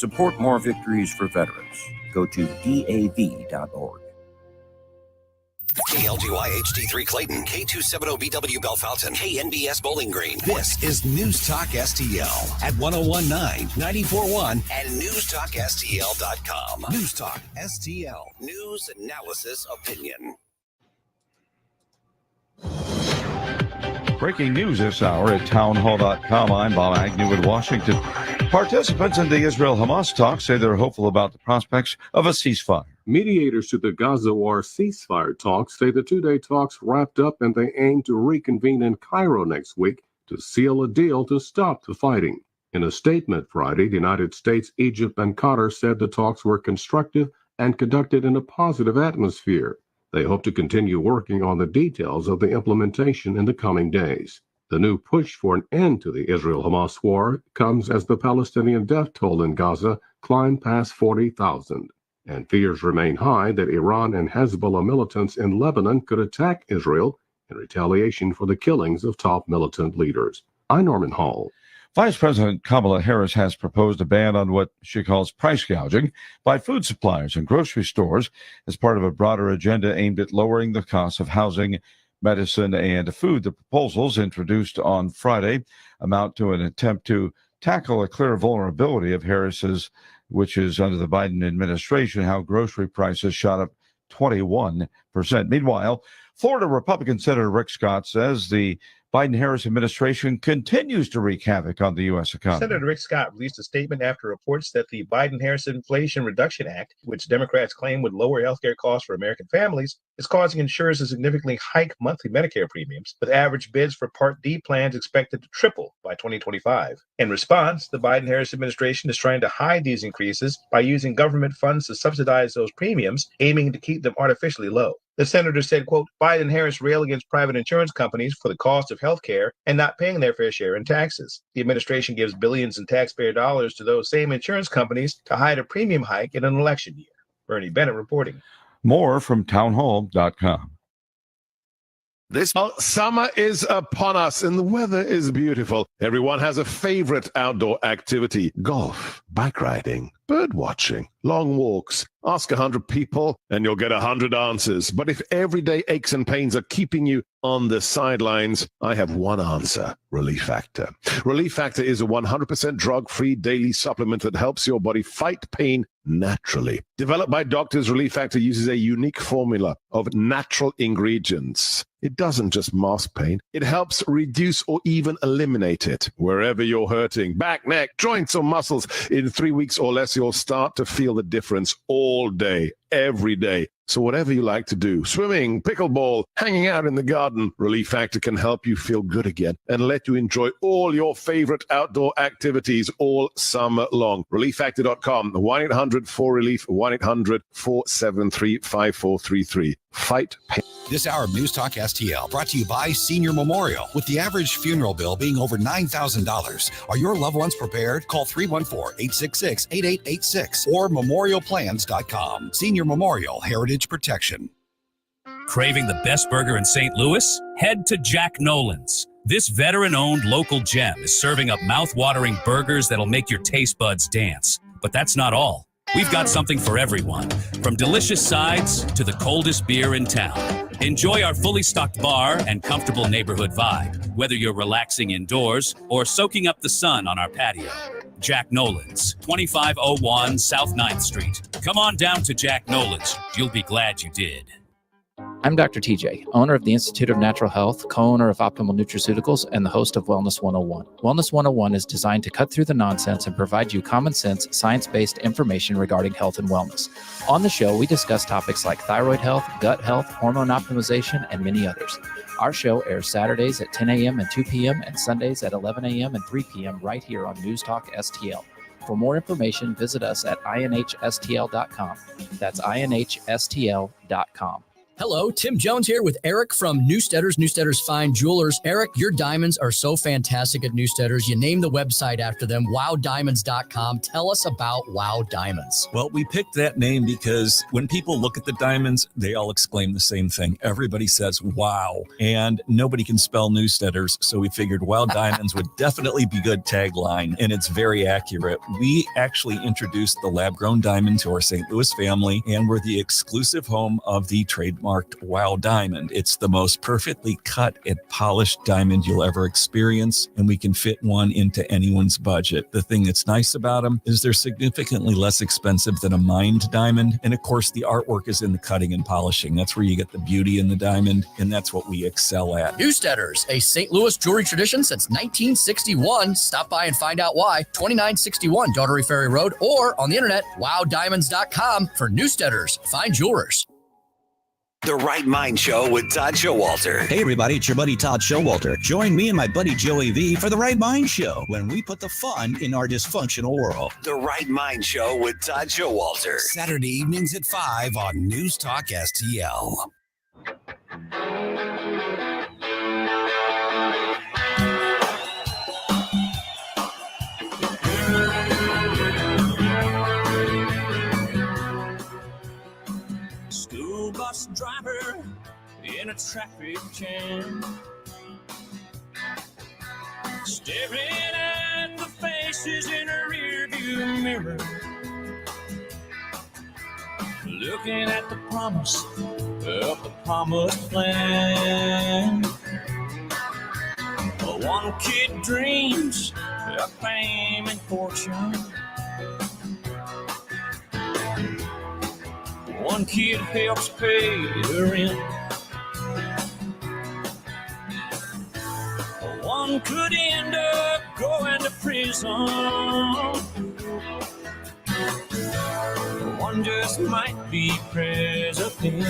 Support more victories for veterans. Go to DAV.org. KLGY HD3 Clayton, K270BW Bellefontaine, KNBS Bowling Green. This is News Talk STL at 1019, 94.1, and NewsTalkSTL.com. News Talk STL. News, analysis, opinion. Breaking news this hour at townhall.com. I'm Bob Agnew in Washington. Participants in the Israel-Hamas talks say they're hopeful about the prospects of a ceasefire. Mediators to the Gaza war ceasefire talks say the two-day talks wrapped up and they aim to reconvene in Cairo next week to seal a deal to stop the fighting. In a statement Friday, the United States, Egypt, and Qatar said the talks were constructive and conducted in a positive atmosphere. They hope to continue working on the details of the implementation in the coming days. The new push for an end to the Israel-Hamas war comes as the Palestinian death toll in Gaza climbed past 40,000. And fears remain high that Iran and Hezbollah militants in Lebanon could attack Israel in retaliation for the killings of top militant leaders. I'm Norman Hall. Vice President Kamala Harris has proposed a ban on what she calls price gouging by food suppliers and grocery stores as part of a broader agenda aimed at lowering the cost of housing, medicine, and food. The proposals introduced on Friday amount to an attempt to tackle a clear vulnerability of Harris's, which is under the Biden administration, how grocery prices shot up 21%. Meanwhile, Florida Republican Senator Rick Scott says the Biden-Harris administration continues to wreak havoc on the U.S. economy. Senator Rick Scott released a statement after reports that the Biden-Harris Inflation Reduction Act, which Democrats claim would lower healthcare costs for American families, is causing insurers to significantly hike monthly Medicare premiums, with average bids for Part D plans expected to triple by 2025. In response, the Biden-Harris administration is trying to hide these increases by using government funds to subsidize those premiums, aiming to keep them artificially low. The senator said, quote, Biden-Harris rail against private insurance companies for the cost of health care and not paying their fair share in taxes. The administration gives billions in taxpayer dollars to those same insurance companies to hide a premium hike in an election year. Bernie Bennett reporting. More from townhall.com. Summer is upon us and the weather is beautiful. Everyone has a favorite outdoor activity: golf, bike riding, bird watching, long walks. Ask 100 people and you'll get 100 answers. But if everyday aches and pains are keeping you on the sidelines, I have one answer: Relief Factor. Relief Factor is a 100% drug-free daily supplement that helps your body fight pain naturally. Developed by doctors, Relief Factor uses a unique formula of natural ingredients. It doesn't just mask pain. It helps reduce or even eliminate it wherever you're hurting. Back, neck, joints, or muscles. In 3 weeks or less, you'll start to feel the difference all day, every day. So whatever you like to do, swimming, pickleball, hanging out in the garden, Relief Factor can help you feel good again and let you enjoy all your favorite outdoor activities all summer long. ReliefFactor.com, 1-800-4RELIEF, 1-800-473-5433. Fight pain. This hour of News Talk STL brought to you by Senior Memorial. With the average funeral bill being over $9,000, are your loved ones prepared? Call 314-866-8886 or memorialplans.com. Senior Memorial Heritage Protection. Craving the best burger in St. Louis? Head to Jack Nolan's. This veteran-owned local gem is serving up mouth-watering burgers that'll make your taste buds dance. But that's not all. We've got something for everyone, from delicious sides to the coldest beer in town. Enjoy our fully stocked bar and comfortable neighborhood vibe, whether you're relaxing indoors or soaking up the sun on our patio. Jack Nolan's, 2501 South 9th Street. Come on down to Jack Nolan's. You'll be glad you did. I'm Dr. TJ, owner of the Institute of Natural Health, co-owner of Optimal Nutraceuticals, and the host of Wellness 101. Wellness 101 is designed to cut through the nonsense and provide you common sense, science-based information regarding health and wellness. On the show, we discuss topics like thyroid health, gut health, hormone optimization, and many others. Our show airs Saturdays at 10 a.m. and 2 p.m. and Sundays at 11 a.m. and 3 p.m. right here on News Talk STL. For more information, visit us at inhstl.com. That's inhstl.com. Hello, Tim Jones here with Eric from Newsteaders, Newsteaders Fine Jewelers. Eric, your diamonds are so fantastic at Newsteaders. You named the website after them, wowdiamonds.com. Tell us about Wow Diamonds. Well, we picked that name because when people look at the diamonds, they all exclaim the same thing. Everybody says, wow. And nobody can spell Newsteaders, so we figured Wow Diamonds would definitely be good tagline, and it's very accurate. We actually introduced the lab-grown diamond to our St. Louis family, and we're the exclusive home of the trademarked Wow Diamond. It's the most perfectly cut and polished diamond you'll ever experience, and we can fit one into anyone's budget. The thing that's nice about them is they're significantly less expensive than a mined diamond, and of course the artwork is in the cutting and polishing. That's where you get the beauty in the diamond, and that's what we excel at. Newsteaders, a St. Louis jewelry tradition since 1961. Stop by and find out why. 2961 Daughtery Ferry Road, or on the internet, wowdiamonds.com for Newsteaders Fine Jewelers. The Right Mind Show with Todd Showalter. Hey everybody, it's your buddy Todd Showalter. Join me and my buddy Joey V for The Right Mind Show, when we put the fun in our dysfunctional world. The Right Mind Show with Todd Showalter. Saturday evenings at 5 on News Talk STL. Bus driver in a traffic jam, staring at the faces in a rearview mirror, looking at the promise of the promised land. One kid dreams of fame and fortune, one kid helps pay the rent. One could end up going to prison. One just might be president.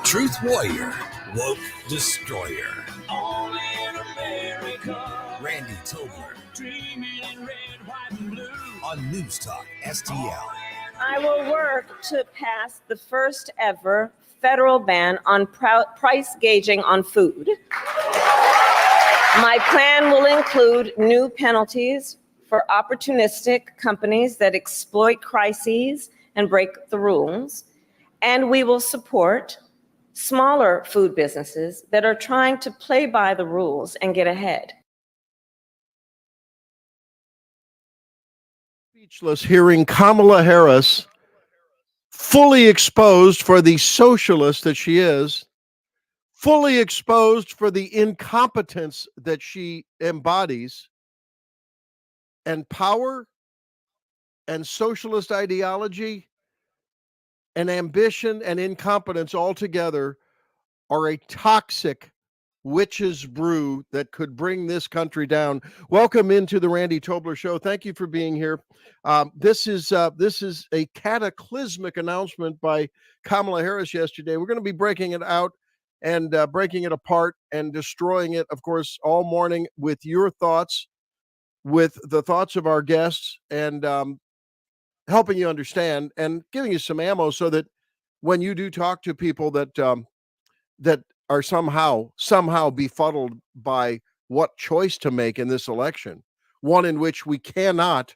Truth Warrior, Woke Destroyer. Only in America. Randy Tobler. Dreaming in red, white, and blue. On News Talk STL. I will work to pass the first ever federal ban on price gauging on food. My plan will include new penalties for opportunistic companies that exploit crises and break the rules, and we will support smaller food businesses that are trying to play by the rules and get ahead. Speechless hearing Kamala Harris fully exposed for the socialist that she is, fully exposed for the incompetence that she embodies, and power and socialist ideology and ambition and incompetence altogether are a toxic witch's brew that could bring this country down. Welcome into the Randy Tobler Show. Thank you for being here. This is a cataclysmic announcement by Kamala Harris yesterday. We're going to be breaking it out and breaking it apart and destroying it, of course, all morning with your thoughts, with the thoughts of our guests, and helping you understand and giving you some ammo so that when you do talk to people that that are somehow befuddled by what choice to make in this election, one in which we cannot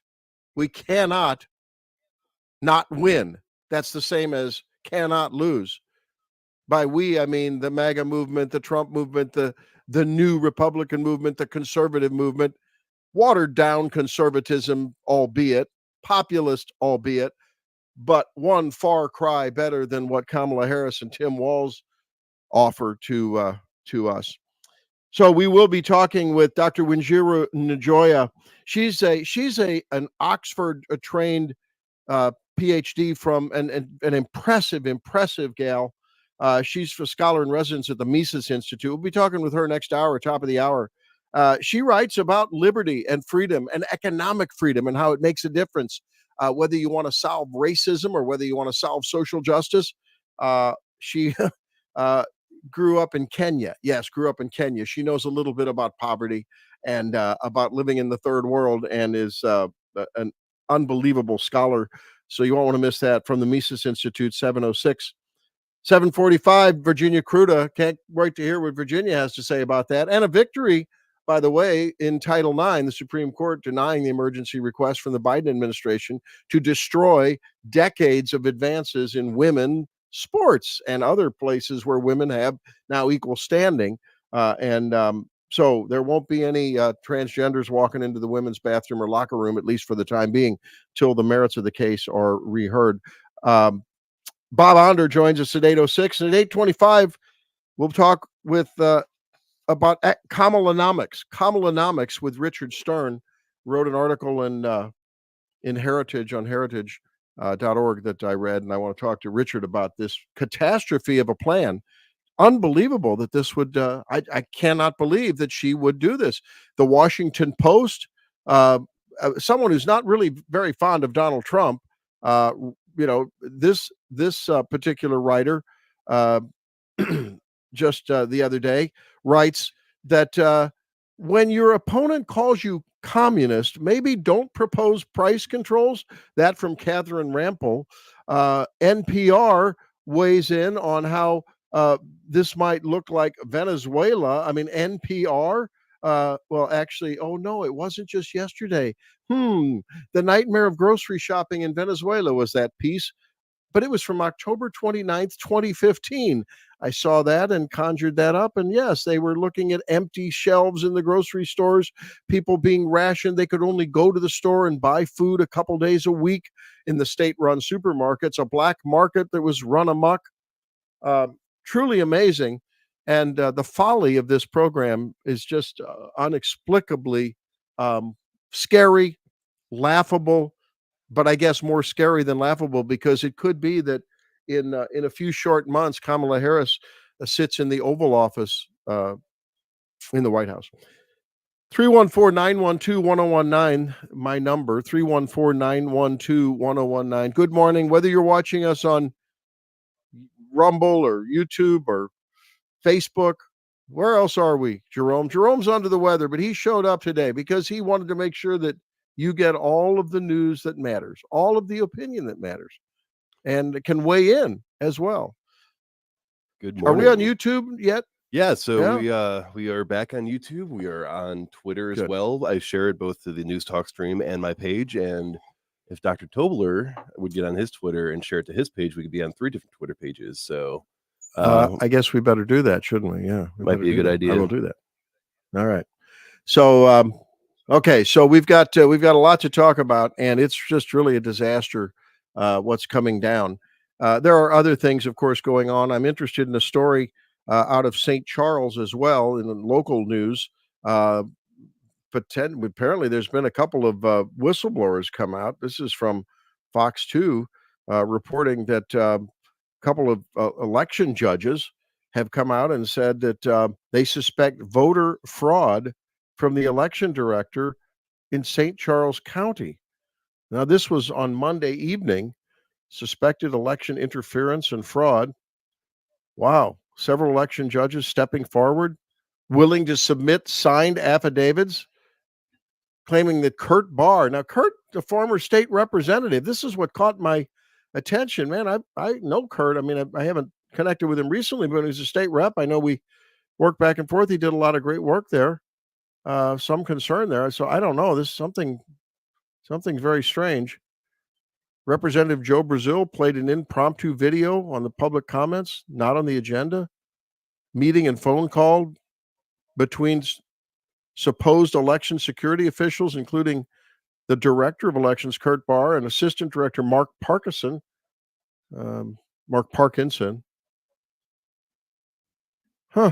not win. That's the same as cannot lose. By we, I mean the MAGA movement, the Trump movement, the new Republican movement, the conservative movement, watered down conservatism, albeit populist, albeit, but one far cry better than what Kamala Harris and Tim Walz offer to us. So we will be talking with Dr. Wanjiru Njoya. She's an Oxford trained PhD from an impressive gal. She's a scholar in residence at the Mises Institute. We'll be talking with her next hour, top of the hour. She writes about liberty and freedom and economic freedom and how it makes a difference, whether you want to solve racism or whether you want to solve social justice. She grew up in Kenya. Yes, grew up in Kenya. She knows a little bit about poverty and about living in the third world, and is an unbelievable scholar. So you won't want to miss that. From the Mises Institute, 7:45, Virginia Kruta. Can't wait to hear what Virginia has to say about that. And a victory, by the way, in Title IX, the Supreme Court denying the emergency request from the Biden administration to destroy decades of advances in women sports and other places where women have now equal standing. So there won't be any transgenders walking into the women's bathroom or locker room, at least for the time being, till the merits of the case are reheard. Bob Onder joins us at 8:06, and at 8:25, we'll talk with about Kamalanomics. Kamalanomics with Richard Stern. Wrote an article in Heritage on heritage.org that I read, and I want to talk to Richard about this catastrophe of a plan. Unbelievable that this would, I cannot believe that she would do this. The Washington Post, someone who's not really very fond of Donald Trump, this particular writer just the other day writes that when your opponent calls you communist, maybe don't propose price controls. That from Catherine Rampel. NPR weighs in on how this might look like Venezuela. I mean, NPR. Well, actually, oh no, it wasn't just yesterday. The nightmare of grocery shopping in Venezuela was that piece, but it was from October 29th, 2015. I saw that and conjured that up. And yes, they were looking at empty shelves in the grocery stores, people being rationed. They could only go to the store and buy food a couple days a week in the state-run supermarkets, a black market that was run amok. Truly amazing. And the folly of this program is just inexplicably scary, laughable, but I guess more scary than laughable, because it could be that in a few short months, Kamala Harris sits in the Oval Office in the White House. 314-912-1019, my number, 314-912-1019. Good morning. Whether you're watching us on Rumble or YouTube or Facebook, where else are we, Jerome? Jerome's under the weather, but he showed up today because he wanted to make sure that you get all of the news that matters, all of the opinion that matters, and can weigh in as well. Good morning. Are we on YouTube yet? Yeah, so we are back on YouTube. We are on Twitter as well. I shared both to the News Talk stream and my page, and if Dr. Tobler would get on his Twitter and share it to his page, we could be on 3 different Twitter pages. So I guess we better do that, shouldn't we? Yeah, might be a good idea. I will do that. All right. So okay, so we've got a lot to talk about, and it's just really a disaster what's coming down. There are other things, of course, going on. I'm interested in a story out of St. Charles as well in the local news. Apparently, there's been a couple of whistleblowers come out. This is from Fox 2 reporting that a couple of election judges have come out and said that they suspect voter fraud from the election director in St. Charles County. Now, this was on Monday evening, suspected election interference and fraud. Wow. Several election judges stepping forward, willing to submit signed affidavits, claiming that Kurt Barr, now Kurt, the former state representative, this is what caught my attention, man. I know Kurt. I mean, I haven't connected with him recently, but he's a state rep. I know we worked back and forth. He did a lot of great work there. Some concern there. So I don't know. This is something very strange. Representative Joe Brazil played an impromptu video on the public comments, not on the agenda. Meeting and phone call between supposed election security officials, including the director of elections, Kurt Barr, and assistant director Mark Parkinson. Huh.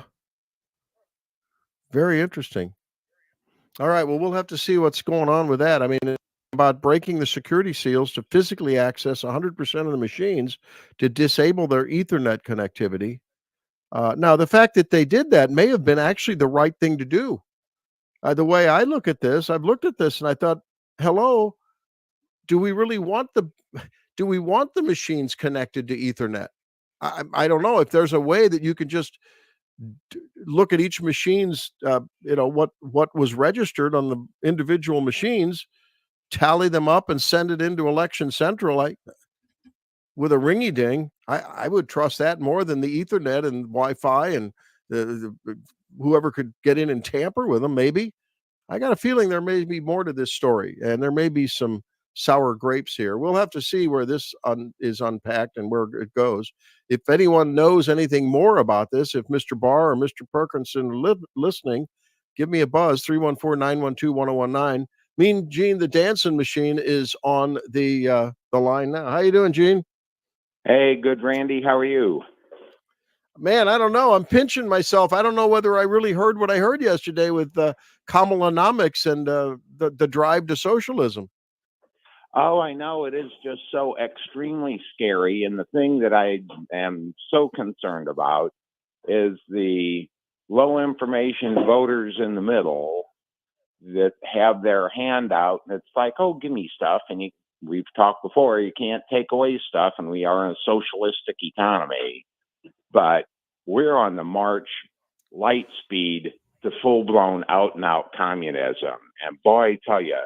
Very interesting. All right. Well, we'll have to see what's going on with that. I mean, about breaking the security seals to physically access 100% of the machines to disable their Ethernet connectivity. Now, the fact that they did that may have been actually the right thing to do. The way I look at this, I've looked at this and I thought, hello, do we really want the machines connected to Ethernet? I don't know if there's a way that you can just look at each machine's, what was registered on the individual machines, tally them up and send it into Election Central with a ringy ding. I would trust that more than the Ethernet and Wi-Fi and whoever could get in and tamper with them. Maybe. I got a feeling there may be more to this story, and there may be some sour grapes here. We'll have to see where this is unpacked and where it goes. If anyone knows anything more about this, if Mr. Barr or Mr. Perkinson are listening, give me a buzz, 314-912-1019. Mean Gene, the dancing machine, is on the line now. How you doing, Gene? Hey, good, Randy. How are you? Man, I don't know. I'm pinching myself. I don't know whether I really heard what I heard yesterday with Kamalanomics and the drive to socialism. Oh, I know. It is just so extremely scary. And the thing that I am so concerned about is the low information voters in the middle that have their hand out. And it's like, oh, give me stuff. And we've talked before, you can't take away stuff. And we are in a socialistic economy. But we're on the march light speed to full-blown out-and-out communism. And boy, I tell you,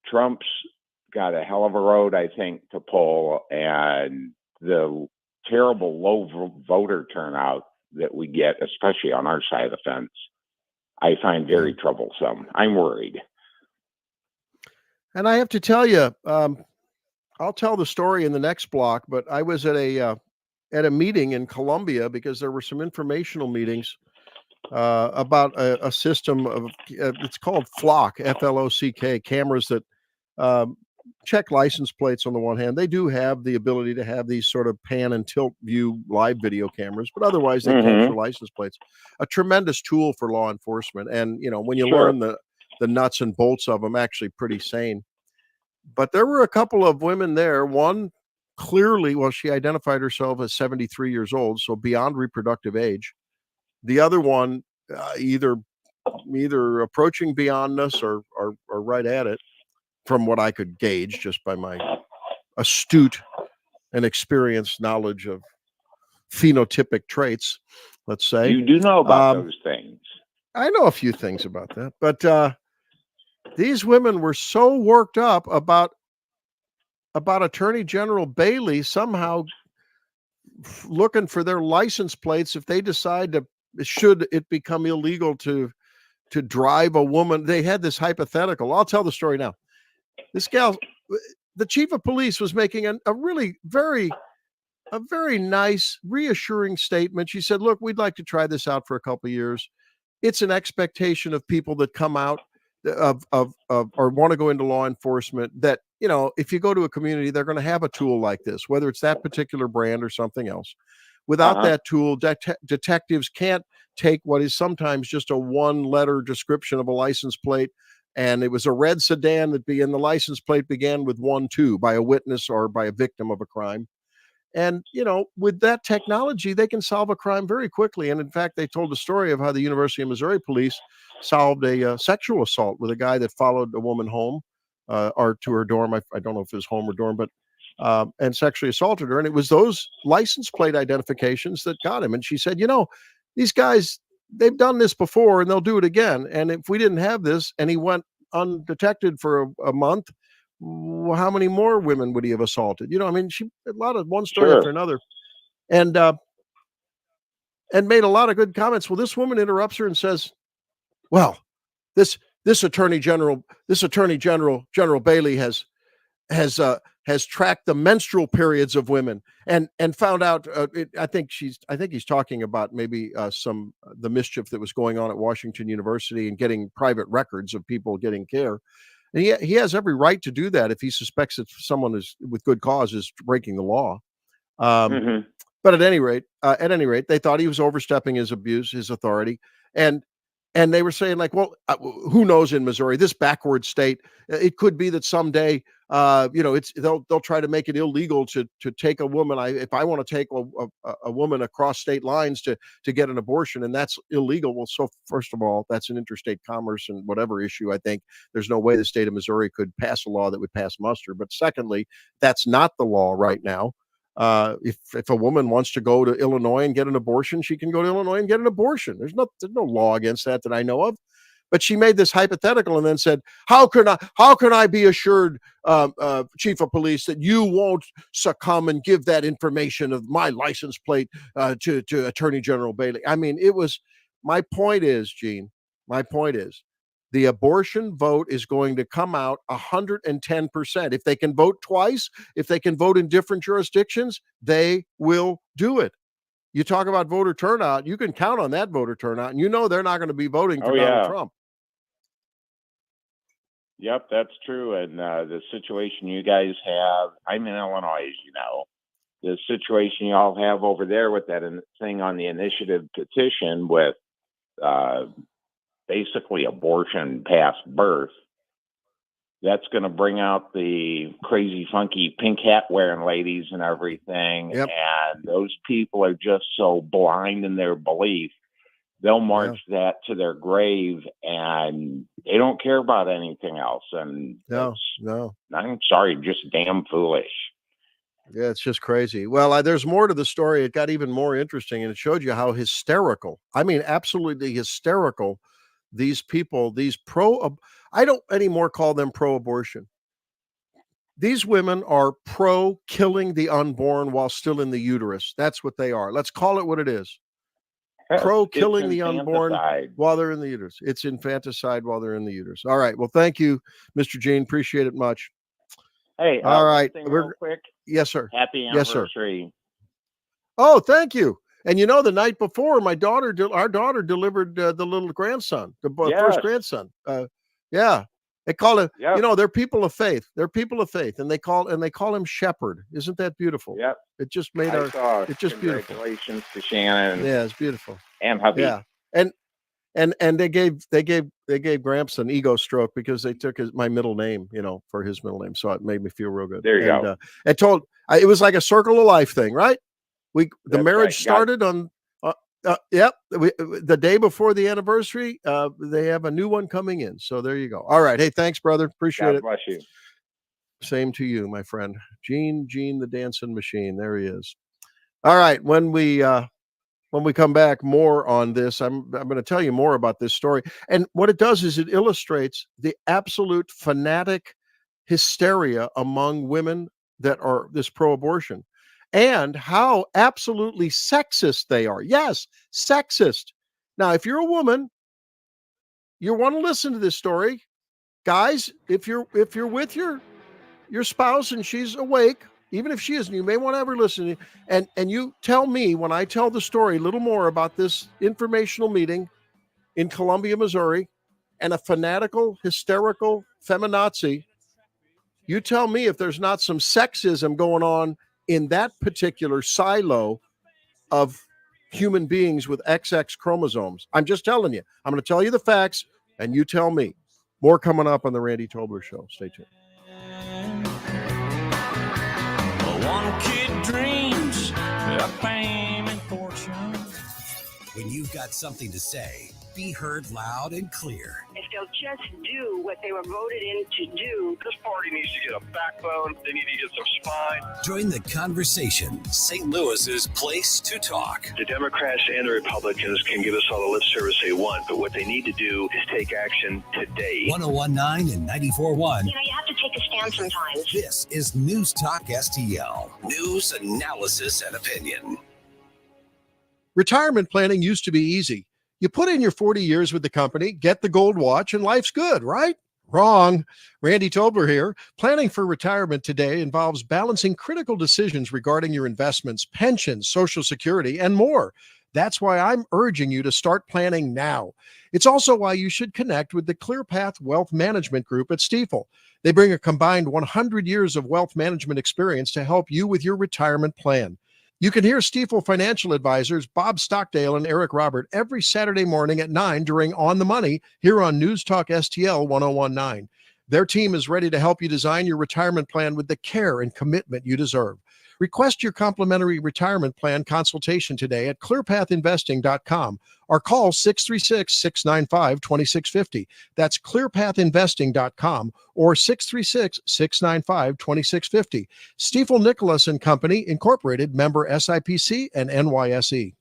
Trump's got a hell of a road, I think, to pull. And the terrible low voter turnout that we get, especially on our side of the fence, I find very troublesome. I'm worried. And I have to tell you, I'll tell the story in the next block, but I was at a meeting in Colombia because there were some informational meetings about a system of it's called Flock, F-L-O-C-K, cameras that check license plates. On the one hand, they do have the ability to have these sort of pan and tilt view live video cameras, but otherwise they capture license plates. A tremendous tool for law enforcement, and when you learn the nuts and bolts of them, actually pretty sane. But there were a couple of women there. One clearly, she identified herself as 73 years old, so beyond reproductive age. The other one, either approaching beyondness or right at it, from what I could gauge just by my astute and experienced knowledge of phenotypic traits, let's say. You do know about those things. I know a few things about that, but these women were so worked up about Attorney General Bailey somehow looking for their license plates if they decide should it become illegal to drive a woman. They had this hypothetical. I'll tell the story now. This gal, the chief of police, was making a really very nice, reassuring statement. She said, look, we'd like to try this out for a couple of years. It's an expectation of people that come out of or want to go into law enforcement that, if you go to a community, they're going to have a tool like this, whether it's that particular brand or something else. Without that tool, detectives can't take what is sometimes just a one-letter description of a license plate. And it was a red sedan the license plate began with 1-2 by a witness or by a victim of a crime. And, with that technology, they can solve a crime very quickly. And in fact, they told the story of how the University of Missouri police solved a sexual assault with a guy that followed a woman home or to her dorm. I don't know if it was home or dorm, but and sexually assaulted her. And it was those license plate identifications that got him. And she said, these guys, they've done this before and they'll do it again. And if we didn't have this and he went undetected for a month, how many more women would he have assaulted? She a lot of one story after another, and made a lot of good comments. Well, this woman interrupts her and says, "Well, this Attorney General Bailey has tracked the menstrual periods of women and found out. I think he's talking about maybe the mischief that was going on at Washington University and getting private records of people getting care." And he has every right to do that if he suspects that someone is with good cause is breaking the law. But at any rate, they thought he was overstepping his authority, and they were saying like, well, who knows in Missouri, this backward state, it could be that someday, they'll try to make it illegal to take a woman. If I want to take a woman across state lines to get an abortion, and that's illegal. Well, so first of all, that's an interstate commerce and whatever issue. I think there's no way the state of Missouri could pass a law that would pass muster. But secondly, that's not the law right now. If a woman wants to go to Illinois and get an abortion, she can go to Illinois and get an abortion. There's no law against that I know of. But she made this hypothetical and then said, how can I be assured, Chief of Police, that you won't succumb and give that information of my license plate to Attorney General Bailey? I mean, my point is, Gene, the abortion vote is going to come out 110%. If they can vote twice, if they can vote in different jurisdictions, they will do it. You talk about voter turnout, you can count on that voter turnout, and you know they're not going to be voting for Donald Trump. Yep, that's true. And the situation you guys have, I'm in Illinois, as you know. The situation you all have over there with that thing on the initiative petition with basically abortion past birth, that's going to bring out the crazy, funky pink hat wearing ladies and everything. Yep. And those people are just so blind in their belief. They'll march that to their grave, and they don't care about anything else. And no, I'm sorry, just damn foolish. Yeah, it's just crazy. Well, there's more to the story. It got even more interesting, and it showed you how hysterical, I mean, absolutely hysterical, these people, I don't anymore call them pro-abortion. These women are pro-killing the unborn while still in the uterus. That's what they are. Let's call it what it is. Pro-killing the unborn while they're in the uterus. It's infanticide while they're in the uterus. All right. Well, thank you, Mr. Gene. Appreciate it much. Hey, all right. Real quick. Yes, sir. Happy Yes, anniversary. sir. Oh, thank you. And you know, the night before, our daughter delivered the little grandson, first grandson. Yeah. They call it, you know, they're people of faith. They're people of faith, and they call him Shepherd. Isn't that beautiful? Yep. It just made it's just beautiful. Congratulations to Shannon. Yeah, it's beautiful. And hubby. Yeah. And they gave Gramps an ego stroke because they took my middle name, you know, for his middle name. So it made me feel real good. There you go. It was like a circle of life thing, right? The marriage started on the day before the anniversary. They have a new one coming in. So there you go. All right. Hey, thanks, brother. Appreciate it. God bless you. Same to you, my friend. Gene the dancing machine. There he is. All right. When we come back, more on this, I'm going to tell you more about this story. And what it does is it illustrates the absolute fanatic hysteria among women that are this pro-abortion, and how absolutely sexist they are. Yes, sexist. Now, if you're a woman, you want to listen to this story. Guys, if you're with your spouse and she's awake, even if she isn't, you may want to have her listen. And you tell me, when I tell the story, a little more about this informational meeting in Columbia, Missouri, and a fanatical, hysterical feminazi, you tell me if there's not some sexism going on in that particular silo of human beings with XX chromosomes. I'm just telling you. I'm going to tell you the facts, and you tell me. More coming up on the Randy Tobler Show. Stay tuned. One kid dreams of fame and fortune. When you've got something to say, be heard loud and clear. If they'll just do what they were voted in to do. This party needs to get a backbone. They need to get some spine. Join the conversation. St. Louis's place to talk. The Democrats and the Republicans can give us all the lip service they want, but what they need to do is take action today. 1019 and 94.1. You know, you have to take a stand sometimes. This is News Talk STL. News, analysis, and opinion. Retirement planning used to be easy. You put in your 40 years with the company, get the gold watch, and life's good, right? Wrong. Randy Tobler here. Planning for retirement today involves balancing critical decisions regarding your investments, pensions, Social Security, and more. That's why I'm urging you to start planning now. It's also why you should connect with the ClearPath Wealth Management Group at Stifel. They bring a combined 100 years of wealth management experience to help you with your retirement plan. You can hear Stifel financial advisors Bob Stockdale and Eric Robert every Saturday morning at 9 during On the Money here on News Talk STL 1019. Their team is ready to help you design your retirement plan with the care and commitment you deserve. Request your complimentary retirement plan consultation today at clearpathinvesting.com or call 636-695-2650. That's clearpathinvesting.com or 636-695-2650. Stifel Nicholas and Company, Incorporated, member SIPC and NYSE.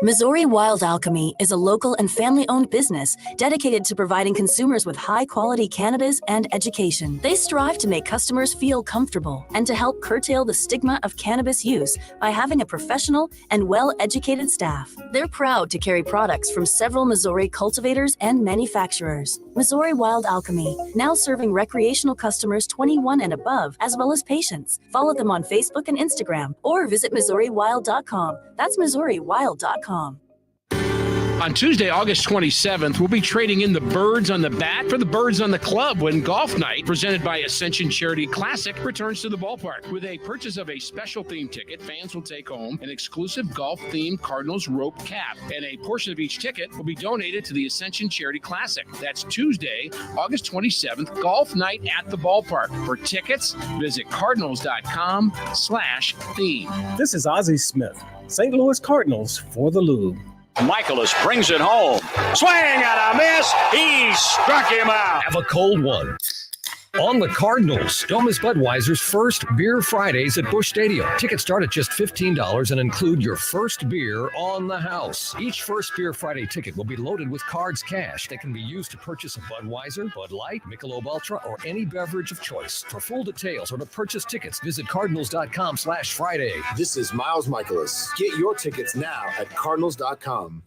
Missouri Wild Alchemy is a local and family-owned business dedicated to providing consumers with high-quality cannabis and education. They strive to make customers feel comfortable and to help curtail the stigma of cannabis use by having a professional and well-educated staff. They're proud to carry products from several Missouri cultivators and manufacturers. Missouri Wild Alchemy, now serving recreational customers 21 and above, as well as patients. Follow them on Facebook and Instagram, or visit MissouriWild.com. That's MissouriWild.com. On Tuesday, August 27th, we'll be trading in the birds on the bat for the birds on the club when Golf Night, presented by Ascension Charity Classic, returns to the ballpark. With a purchase of a special theme ticket, fans will take home an exclusive golf-themed Cardinals rope cap, and a portion of each ticket will be donated to the Ascension Charity Classic. That's Tuesday, August 27th, Golf Night at the ballpark. For tickets, visit cardinals.com/theme. This is Ozzie Smith, St. Louis Cardinals for the Lube. Michaelis brings it home. Swing and a miss. He struck him out. Have a cold one. On the Cardinals, don't miss Budweiser's first Beer Fridays at Busch Stadium. Tickets start at just $15 and include your first beer on the house. Each first Beer Friday ticket will be loaded with cards cash that can be used to purchase a Budweiser, Bud Light, Michelob Ultra, or any beverage of choice. For full details or to purchase tickets, visit cardinals.com/Friday. This is Miles Michaelis. Get your tickets now at cardinals.com.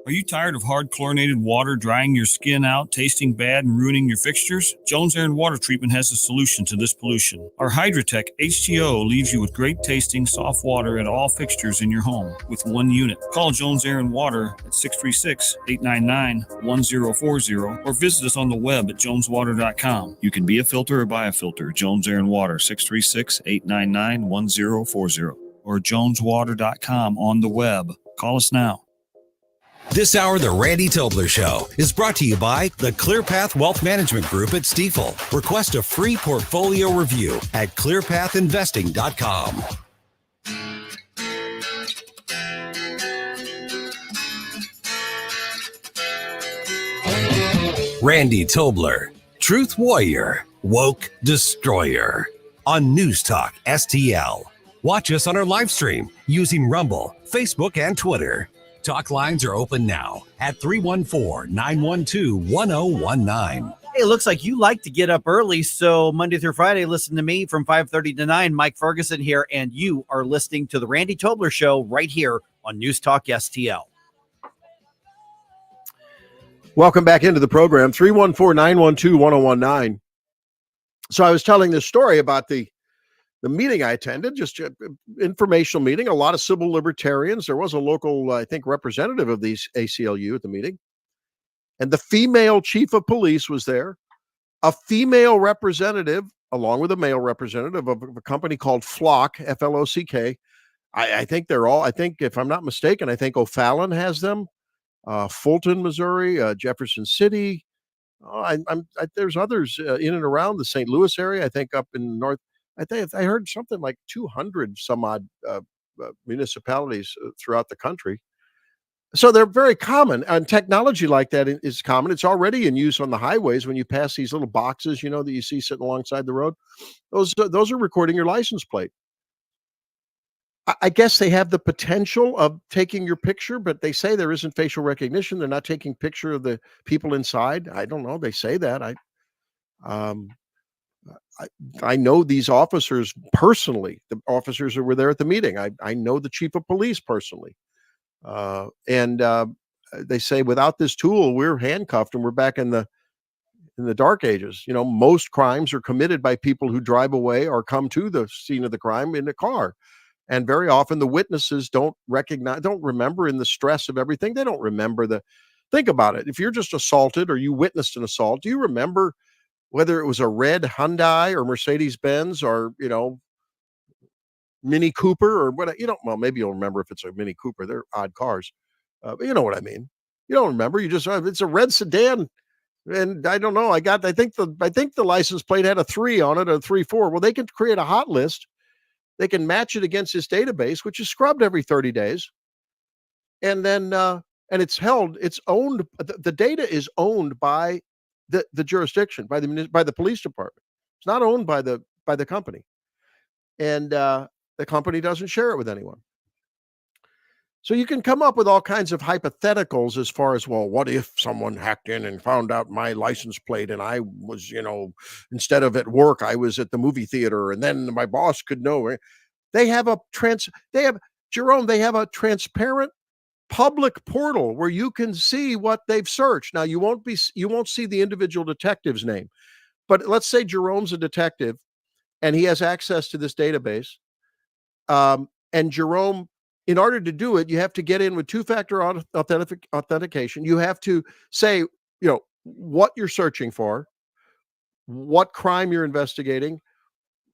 Are you tired of hard chlorinated water drying your skin out, tasting bad, and ruining your fixtures? Jones Air and Water Treatment has a solution to this pollution. Our Hydratech H2O leaves you with great tasting, soft water at all fixtures in your home with one unit. Call Jones Air and Water at 636-899-1040 or visit us on the web at joneswater.com. You can be a filter or buy a filter. Jones Air and Water, 636-899-1040 or joneswater.com on the web. Call us now. This hour, The Randy Tobler Show, is brought to you by the ClearPath Wealth Management Group at Stifel. Request a free portfolio review at clearpathinvesting.com. Randy Tobler, Truth Warrior, Woke Destroyer, on News Talk STL. Watch us on our live stream using Rumble, Facebook, and Twitter. Talk lines are open now at 314-912-1019. Hey, it looks like you like to get up early, so Monday through Friday, listen to me from 5:30 to 9. Mike Ferguson here, and you are listening to The Randy Tobler Show right here on News Talk STL. Welcome back into the program, 314-912-1019. So I was telling this story about the meeting I attended, just an informational meeting, a lot of civil libertarians. There was a local, I think, representative of these ACLU at the meeting. And the female chief of police was there, a female representative, along with a male representative of a company called Flock, F-L-O-C-K. I think they're all, I think, if I'm not mistaken, I think O'Fallon has them, Fulton, Missouri, Jefferson City. There's others in and around the St. Louis area, I think up in north. I heard something like 200 some odd municipalities throughout the country. So they're very common, and technology like that is common. It's already in use on the highways when you pass these little boxes, you know, that you see sitting alongside the road. Those are recording your license plate. I guess they have the potential of taking your picture, but they say there isn't facial recognition. They're not taking picture of the people inside. I don't know. They say that. I know these officers personally, the officers who were there at the meeting. I know the chief of police personally. And they say without this tool, we're handcuffed and we're back in the dark ages. You know, most crimes are committed by people who drive away or come to the scene of the crime in a car. And very often the witnesses don't remember in the stress of everything. They don't remember think about it. If you're just assaulted or you witnessed an assault, do you remember whether it was a red Hyundai or Mercedes-Benz or, you know, Mini Cooper or what, you know, well, maybe you'll remember if it's a Mini Cooper. They're odd cars. But you know what I mean? You don't remember. You just, it's a red sedan. And I don't know. I think the license plate had a 3 on it, a 3-4. Well, they can create a hot list. They can match it against this database, which is scrubbed every 30 days. And then, and it's owned, the data is owned by the jurisdiction, by the police department. It's not owned by the company. And the company doesn't share it with anyone. So you can come up with all kinds of hypotheticals as far as, well, what if someone hacked in and found out my license plate and I was, instead of at work, I was at the movie theater and then my boss could know. They have a transparent public portal where you can see what they've searched. Now you won't see the individual detective's name, but let's say Jerome's a detective and he has access to this database. And Jerome, in order to do it, you have to get in with two-factor authentication. You have to say, what you're searching for, what crime you're investigating,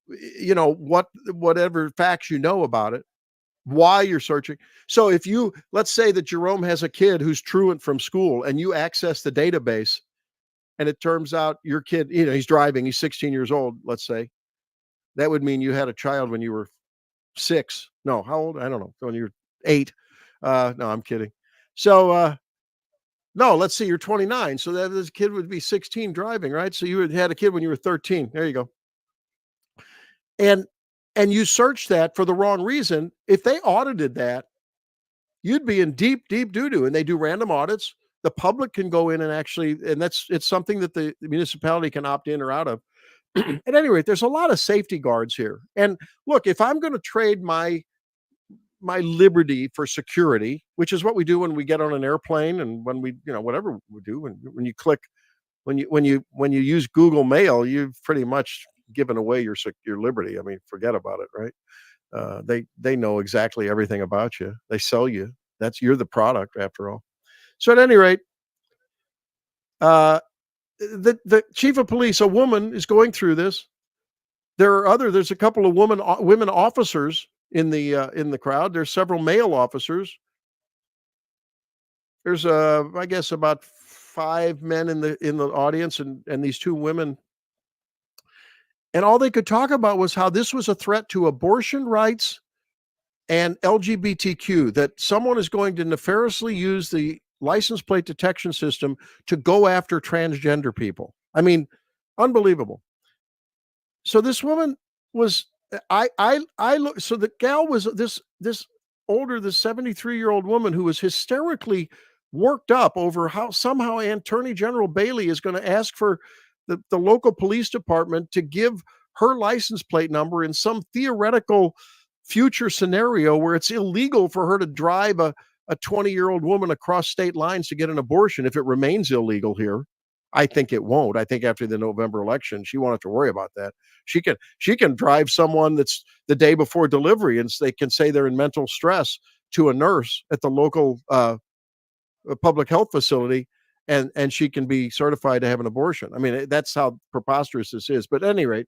whatever facts you know about it, why you're searching. So if let's say that Jerome has a kid who's truant from school and you access the database and it turns out your kid, he's driving, he's 16 years old, let's say, that would mean you had a child when you were 6. No, how old? I don't know. When you're 8. No, I'm kidding. So, no, let's see, you're 29. So that this kid would be 16 driving, right? So you had a kid when you were 13. There you go. And you search that for the wrong reason. If they audited that, you'd be in deep, deep doo-doo. And they do random audits. The public can go in and it's something that the municipality can opt in or out of. At any rate, there's a lot of safety guards here. And look, if I'm going to trade my liberty for security, which is what we do when we get on an airplane and when we, whatever we do, when you click, when you use Google Mail, you've pretty much given away your liberty. I mean, forget about it, right? They know exactly everything about you. They sell you. You're the product after all. So at any rate, the chief of police, a woman, is going through this. There's a couple of women officers in the crowd. There's several male officers. There's I guess about 5 men in the audience and these 2 women. And all they could talk about was how this was a threat to abortion rights and LGBTQ, that someone is going to nefariously use the license plate detection system to go after transgender people. I mean, unbelievable. So this woman was, so the gal was this older, this 73-year-old woman who was hysterically worked up over how somehow Attorney General Bailey is going to ask for the local police department to give her license plate number in some theoretical future scenario where it's illegal for her to drive a 20-year-old woman across state lines to get an abortion. If it remains illegal here, I think it won't. I think after the November election, she won't have to worry about that. She can drive someone that's the day before delivery and they can say they're in mental stress to a nurse at the local public health facility, and she can be certified to have an abortion. I mean, that's how preposterous this is. But at any rate,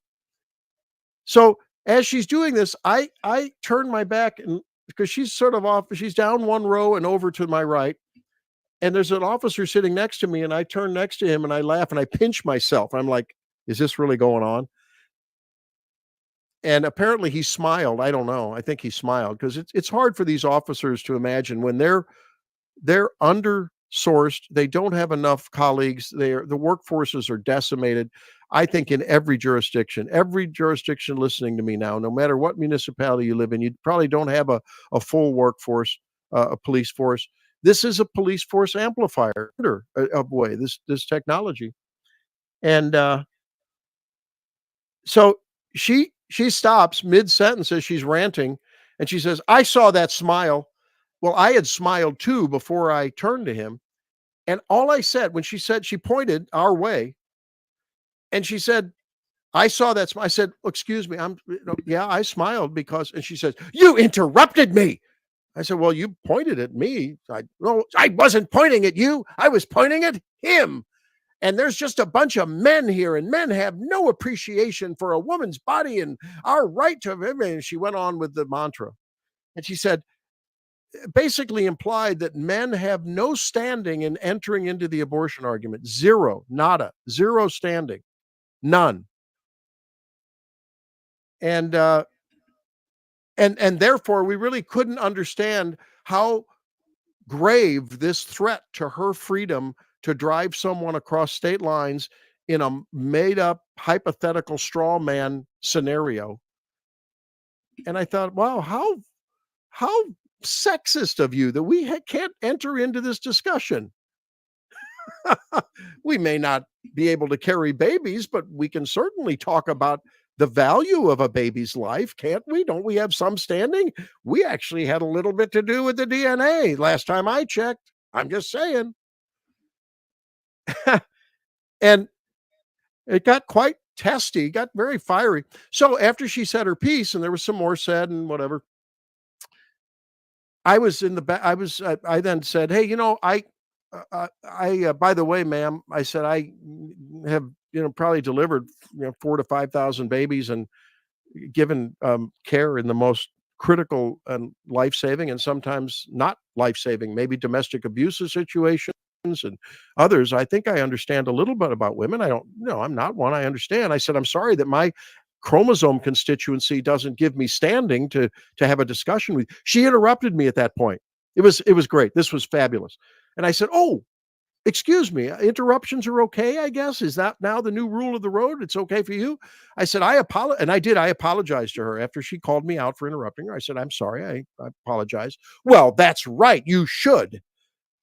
so as she's doing this, I turn my back and because she's sort of off, she's down one row and over to my right. And there's an officer sitting next to me, and I turn next to him and I laugh and I pinch myself. I'm like, is this really going on? And apparently he smiled. I don't know. I think he smiled because it's hard for these officers to imagine when they're undersourced. They don't have enough colleagues. The workforces are decimated. I think in every jurisdiction listening to me now, no matter what municipality you live in, you probably don't have a full workforce, a police force. This is a police force amplifier of way, this technology. And so she stops mid-sentence as she's ranting, and she says, I saw that smile. Well, I had smiled too before I turned to him. And all I said, when she said, she pointed our way, and she said, I saw that smile. I said, excuse me, yeah, I smiled because, and she says, you interrupted me. I said, well, you pointed at me. I wasn't pointing at you. I was pointing at him. And there's just a bunch of men here, and men have no appreciation for a woman's body and our right to him. And she went on with the mantra. And she said, basically implied that men have no standing in entering into the abortion argument. Zero, nada, zero standing, none. And therefore we really couldn't understand how grave this threat to her freedom to drive someone across state lines in a made up hypothetical straw man scenario. And I thought, wow, how sexist of you that we can't enter into this discussion. We may not be able to carry babies, but we can certainly talk about the value of a baby's life, can't we? Don't we have some standing? We actually had a little bit to do with the DNA last time I checked. I'm just saying. And it got quite testy, got very fiery. So after she said her piece, and there was some more said and whatever, I was in the back. I then said, hey, by the way, ma'am, I said, I have, probably delivered, 4,000 to 5,000 babies and given care in the most critical and life-saving and sometimes not life-saving, maybe domestic abuse situations and others. I think I understand a little bit about women. I don't know. I'm not one. I understand. I said, I'm sorry that my chromosome constituency doesn't give me standing to have a discussion with you. She interrupted me at that point. It was great. This was fabulous. And I said, oh, excuse me, interruptions are okay, I guess. Is that now the new rule of the road? It's okay for you? I said, I apologize. And I did. I apologized to her after she called me out for interrupting her. I said, I'm sorry. I apologize. Well, that's right. You should.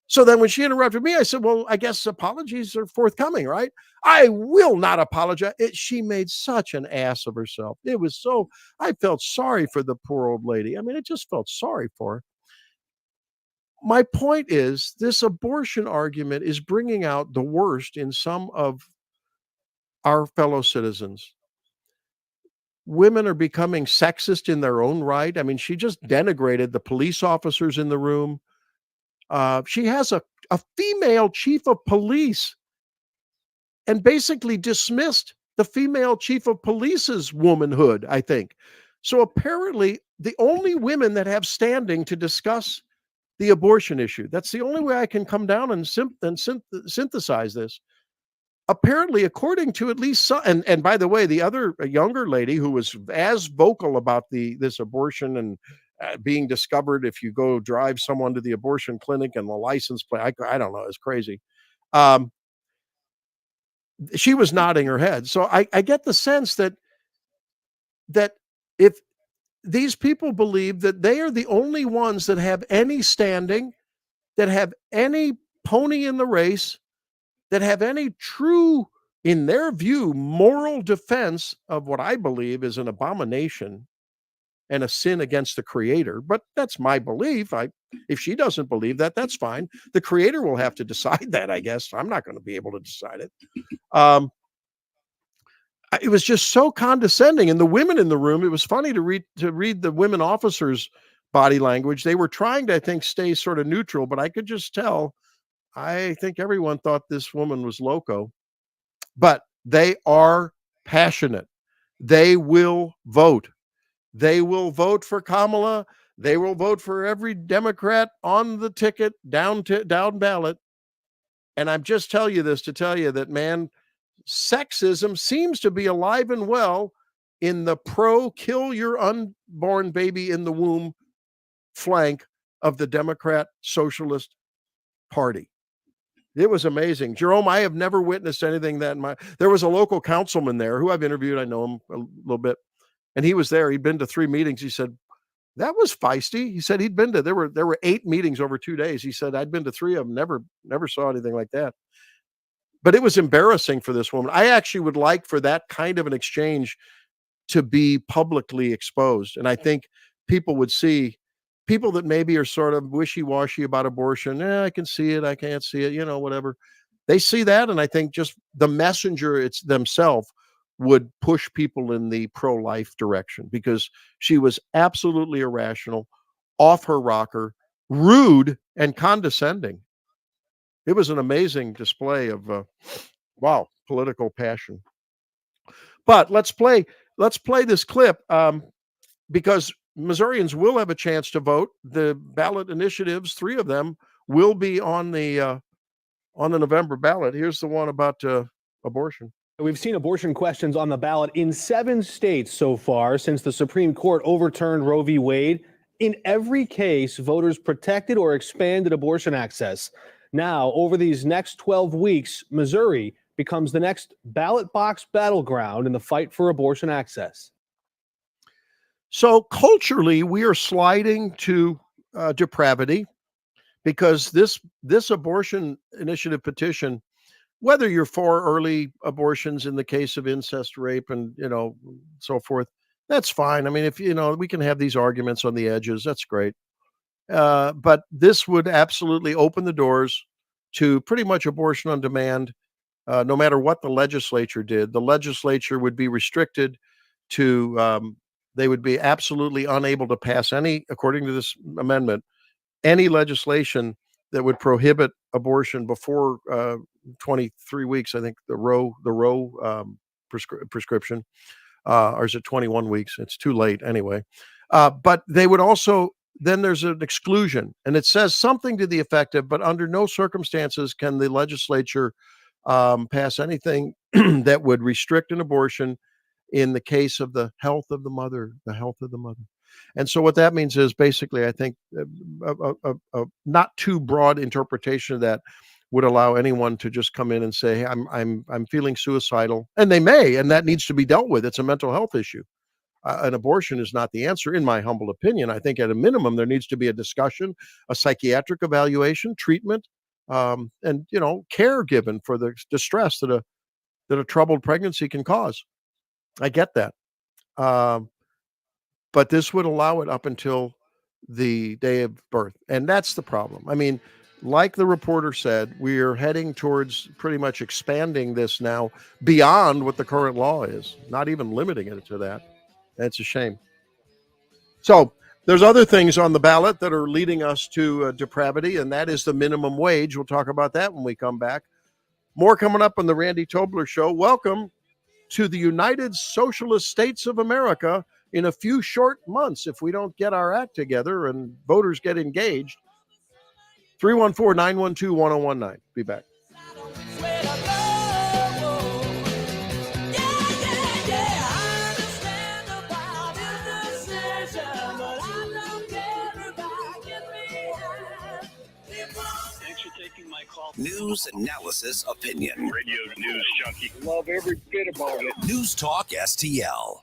So then when she interrupted me, I said, well, I guess apologies are forthcoming, right? I will not apologize. She made such an ass of herself. It was so, I felt sorry for the poor old lady. I mean, I just felt sorry for her. My point is, this abortion argument is bringing out the worst in some of our fellow citizens. Women are becoming sexist in their own right. I mean, she just denigrated the police officers in the room. She has a female chief of police and basically dismissed the female chief of police's womanhood, I think. So apparently, the only women that have standing to discuss the abortion issue, that's the only way I can come down and synthesize this. Apparently, according to at least some, and by the way, the other younger lady who was as vocal about this abortion and being discovered if you go drive someone to the abortion clinic and the license plate, I don't know, it's crazy. She was nodding her head. So I get the sense that if these people believe that they are the only ones that have any standing, that have any pony in the race, that have any true, in their view, moral defense of what I believe is an abomination and a sin against the Creator. But that's my belief. If she doesn't believe that, that's fine. The Creator will have to decide that, I guess. I'm not going to be able to decide it. It was just so condescending. And the women in the room, it was funny to read the women officers' body language. They were trying to, I think, stay sort of neutral, but I could just tell, I think everyone thought this woman was loco. But they are passionate. They will vote. They will vote for Kamala. They will vote for every Democrat on the ticket down ballot. And I'm just telling you this to tell you that, man, sexism seems to be alive and well in the kill your unborn baby in the womb flank of the Democrat Socialist Party. It was amazing. Jerome, I have never witnessed anything that there was a local councilman there who I've interviewed. I know him a little bit. And he was there. He'd been to 3 meetings. He said, that was feisty. He said he'd been to, there were 8 meetings over 2 days. He said, I'd been to 3 of them. Never saw anything like that. But it was embarrassing for this woman. I actually would like for that kind of an exchange to be publicly exposed. And I think people would see, people that maybe are sort of wishy-washy about abortion, I can see it, I can't see it, whatever. They see that, and I think just the messenger it's themselves would push people in the pro-life direction, because she was absolutely irrational, off her rocker, rude, and condescending. It was an amazing display of political passion. But let's play this clip because Missourians will have a chance to vote. The ballot initiatives, 3 of them, will be on the November ballot. Here's the one about abortion. We've seen abortion questions on the ballot in 7 states so far since the Supreme Court overturned Roe v. Wade. In every case, voters protected or expanded abortion access. Now, over these next 12 weeks, Missouri becomes the next ballot box battleground in the fight for abortion access. So culturally, we are sliding to depravity, because this abortion initiative petition, whether you're for early abortions in the case of incest, rape, and so forth, that's fine. I mean, if we can have these arguments on the edges, that's great. But this would absolutely open the doors to pretty much abortion on demand. No matter what the legislature did, the legislature would be restricted to, they would be absolutely unable to pass any, according to this amendment, any legislation that would prohibit abortion before 23 weeks. I think the Roe prescription, or is it 21 weeks? It's too late anyway. But they would also, then there's an exclusion, and it says something to the effect of, but under no circumstances can the legislature pass anything that would restrict an abortion in the case of the health of the mother, And so what that means is basically, I think, a not too broad interpretation of that would allow anyone to just come in and say, hey, I'm feeling suicidal, and they may, and that needs to be dealt with. It's a mental health issue. An abortion is not the answer, in my humble opinion. I think at a minimum, there needs to be a discussion, a psychiatric evaluation, treatment, and care given for the distress that a troubled pregnancy can cause. I get that, but this would allow it up until the day of birth, and that's the problem. I mean, like the reporter said, we are heading towards pretty much expanding this now beyond what the current law is, not even limiting it to that. That's a shame. So there's other things on the ballot that are leading us to depravity, and that is the minimum wage. We'll talk about that when we come back. More coming up on the Randy Tobler Show. Welcome to the United Socialist States of America in a few short months if we don't get our act together and voters get engaged. 314-912-1019. Be back. News, analysis, opinion. Radio news junkie. Love every bit about it. News Talk STL.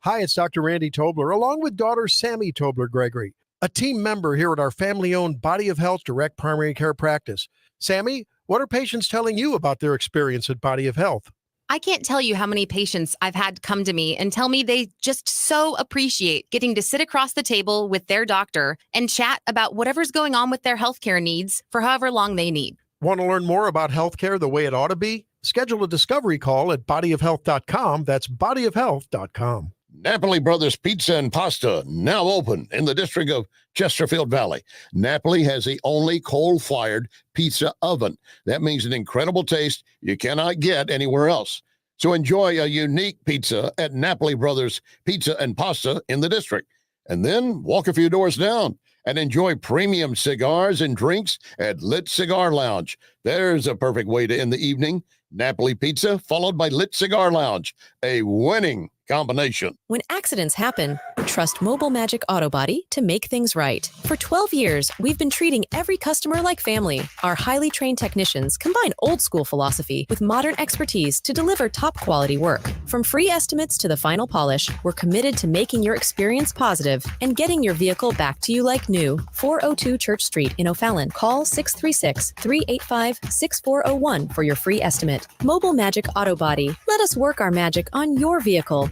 Hi, it's Dr. Randy Tobler, along with daughter Sammy Tobler Gregory, a team member here at our family-owned Body of Health Direct Primary Care Practice. Sammy, what are patients telling you about their experience at Body of Health? I can't tell you how many patients I've had come to me and tell me they just so appreciate getting to sit across the table with their doctor and chat about whatever's going on with their healthcare needs for however long they need. Want to learn more about healthcare the way it ought to be? Schedule a discovery call at bodyofhealth.com. That's bodyofhealth.com. Napoli Brothers Pizza and Pasta, now open in the district of Chesterfield Valley. Napoli has the only coal-fired pizza oven. That means an incredible taste you cannot get anywhere else. So enjoy a unique pizza at Napoli Brothers Pizza and Pasta in the district. And then walk a few doors down and enjoy premium cigars and drinks at Lit Cigar Lounge. There's a perfect way to end the evening. Napoli Pizza followed by Lit Cigar Lounge, a winning combination. When accidents happen, trust Mobile Magic Auto Body to make things right. For 12 years, we've been treating every customer like family. Our highly trained technicians combine old school philosophy with modern expertise to deliver top quality work. From free estimates to the final polish, we're committed to making your experience positive and getting your vehicle back to you like new. 402 Church Street in O'Fallon. Call 636-385-6401 for your free estimate. Mobile Magic Auto Body. Let us work our magic on your vehicle.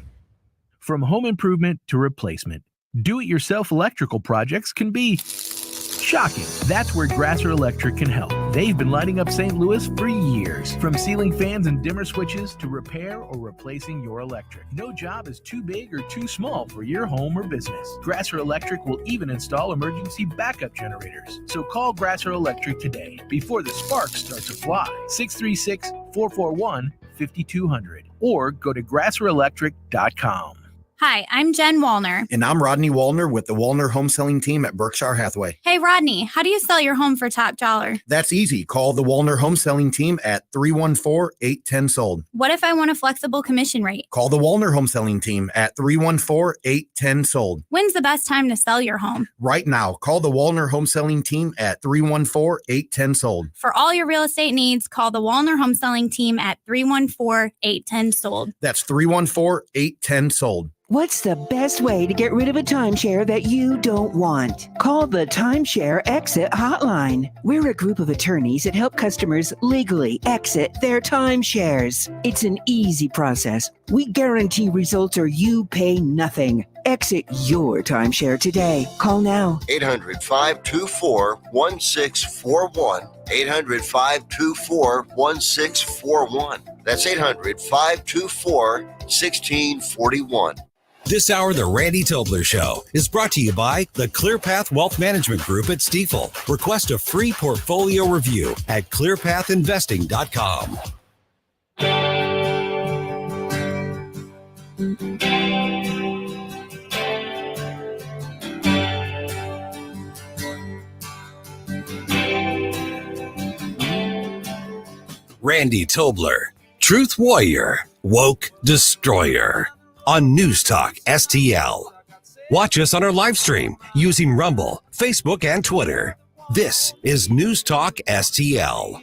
From home improvement to replacement, do-it-yourself electrical projects can be shocking. That's where Grasser Electric can help. They've been lighting up St. Louis for years. From ceiling fans and dimmer switches to repair or replacing your electric. No job is too big or too small for your home or business. Grasser Electric will even install emergency backup generators. So call Grasser Electric today before the sparks start to fly. 636-441-5200 or go to grasserelectric.com. Hi, I'm Jen Wallner. And I'm Rodney Wallner with the Wallner Home Selling Team at Berkshire Hathaway. Hey, Rodney, how do you sell your home for top dollar? That's easy. Call the Wallner Home Selling Team at 314-810-SOLD. What if I want a flexible commission rate? Call the Wallner Home Selling Team at 314-810-SOLD. When's the best time to sell your home? Right now. Call the Wallner Home Selling Team at 314-810-SOLD. For all your real estate needs, call the Wallner Home Selling Team at 314-810-SOLD. That's 314-810-SOLD. What's the best way to get rid of a timeshare that you don't want? Call the Timeshare Exit Hotline. We're a group of attorneys that help customers legally exit their timeshares. It's an easy process. We guarantee results or you pay nothing. Exit your timeshare today. Call now. 800-524-1641. 800-524-1641. That's 800-524-1641. This hour of the Randy Tobler Show is brought to you by the ClearPath Wealth Management Group at Stifel. Request a free portfolio review at clearpathinvesting.com. Randy Tobler, Truth Warrior, Woke Destroyer, on News Talk STL. Watch us on our live stream using Rumble, Facebook, and Twitter. This is News Talk STL.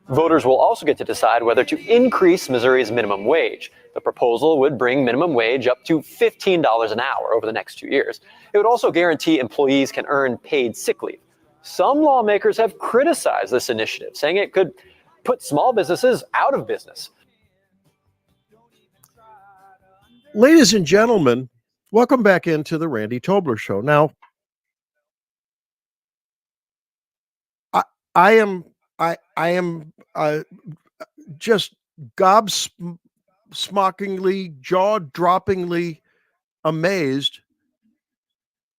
Voters will also get to decide whether to increase Missouri's minimum wage. The proposal would bring minimum wage up to $15 an hour over the next 2 years. It would also guarantee employees can earn paid sick leave. Some lawmakers have criticized this initiative, saying it could put small businesses out of business. Ladies and gentlemen, welcome back into the Randy Tobler Show. Now, I am just gobsmackingly, jaw-droppingly amazed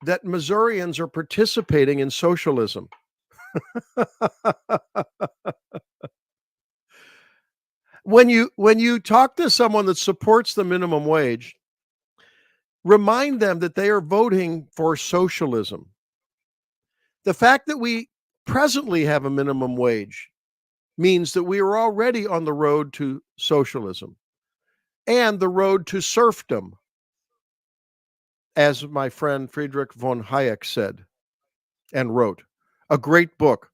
that Missourians are participating in socialism. When you talk to someone that supports the minimum wage, remind them that they are voting for socialism. The fact that we presently have a minimum wage means that we are already on the road to socialism and the road to serfdom, as my friend Friedrich von Hayek said and wrote. A great book,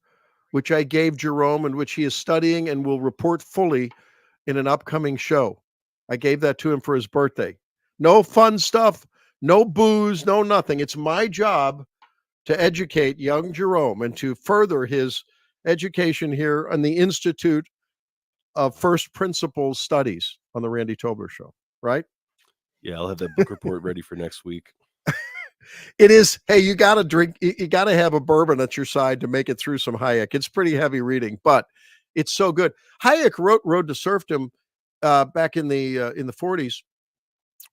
which I gave Jerome and which he is studying and will report fully in an upcoming show. I gave that to him for his birthday. No fun stuff, no booze, no nothing. It's my job to educate young Jerome and to further his education here on the Institute of First Principles Studies on the Randy Tobler Show, right? Yeah, I'll have that book report ready for next week. It is, hey, you got to drink, you got to have a bourbon at your side to make it through some Hayek. It's pretty heavy reading, but it's so good. Hayek wrote Road to Serfdom back in the 40s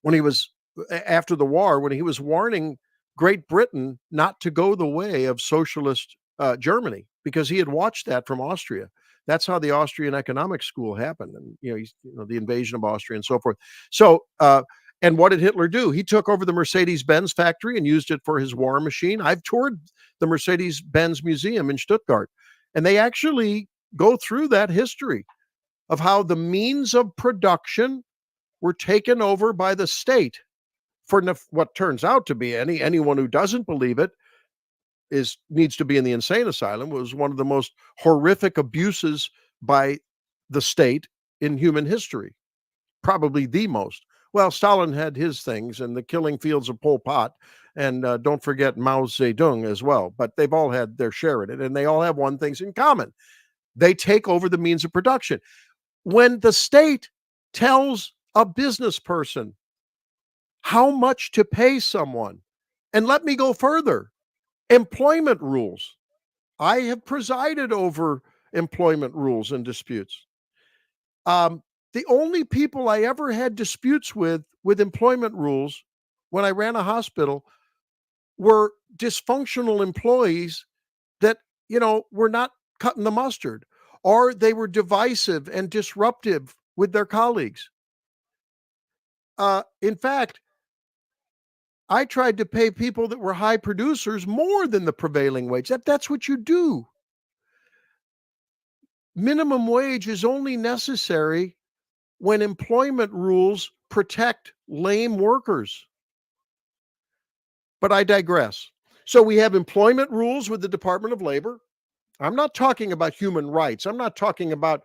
when he was, after the war, when he was warning Great Britain not to go the way of socialist Germany, because he had watched that from Austria. That's how the Austrian economic school happened, and the invasion of Austria and so forth. So, and what did Hitler do? He took over the Mercedes-Benz factory and used it for his war machine. I've toured the Mercedes-Benz Museum in Stuttgart, and they actually go through that history of how the means of production were taken over by the state for what turns out to be, anyone who doesn't believe it needs to be in the insane asylum. It was one of the most horrific abuses by the state in human history, probably the most. Well, Stalin had his things, and the killing fields of Pol Pot, and don't forget Mao Zedong as well, but they've all had their share in it, and they all have one thing in common. They take over the means of production. When the state tells a business person how much to pay someone, and let me go further, employment rules. I have presided over employment rules and disputes. The only people I ever had disputes with employment rules when I ran a hospital were dysfunctional employees that, were not cutting the mustard, or they were divisive and disruptive with their colleagues. In fact, I tried to pay people that were high producers more than the prevailing wage. That's what you do. Minimum wage is only necessary when employment rules protect lame workers. But I digress. So we have employment rules with the Department of Labor. I'm not talking about human rights. I'm not talking about,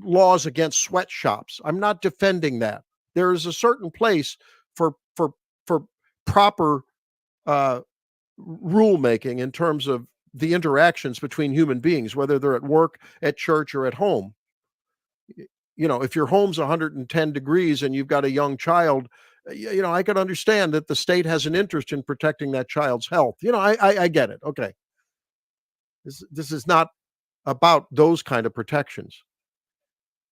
laws against sweatshops. I'm not defending that. There is a certain place for proper rulemaking in terms of the interactions between human beings, whether they're at work, at church, or at home. You know, if your home's 110 degrees and you've got a young child, you know, I could understand that the state has an interest in protecting that child's health. You know, I get it. Okay. This is not about those kind of protections.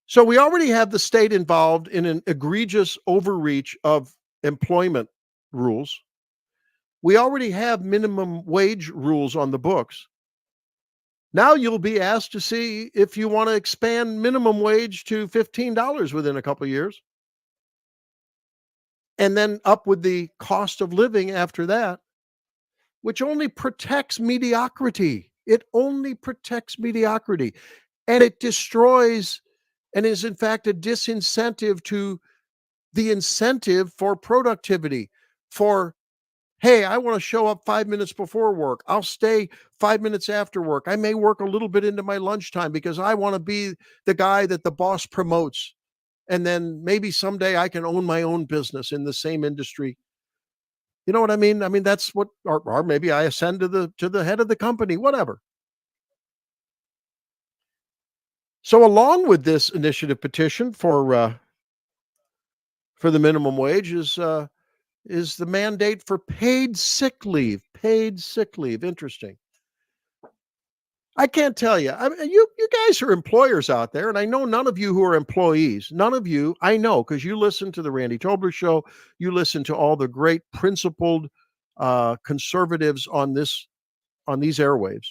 So we already have the state involved in an egregious overreach of employment rules. We already have minimum wage rules on the books. Now you'll be asked to see if you want to expand minimum wage to $15 within a couple of years. And then up with the cost of living after that, which only protects mediocrity. It only protects mediocrity. And it destroys and is in fact a disincentive to the incentive for productivity, for, hey, I want to show up 5 minutes before work. I'll stay 5 minutes after work. I may work a little bit into my lunchtime because I want to be the guy that the boss promotes. And then maybe someday I can own my own business in the same industry. You know what I mean? I mean, that's what, or maybe I ascend to the head of the company, whatever. So along with this initiative petition for the minimum wage is the mandate for paid sick leave. Paid sick leave. Interesting. I can't tell you. I mean, you guys are employers out there, and I know none of you who are employees. None of you, I know, because you listen to the Randy Tobler Show. You listen to all the great principled conservatives on these airwaves.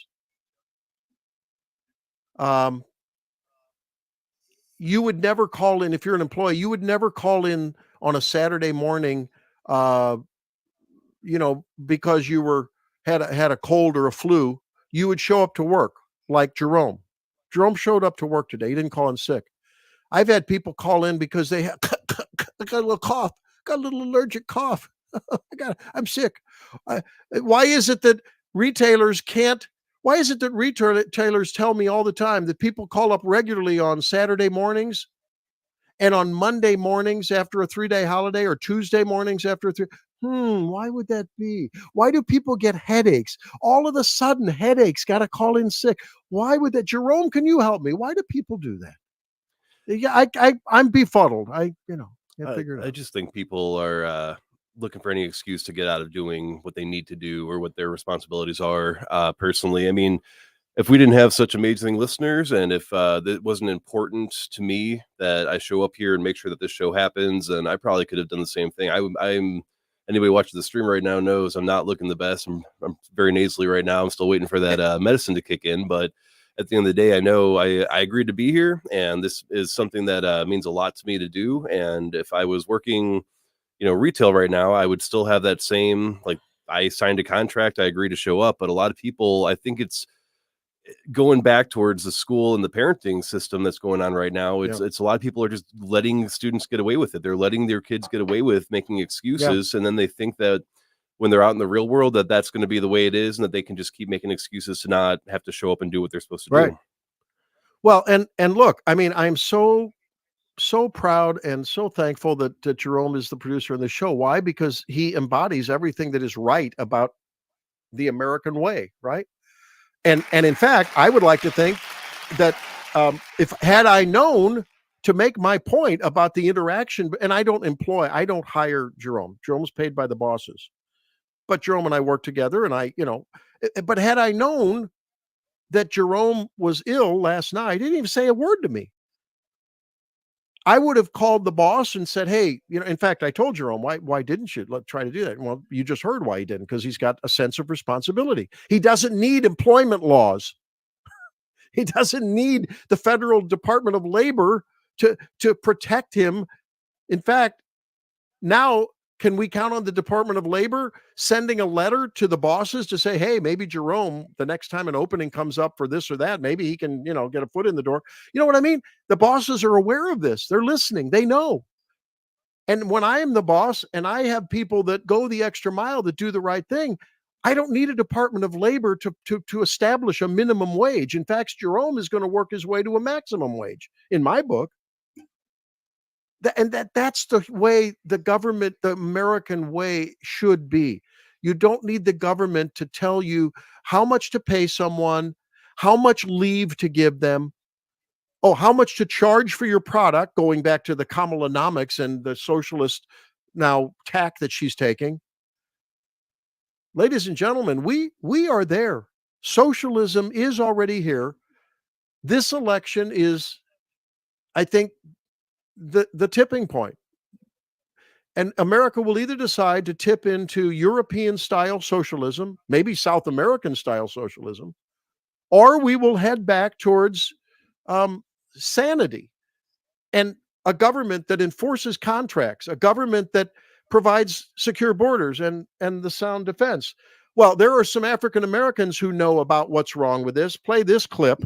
You would never call in, if you're an employee, you would never call in on a Saturday morning, because you had a cold or a flu. You would show up to work like Jerome. Jerome showed up to work today. He didn't call in sick. I've had people call in because they have got a little cough, got a little allergic cough. I'm sick. Why is it that retailers tell me all the time that people call up regularly on Saturday mornings and on Monday mornings after a 3-day holiday, or Tuesday mornings after why would that be? Why do people get headaches? All of a sudden, headaches, got to call in sick. Why would that? Jerome, can you help me? Why do people do that? Yeah, I'm befuddled. I figure it out. I just think people are looking for any excuse to get out of doing what they need to do or what their responsibilities are. Personally, I mean, if we didn't have such amazing listeners, and if it wasn't important to me that I show up here and make sure that this show happens, then I probably could have done the same thing. I'm anybody watching the stream right now knows I'm not looking the best. I'm very nasally right now. I'm still waiting for that medicine to kick in, but at the end of the day, I know I agreed to be here, and this is something that means a lot to me to do. And if I was working, retail right now, I would still have that same, like, I signed a contract, I agree to show up. But a lot of people, I think it's going back towards the school and the parenting system that's going on right now. It's a lot of people are just letting students get away with it. They're letting their kids get away with making excuses. And then they think that when they're out in the real world, that's going to be the way it is, and that they can just keep making excuses to not have to show up and do what they're supposed to do. Well, and look, I mean, I'm so proud and so thankful that Jerome is the producer of the show. Why? Because he embodies everything that is right about the American way, right? And in fact, I would like to think that had I known to make my point about the interaction, and I don't hire Jerome. Jerome's paid by the bosses. But Jerome and I work together, and but had I known that Jerome was ill last night, he didn't even say a word to me. I would have called the boss and said, hey, in fact, I told Jerome, why didn't you try to do that? Well, you just heard why he didn't, because he's got a sense of responsibility. He doesn't need employment laws. He doesn't need the Federal Department of Labor to protect him. In fact, now, can we count on the Department of Labor sending a letter to the bosses to say, hey, maybe Jerome, the next time an opening comes up for this or that, maybe he can, get a foot in the door. You know what I mean? The bosses are aware of this. They're listening. They know. And when I am the boss and I have people that go the extra mile, that do the right thing, I don't need a Department of Labor to establish a minimum wage. In fact, Jerome is going to work his way to a maximum wage in my book. That's the way the government, the American way, should be. You don't need the government to tell you how much to pay someone, how much leave to give them, how much to charge for your product, going back to the Kamalanomics and the socialist now tack that she's taking. Ladies and gentlemen, we are there. Socialism is already here. This election is, I think, the tipping point. And America will either decide to tip into European-style socialism, maybe South American-style socialism, or we will head back towards sanity and a government that enforces contracts, a government that provides secure borders and the sound defense. Well, there are some African Americans who know about what's wrong with this. Play this clip.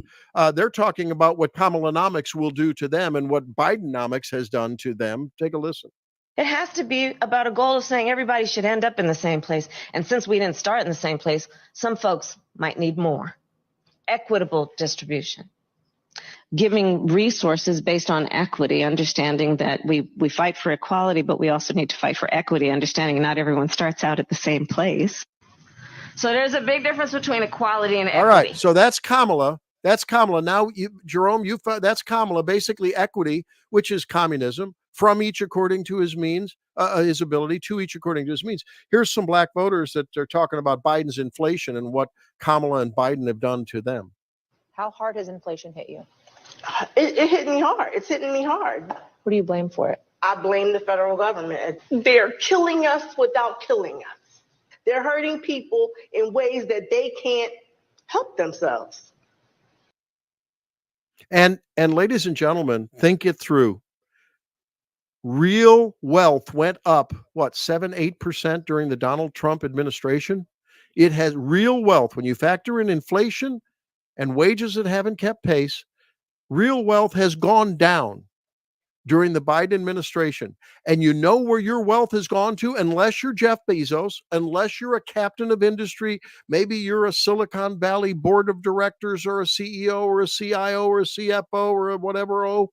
They're talking about what Kamalanomics will do to them and what Bidenomics has done to them. Take a listen. It has to be about a goal of saying everybody should end up in the same place. And since we didn't start in the same place, some folks might need more. Equitable distribution. Giving resources based on equity, understanding that we fight for equality, but we also need to fight for equity, understanding not everyone starts out at the same place. So there's a big difference between equality and equity. All right, so that's Kamala. That's Kamala. Now, Jerome, that's Kamala, basically equity, which is communism, from each according to his means, his ability, to each according to his means. Here's some black voters that are talking about Biden's inflation and what Kamala and Biden have done to them. How hard has inflation hit you? It hit me hard. It's hitting me hard. What do you blame for it? I blame the federal government. They're killing us without killing us. They're hurting people in ways that they can't help themselves. And ladies and gentlemen, think it through. Real wealth went up, 7-8% during the Donald Trump administration? It has real wealth. When you factor in inflation and wages that haven't kept pace, real wealth has gone down during the Biden administration. And you know where your wealth has gone to, unless you're Jeff Bezos, unless you're a captain of industry, maybe you're a Silicon Valley board of directors or a CEO or a CIO or a CFO or a whatever.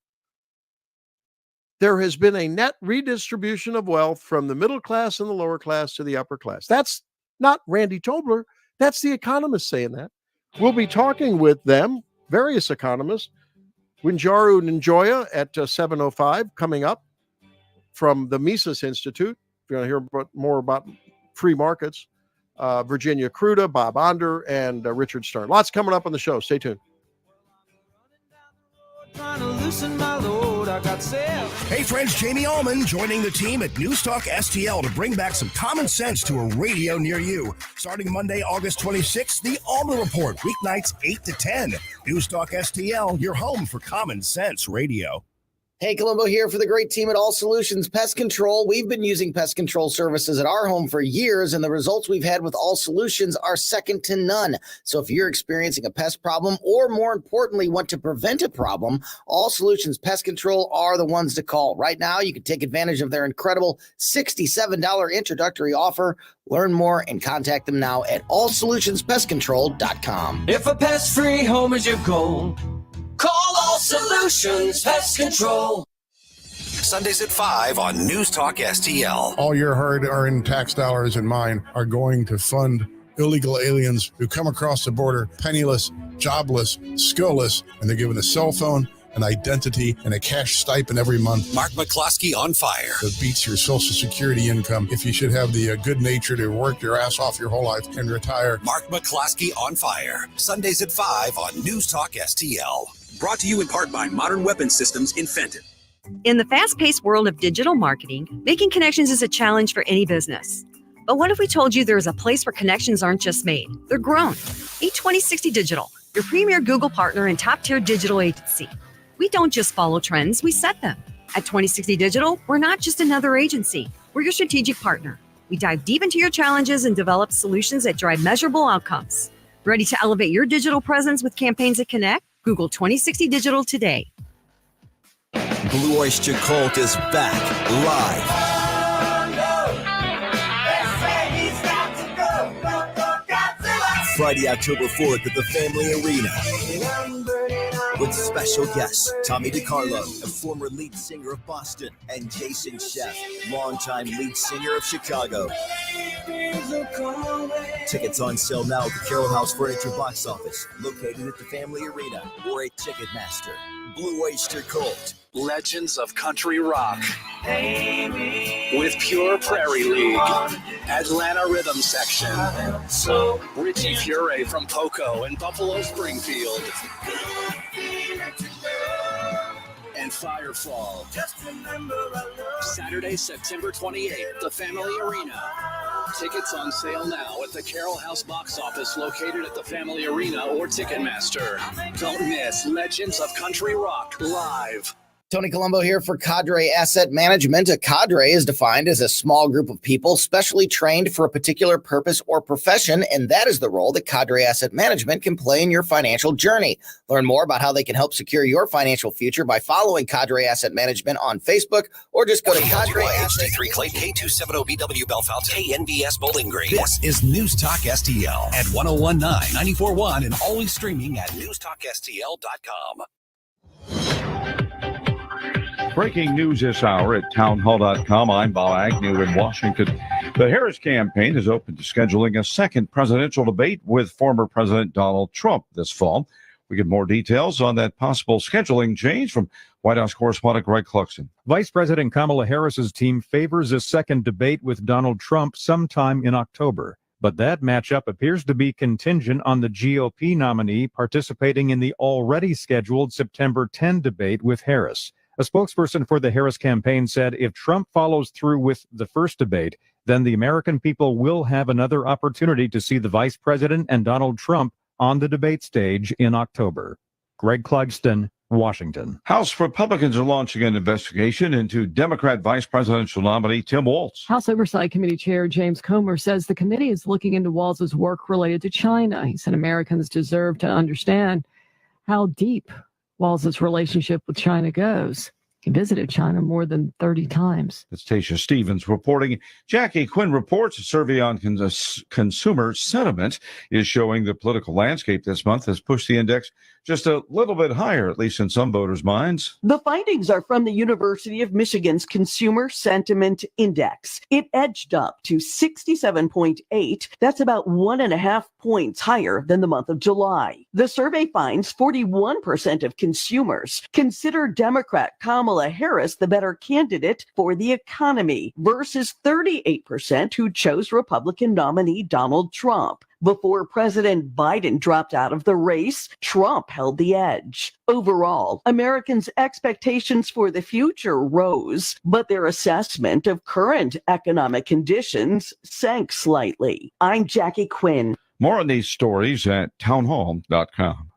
There has been a net redistribution of wealth from the middle class and the lower class to the upper class. That's not Randy Tobler. That's the economists saying that. We'll be talking with them, various economists. Wanjiru Njoya at 7:05 coming up from the Mises Institute. If you want to hear more about free markets, Virginia Kruta, Bob Onder, and Richard Stern. Lots coming up on the show. Stay tuned. Hey friends, Jamie Allman joining the team at News Talk STL to bring back some common sense to a radio near you. Starting Monday, August 26th, the Allman Report, weeknights 8 to 10. News Talk STL, your home for common sense radio. Hey, Columbo here for the great team at All Solutions Pest Control. We've been using pest control services at our home for years, and the results we've had with All Solutions are second to none. So if you're experiencing a pest problem, or more importantly, want to prevent a problem, All Solutions Pest Control are the ones to call. Right now, you can take advantage of their incredible $67 introductory offer. Learn more and contact them now at allsolutionspestcontrol.com. If a pest-free home is your goal, call All Solutions Pest Control. Sundays at 5 on News Talk STL. All your hard-earned tax dollars and mine are going to fund illegal aliens who come across the border penniless, jobless, skillless, and they're given a cell phone, an identity, and a cash stipend every month. Mark McCloskey on fire. That beats your Social Security income if you should have the good nature to work your ass off your whole life and retire. Mark McCloskey on fire. Sundays at 5 on News Talk STL. Brought to you in part by Modern Weapon Systems in Fenton. In the fast-paced world of digital marketing, making connections is a challenge for any business. But what if we told you there is a place where connections aren't just made, they're grown? Meet 2060 Digital, your premier Google partner and top-tier digital agency. We don't just follow trends, we set them. At 2060 Digital, we're not just another agency, we're your strategic partner. We dive deep into your challenges and develop solutions that drive measurable outcomes. Ready to elevate your digital presence with campaigns that connect? Google 2060 Digital today. Blue Oyster Cult is back live. Friday, October 4th at the Family Arena. with special guests Tommy DiCarlo, a former lead singer of Boston, and Jason Sheff, longtime lead singer of Chicago. Tickets on sale now at the Carroll House Furniture box office, located at the Family Arena or at Ticketmaster. Blue Oyster Cult. Legends of Country Rock with Pure Prairie League, Atlanta Rhythm Section, Richie Furay from Poco and Buffalo Springfield, and Firefall. Saturday, September 28th, the Family Arena. Tickets on sale now at the Carroll House box office, located at the Family Arena or Ticketmaster. Don't miss Legends of Country Rock live. Tony Colombo here for Cadre Asset Management. A cadre is defined as a small group of people specially trained for a particular purpose or profession, and that is the role that Cadre Asset Management can play in your financial journey. Learn more about how they can help secure your financial future by following Cadre Asset Management on Facebook, or just go to Cadre HD3 Clay, K270BW Bellefontaine, KNBS Bowling Green. This is News Talk STL at 1019, 94.1, and always streaming at newstalkstl.com. Breaking news this hour at townhall.com. I'm Bob Agnew in Washington. The Harris campaign is open to scheduling a second presidential debate with former President Donald Trump this fall. We get more details on that possible scheduling change from White House correspondent Greg Cluxton. Vice President Kamala Harris's team favors a second debate with Donald Trump sometime in October. But that matchup appears to be contingent on the GOP nominee participating in the already scheduled September 10 debate with Harris. A spokesperson for the Harris campaign said if Trump follows through with the first debate, then the American people will have another opportunity to see the vice president and Donald Trump on the debate stage in October. Greg Clugston, Washington. House Republicans are launching an investigation into Democrat vice presidential nominee Tim Walz. House Oversight Committee Chair James Comer says the committee is looking into Walz's work related to China. He said Americans deserve to understand how deep Walz's relationship with China goes. He visited China more than 30 times. That's Tasha Stevens reporting. Jackie Quinn reports a survey on consumer sentiment is showing the political landscape this month has pushed the index just a little bit higher, at least in some voters' minds. The findings are from the University of Michigan's Consumer Sentiment Index. It edged up to 67.8. That's about 1.5 points higher than the month of July. The survey finds 41% of consumers consider Democrat Kamala Harris the better candidate for the economy versus 38% who chose Republican nominee Donald Trump. Before President Biden dropped out of the race, Trump held the edge. Overall, Americans' expectations for the future rose, but their assessment of current economic conditions sank slightly. I'm Jackie Quinn. More on these stories at townhall.com.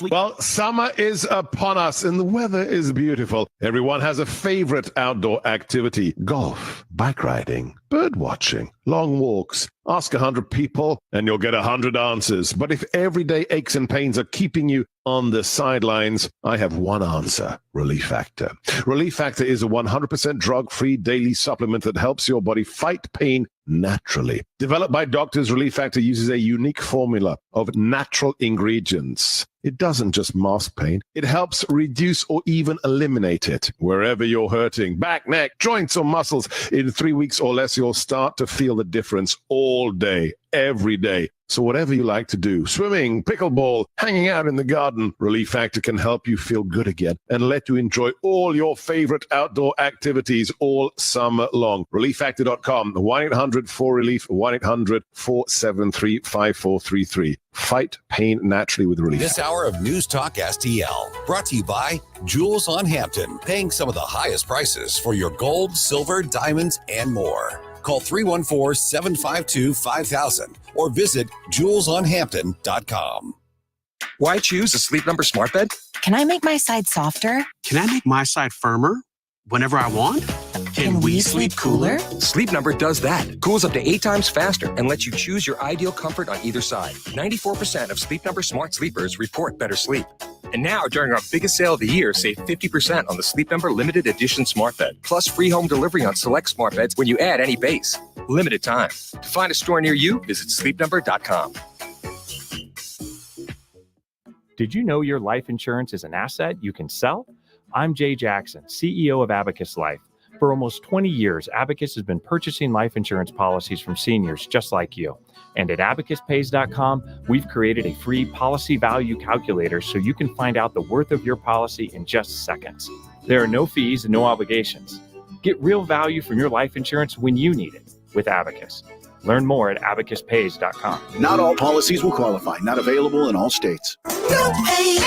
Well, summer is upon us and the weather is beautiful. Everyone has a favorite outdoor activity: golf, bike riding, bird watching, long walks. Ask 100 people and you'll get 100 answers. But if everyday aches and pains are keeping you on the sidelines, I have one answer: Relief Factor. Relief Factor is a 100% drug-free daily supplement that helps your body fight pain naturally. Developed by doctors, Relief Factor uses a unique formula of natural ingredients. It doesn't just mask pain. It helps reduce or even eliminate it. Wherever you're hurting, back, neck, joints, or muscles, in 3 weeks or less, you'll start to feel the difference all day, every day. So whatever you like to do, swimming, pickleball, hanging out in the garden, Relief Factor can help you feel good again and let you enjoy all your favorite outdoor activities all summer long. ReliefFactor.com, 1-800-4RELIEF, 1-800-473-5433. Fight pain naturally with Relief. This hour of News Talk STL, brought to you by Jewels on Hampton, paying some of the highest prices for your gold, silver, diamonds, and more. Call 314-752-5000 or visit jewelsonhampton.com. Why choose a Sleep Number smart bed? Can I make my side softer? Can I make my side firmer whenever I want? Can we sleep cooler? Sleep Number does that. Cools up to 8 times faster and lets you choose your ideal comfort on either side. 94% of Sleep Number smart sleepers report better sleep. And now, during our biggest sale of the year, save 50% on the Sleep Number limited edition smart bed, plus free home delivery on select smart beds when you add any base. Limited time. To find a store near you, visit sleepnumber.com. Did you know your life insurance is an asset you can sell? I'm Jay Jackson, CEO of Abacus Life. For almost 20 years, Abacus has been purchasing life insurance policies from seniors just like you. And at abacuspays.com, we've created a free policy value calculator so you can find out the worth of your policy in just seconds. There are no fees and no obligations. Get real value from your life insurance when you need it with Abacus. Learn more at abacuspays.com. Not all policies will qualify. Not available in all states. No pain,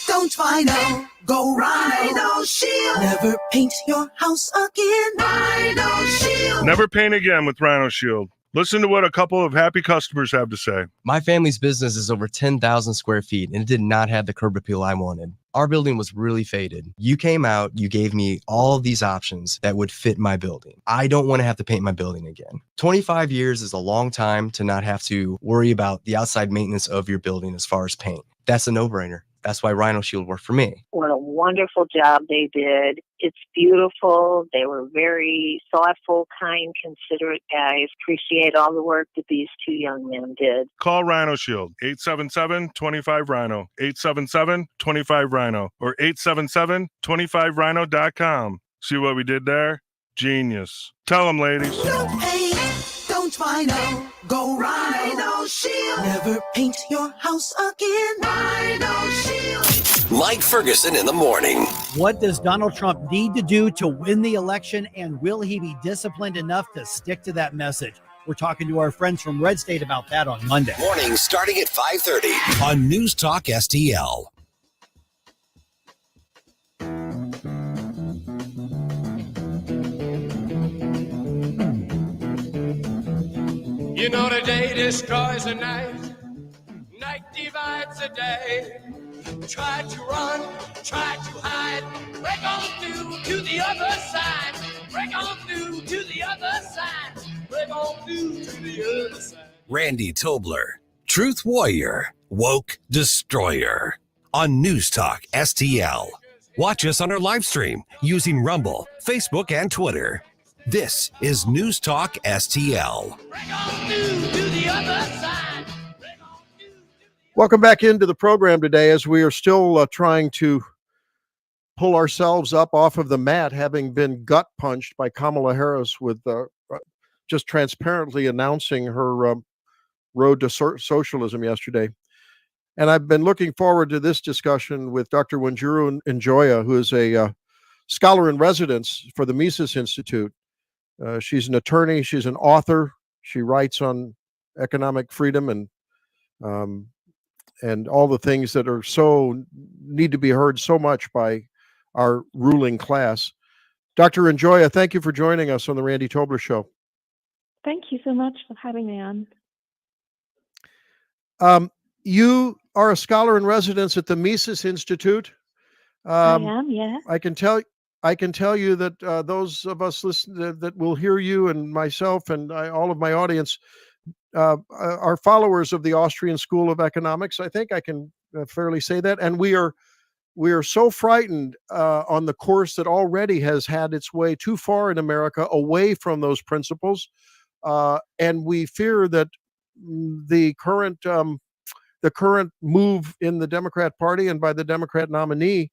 don't Rhino. Go Rhino Shield. Never paint your house again. Rhino Shield. Never paint again with Rhino Shield. Listen to what a couple of happy customers have to say. My family's business is over 10,000 square feet, and it did not have the curb appeal I wanted. Our building was really faded. You came out, you gave me all of these options that would fit my building. I don't want to have to paint my building again. 25 years is a long time to not have to worry about the outside maintenance of your building as far as paint. That's a no-brainer. That's why Rhino Shield worked for me. What a wonderful job they did. It's beautiful. They were very thoughtful, kind, considerate guys. Appreciate all the work that these two young men did. Call Rhino Shield, 877-25-RHINO, 877-25-RHINO, or 877-25rhino.com. See what we did there? Genius. Tell them, ladies. No pain, don't Rhino. Go Rhino Shield. Never paint your house again. Rhino Shield. Mike Ferguson in the morning. What does Donald Trump need to do to win the election, and will he be disciplined enough to stick to that message? We're talking to our friends from Red State about that on Monday. Morning starting at 5:30 on News Talk STL. You know the day destroys the night, night divides the day. Try to run, try to hide, break on through to the other side, break on through to the other side, break on through to the other side. Randy Tobler, Truth Warrior, Woke Destroyer on News Talk STL. Watch us on our live stream using Rumble, Facebook, and Twitter. This is News Talk STL. Welcome back into the program today as we are still trying to pull ourselves up off of the mat, having been gut punched by Kamala Harris with just transparently announcing her road to socialism yesterday. And I've been looking forward to this discussion with Dr. Wanjiru Njoya, who is a scholar in residence for the Mises Institute. She's an attorney. She's an author. She writes on economic freedom and all the things that are need to be heard so much by our ruling class. Dr. Njoya, thank you for joining us on the Randy Tobler Show. Thank you so much for having me on. You are a scholar in residence at the Mises Institute. I am, yeah. I can tell you that those of us that will hear you and myself and all of my audience are followers of the Austrian School of Economics. I think I can fairly say that. And we are so frightened on the course that already has had its way too far in America away from those principles. And we fear that the current move in the Democrat Party and by the Democrat nominee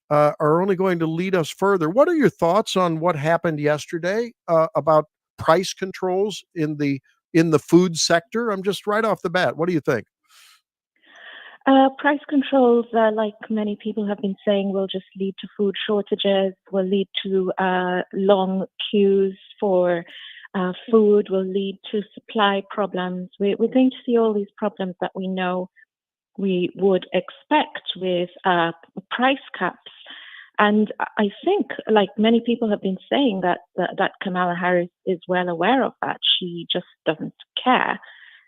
are only going to lead us further. What are your thoughts on what happened yesterday about price controls in the food sector? I'm just right off the bat. What do you think? Price controls, like many people have been saying, will just lead to food shortages, will lead to long queues for food, will lead to supply problems. We're going to see all these problems that we know we would expect with price caps. And I think, like many people have been saying, that Kamala Harris is well aware of that. She just doesn't care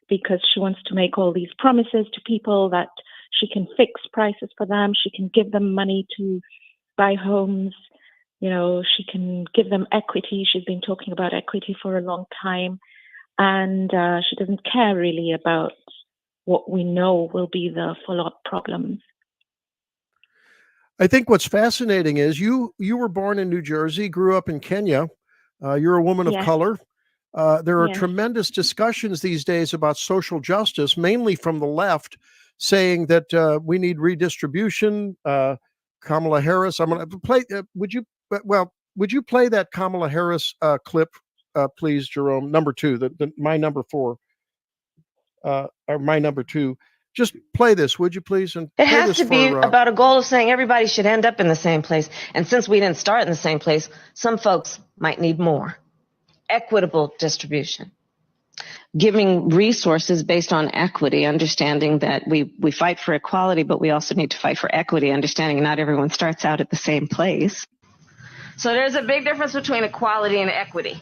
because she wants to make all these promises to people that she can fix prices for them. She can give them money to buy homes. You know, she can give them equity. She's been talking about equity for a long time. And she doesn't care really about what we know will be the follow-up problems. I think what's fascinating is you were born in New Jersey, grew up in Kenya. You're a woman of color. There are tremendous discussions these days about social justice, mainly from the left, saying that we need redistribution. Kamala Harris, I'm going to play. Would you play that Kamala Harris clip, please, Jerome? Number 2, my number 4, or my number 2. Just play this, would you please? And it has to be about a goal of saying everybody should end up in the same place. And since we didn't start in the same place, some folks might need more. Equitable distribution. Giving resources based on equity, understanding that we fight for equality, but we also need to fight for equity, understanding not everyone starts out at the same place. So there's a big difference between equality and equity.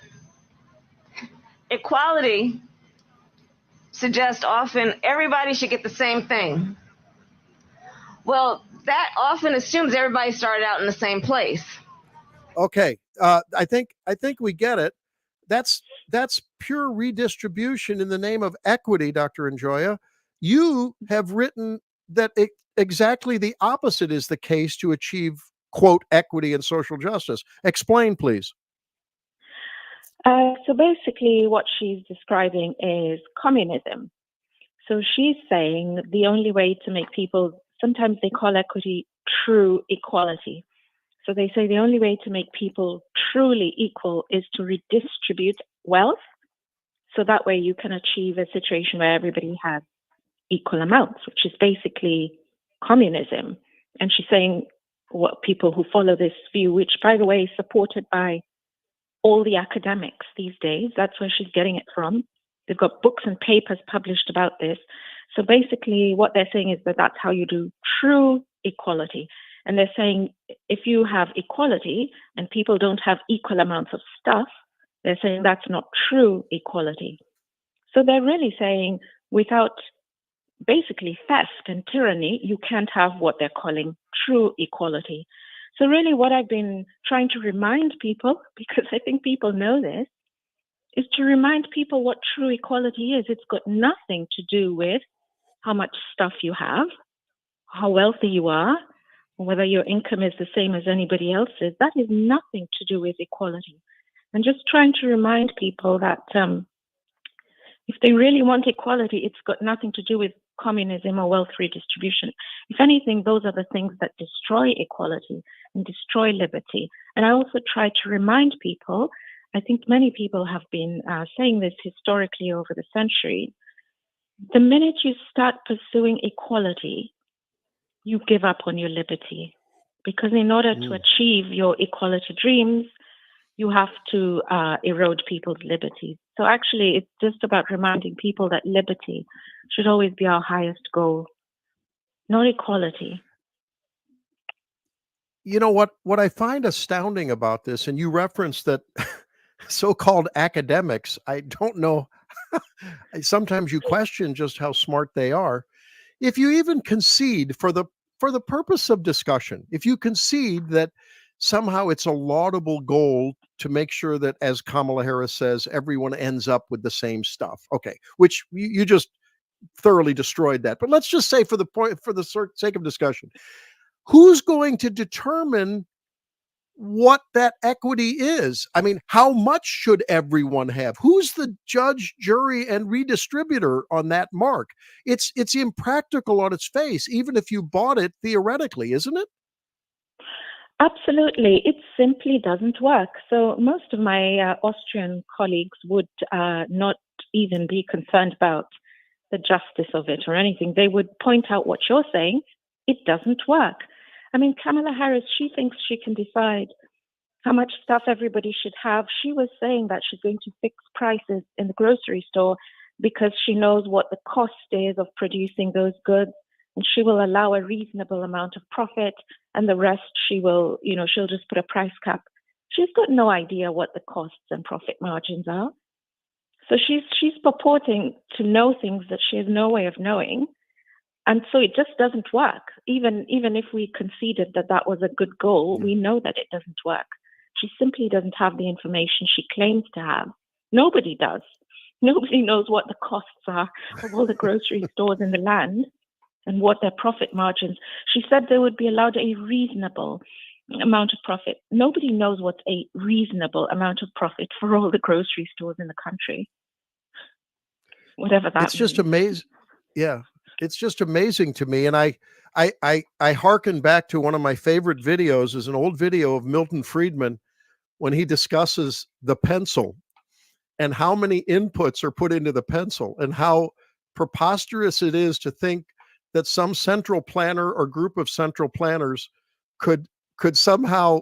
Equality suggests often everybody should get the same thing. Well, that often assumes everybody started out in the same place. Okay, I think we get it. That's pure redistribution in the name of equity, Dr. Njoya. You have written that exactly the opposite is the case to achieve, quote, equity and social justice. Explain, please. So basically what she's describing is communism. So she's saying the only way to make people, sometimes they call equity true equality. So they say the only way to make people truly equal is to redistribute wealth. So that way you can achieve a situation where everybody has equal amounts, which is basically communism. And she's saying what people who follow this view, which by the way is supported by all the academics these days, that's where she's getting it from. They've got books and papers published about this. So basically what they're saying is that that's how you do true equality. And they're saying if you have equality and people don't have equal amounts of stuff, they're saying that's not true equality. So they're really saying without basically theft and tyranny, you can't have what they're calling true equality. So really what I've been trying to remind people, because I think people know this, is to remind people what true equality is. It's got nothing to do with how much stuff you have, how wealthy you are, whether your income is the same as anybody else's. That is nothing to do with equality. And just trying to remind people that if they really want equality, it's got nothing to do with communism or wealth redistribution. If anything, those are the things that destroy equality and destroy liberty. And I also try to remind people, I think many people have been saying this historically over the centuries, the minute you start pursuing equality, you give up on your liberty. Because in order to achieve your equality dreams, you have to erode people's liberties. So actually, it's just about reminding people that liberty should always be our highest goal, not equality. You know what I find astounding about this, and you referenced that so-called academics, I don't know, sometimes you question just how smart they are. If you even concede for the purpose of discussion, if you concede that somehow it's a laudable goal to make sure that, as Kamala Harris says, everyone ends up with the same stuff. Okay, which you just thoroughly destroyed that. But let's just say for the sake of discussion, who's going to determine what that equity is? I mean, how much should everyone have? Who's the judge, jury, and redistributor on that mark? It's impractical on its face, even if you bought it theoretically, isn't it? Absolutely. It simply doesn't work. So most of my Austrian colleagues would not even be concerned about the justice of it or anything. They would point out what you're saying. It doesn't work. I mean, Kamala Harris, she thinks she can decide how much stuff everybody should have. She was saying that she's going to fix prices in the grocery store because she knows what the cost is of producing those goods. And she will allow a reasonable amount of profit, and the rest she will, she'll just put a price cap. She's got no idea what the costs and profit margins are. So she's purporting to know things that she has no way of knowing. And so it just doesn't work. Even if we conceded that was a good goal, we know that it doesn't work. She simply doesn't have the information she claims to have. Nobody does. Nobody knows what the costs are of all the grocery stores in the land and what their profit margins. She said they would be allowed a reasonable amount of profit. Nobody knows what's a reasonable amount of profit for all the grocery stores in the country. Whatever that means. It's just amazing. Yeah. It's just amazing to me. And I hearken back to one of my favorite videos, is an old video of Milton Friedman when he discusses the pencil and how many inputs are put into the pencil and how preposterous it is to think that some central planner or group of central planners could somehow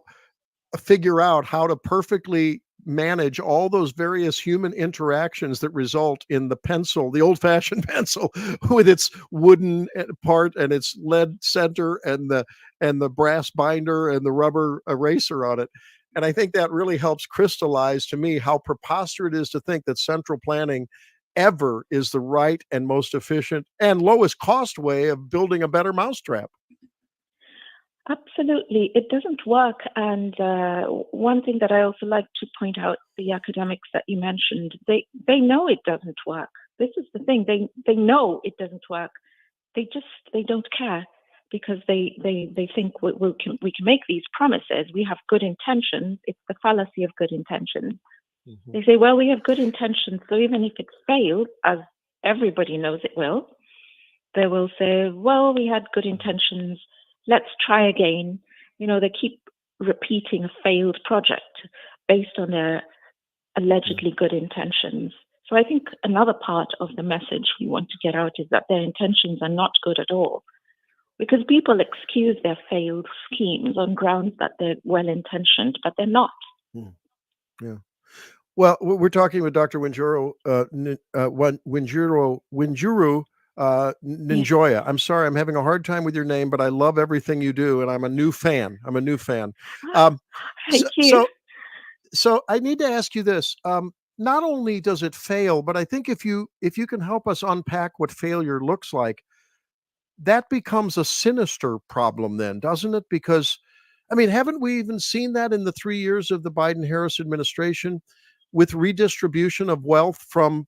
figure out how to perfectly manage all those various human interactions that result in the pencil, the old-fashioned pencil with its wooden part and its lead center and the brass binder and the rubber eraser on it. And I think that really helps crystallize to me how preposterous it is to think that central planning ever is the right and most efficient and lowest cost way of building a better mousetrap. Absolutely. It doesn't work. And one thing that I also like to point out, the academics that you mentioned, they know it doesn't work. This is the thing. They know it doesn't work. They don't care because they think we can make these promises. We have good intentions. It's the fallacy of good intentions. Mm-hmm. They say, well, we have good intentions. So even if it fails, as everybody knows it will, they will say, well, we had good intentions. Let's try again. They keep repeating a failed project based on their allegedly good intentions. So I think another part of the message we want to get out is that their intentions are not good at all, because people excuse their failed schemes on grounds that they're well-intentioned, but they're not. Yeah. Well, we're talking with Dr. Wanjiru Njoya. I'm sorry, I'm having a hard time with your name, but I love everything you do, and I'm a new fan. Thank you. So I need to ask you this. Not only does it fail, but I think if you can help us unpack what failure looks like, that becomes a sinister problem then, doesn't it? Because, I mean, haven't we even seen that in the 3 years of the Biden-Harris administration with redistribution of wealth from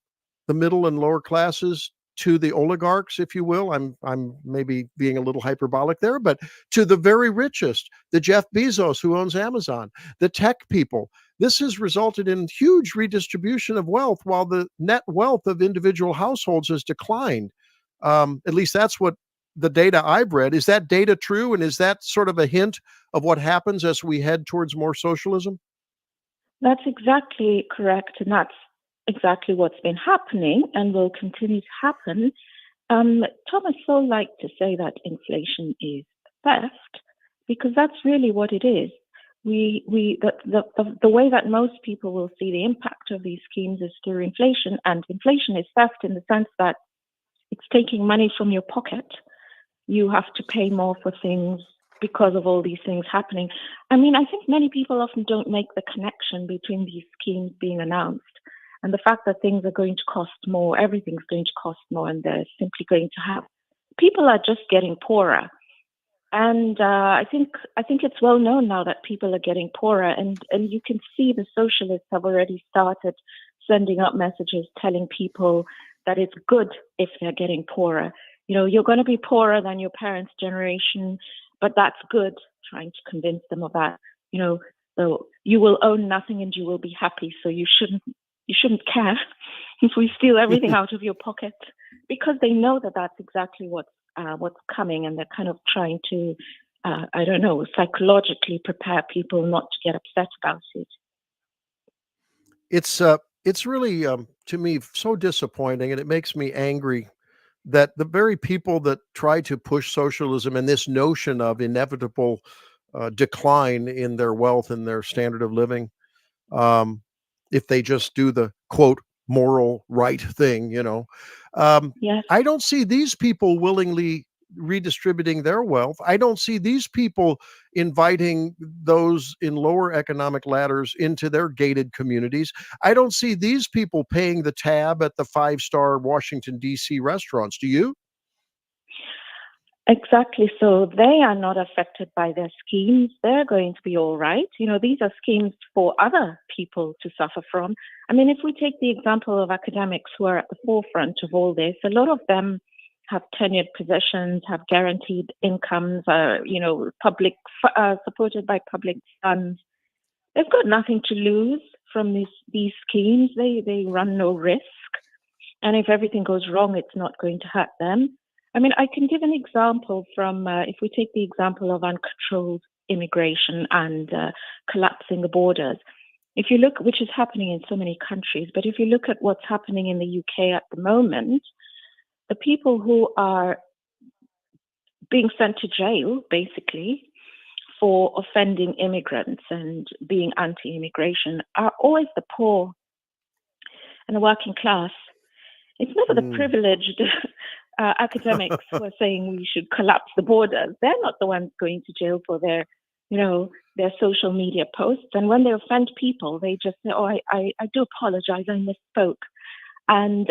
the middle and lower classes to the oligarchs, if you will? I'm maybe being a little hyperbolic there, but to the very richest, the Jeff Bezos who owns Amazon, the tech people. This has resulted in huge redistribution of wealth while the net wealth of individual households has declined. At least that's what the data I've read. Is that data true? And is that sort of a hint of what happens as we head towards more socialism? That's exactly correct. And that's exactly what's been happening and will continue to happen. Thomas Sowell liked to say that inflation is theft, because that's really what it is. The way that most people will see the impact of these schemes is through inflation, and inflation is theft in the sense that it's taking money from your pocket. You have to pay more for things because of all these things happening. I mean, I think many people often don't make the connection between these schemes being announced and the fact that things are going to cost more, everything's going to cost more, and they're simply going to have, people are just getting poorer. And I think it's well known now that people are getting poorer, and you can see the socialists have already started sending out messages telling people that it's good if they're getting poorer. You're going to be poorer than your parents' generation, but that's good, trying to convince them of that. So you will own nothing and you will be happy, so you shouldn't care if we steal everything out of your pocket, because they know that that's exactly what's coming, and they're kind of trying to, psychologically prepare people not to get upset about it. It's really, to me, so disappointing, and it makes me angry that the very people that try to push socialism and this notion of inevitable decline in their wealth and their standard of living, if they just do the quote moral right thing, Yes. I don't see these people willingly redistributing their wealth. I don't see these people inviting those in lower economic ladders into their gated communities. I don't see these people paying the tab at the 5-star Washington, D.C. restaurants. Do you? Exactly. So they are not affected by their schemes. They're going to be all right. These are schemes for other people to suffer from. I mean, if we take the example of academics who are at the forefront of all this, a lot of them have tenured positions, have guaranteed incomes, public supported by public funds. They've got nothing to lose from these schemes. They run no risk, and if everything goes wrong, it's not going to hurt them. I mean, I can give an example from, if we take the example of uncontrolled immigration and collapsing the borders. If you look, which is happening in so many countries, but if you look at what's happening in the UK at the moment, the people who are being sent to jail, basically, for offending immigrants and being anti-immigration are always the poor and the working class. It's never the privileged academics who are saying we should collapse the borders. They're not the ones going to jail for their, their social media posts. And when they offend people, they just say, oh, I do apologize, I misspoke. And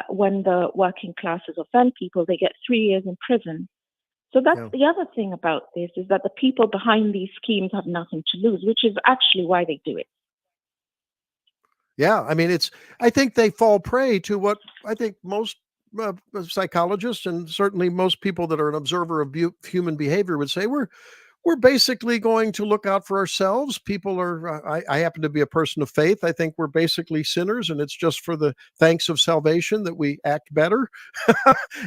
when the working classes offend people, they get 3 years in prison. So that's the other thing about this, is that the people behind these schemes have nothing to lose, which is actually why they do it. Yeah, I mean, I think they fall prey to what I think most psychologists and certainly most people that are an observer of human behavior would say we're basically going to look out for ourselves. People are, I happen to be a person of faith. I think we're basically sinners, and it's just for the thanks of salvation that we act better.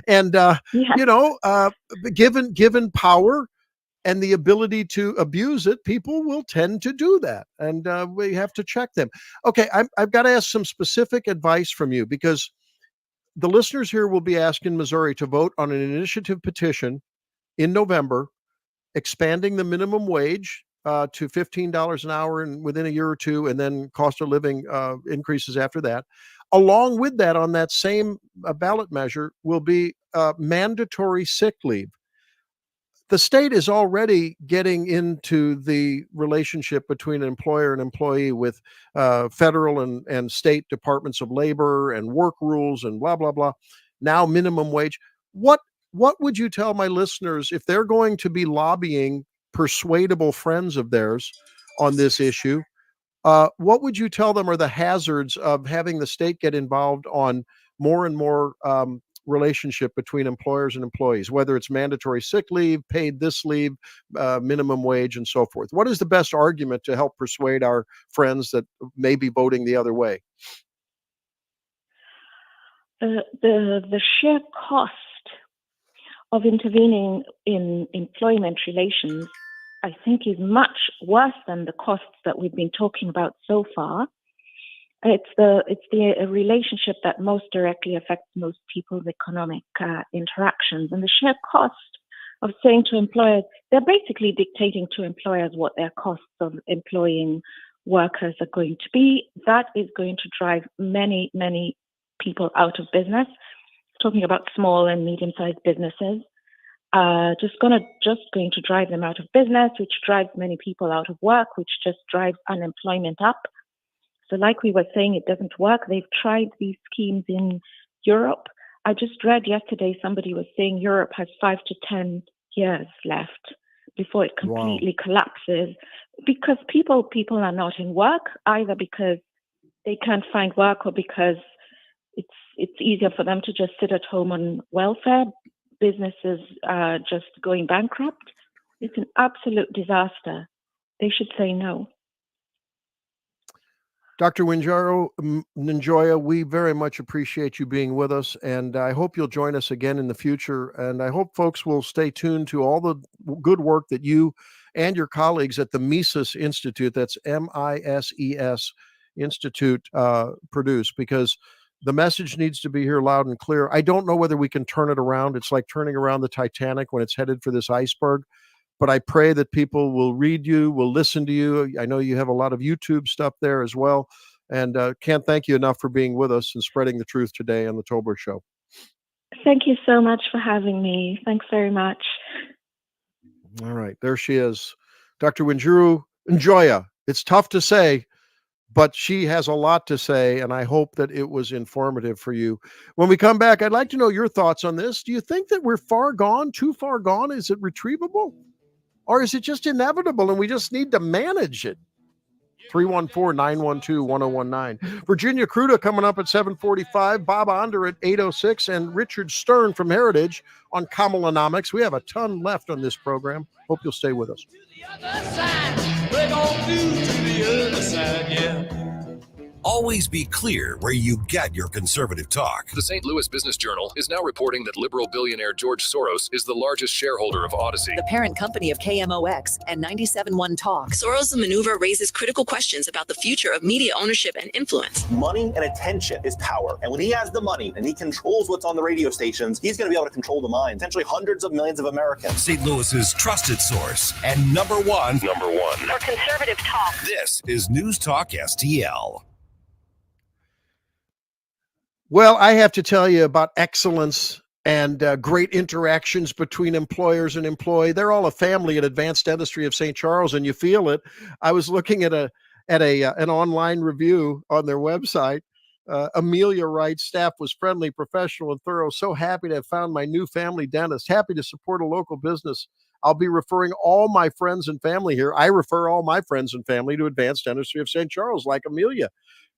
And, given power and the ability to abuse it, people will tend to do that. And we have to check them. Okay, I've got to ask some specific advice from you, because the listeners here will be asking Missouri to vote on an initiative petition in November expanding the minimum wage to $15 an hour and within a year or two, and then cost of living increases after that. Along with that, on that same ballot measure will be mandatory sick leave. The state is already getting into the relationship between an employer and employee with federal and state departments of labor and work rules and blah, blah, blah. Now minimum wage. What would you tell my listeners if they're going to be lobbying persuadable friends of theirs on this issue? What would you tell them are the hazards of having the state get involved on more and more relationship between employers and employees, whether it's mandatory sick leave, paid this leave, minimum wage, and so forth? What is the best argument to help persuade our friends that may be voting the other way? The sheer cost of intervening in employment relations, I think, is much worse than the costs that we've been talking about so far. It's the relationship that most directly affects most people's economic interactions. And the sheer cost of saying to employers, they're basically dictating to employers what their costs of employing workers are going to be. That is going to drive many, many people out of business. Talking about small and medium-sized businesses, just going to drive them out of business, which drives many people out of work, which just drives unemployment up. So like we were saying, it doesn't work. They've tried these schemes in Europe. I just read yesterday somebody was saying Europe has 5 to 10 years left before it completely collapses, because people are not in work, either because they can't find work or because it's easier for them to just sit at home on welfare. Businesses are just going bankrupt. It's an absolute disaster. They should say no. Dr. Wanjiru Njoya, we very much appreciate you being with us, and I hope you'll join us again in the future. And I hope folks will stay tuned to all the good work that you and your colleagues at the Mises Institute, that's MISES Institute, produce, because the message needs to be here loud and clear. I don't know whether we can turn it around. It's like turning around the Titanic when it's headed for this iceberg. But I pray that people will read you, will listen to you. I know you have a lot of YouTube stuff there as well. And can't thank you enough for being with us and spreading the truth today on the Tobler Show. Thank you so much for having me. Thanks very much. All right, there she is. Dr. Wanjiru Njoya. It's tough to say, but she has a lot to say, and I hope that it was informative for you. When we come back, I'd like to know your thoughts on this. Do you think that we're far gone, too far gone? Is it retrievable? Or is it just inevitable and we just need to manage it? 314-912-1019. Virginia Kruta coming up at 7:45. Bob Onder at 8:06. And Richard Stern from Heritage on Kamalanomics. We have a ton left on this program. Hope you'll stay with us. We're gonna do to the other side, yeah. Always be clear where you get your conservative talk. The St. Louis Business Journal is now reporting that liberal billionaire George Soros is the largest shareholder of Odyssey, the parent company of KMOX and 97.1 Talk. Soros' maneuver raises critical questions about the future of media ownership and influence. Money and attention is power. And when he has the money and he controls what's on the radio stations, he's going to be able to control the minds, potentially hundreds of millions of Americans. St. Louis's trusted source and number one for conservative talk. This is News Talk STL. Well, I have to tell you about excellence and great interactions between employers and employee. They're all a family at Advanced Dentistry of St. Charles, and you feel it. I was looking at an online review on their website. Amelia writes, staff was friendly, professional, and thorough. So happy to have found my new family dentist. Happy to support a local business. I'll be referring all my friends and family here. I refer all my friends and family to Advanced Dentistry of St. Charles, like Amelia.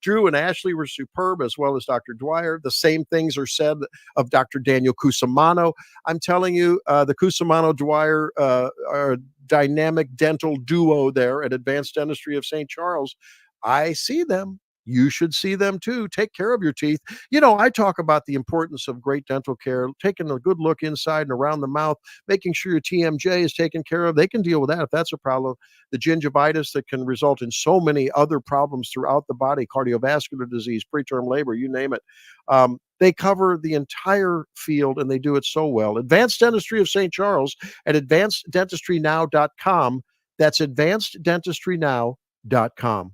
Drew and Ashley were superb, as well as Dr. Dwyer. The same things are said of Dr. Daniel Cusimano. I'm telling you, the Cusimano-Dwyer are a dynamic dental duo there at Advanced Dentistry of St. Charles. I see them. You should see them too. Take care of your teeth. You know, I talk about the importance of great dental care, taking a good look inside and around the mouth, making sure your TMJ is taken care of. They can deal with that if that's a problem. The gingivitis that can result in so many other problems throughout the body, cardiovascular disease, preterm labor, you name it. They cover the entire field, and they do it so well. Advanced Dentistry of St. Charles at advanceddentistrynow.com. That's advanceddentistrynow.com.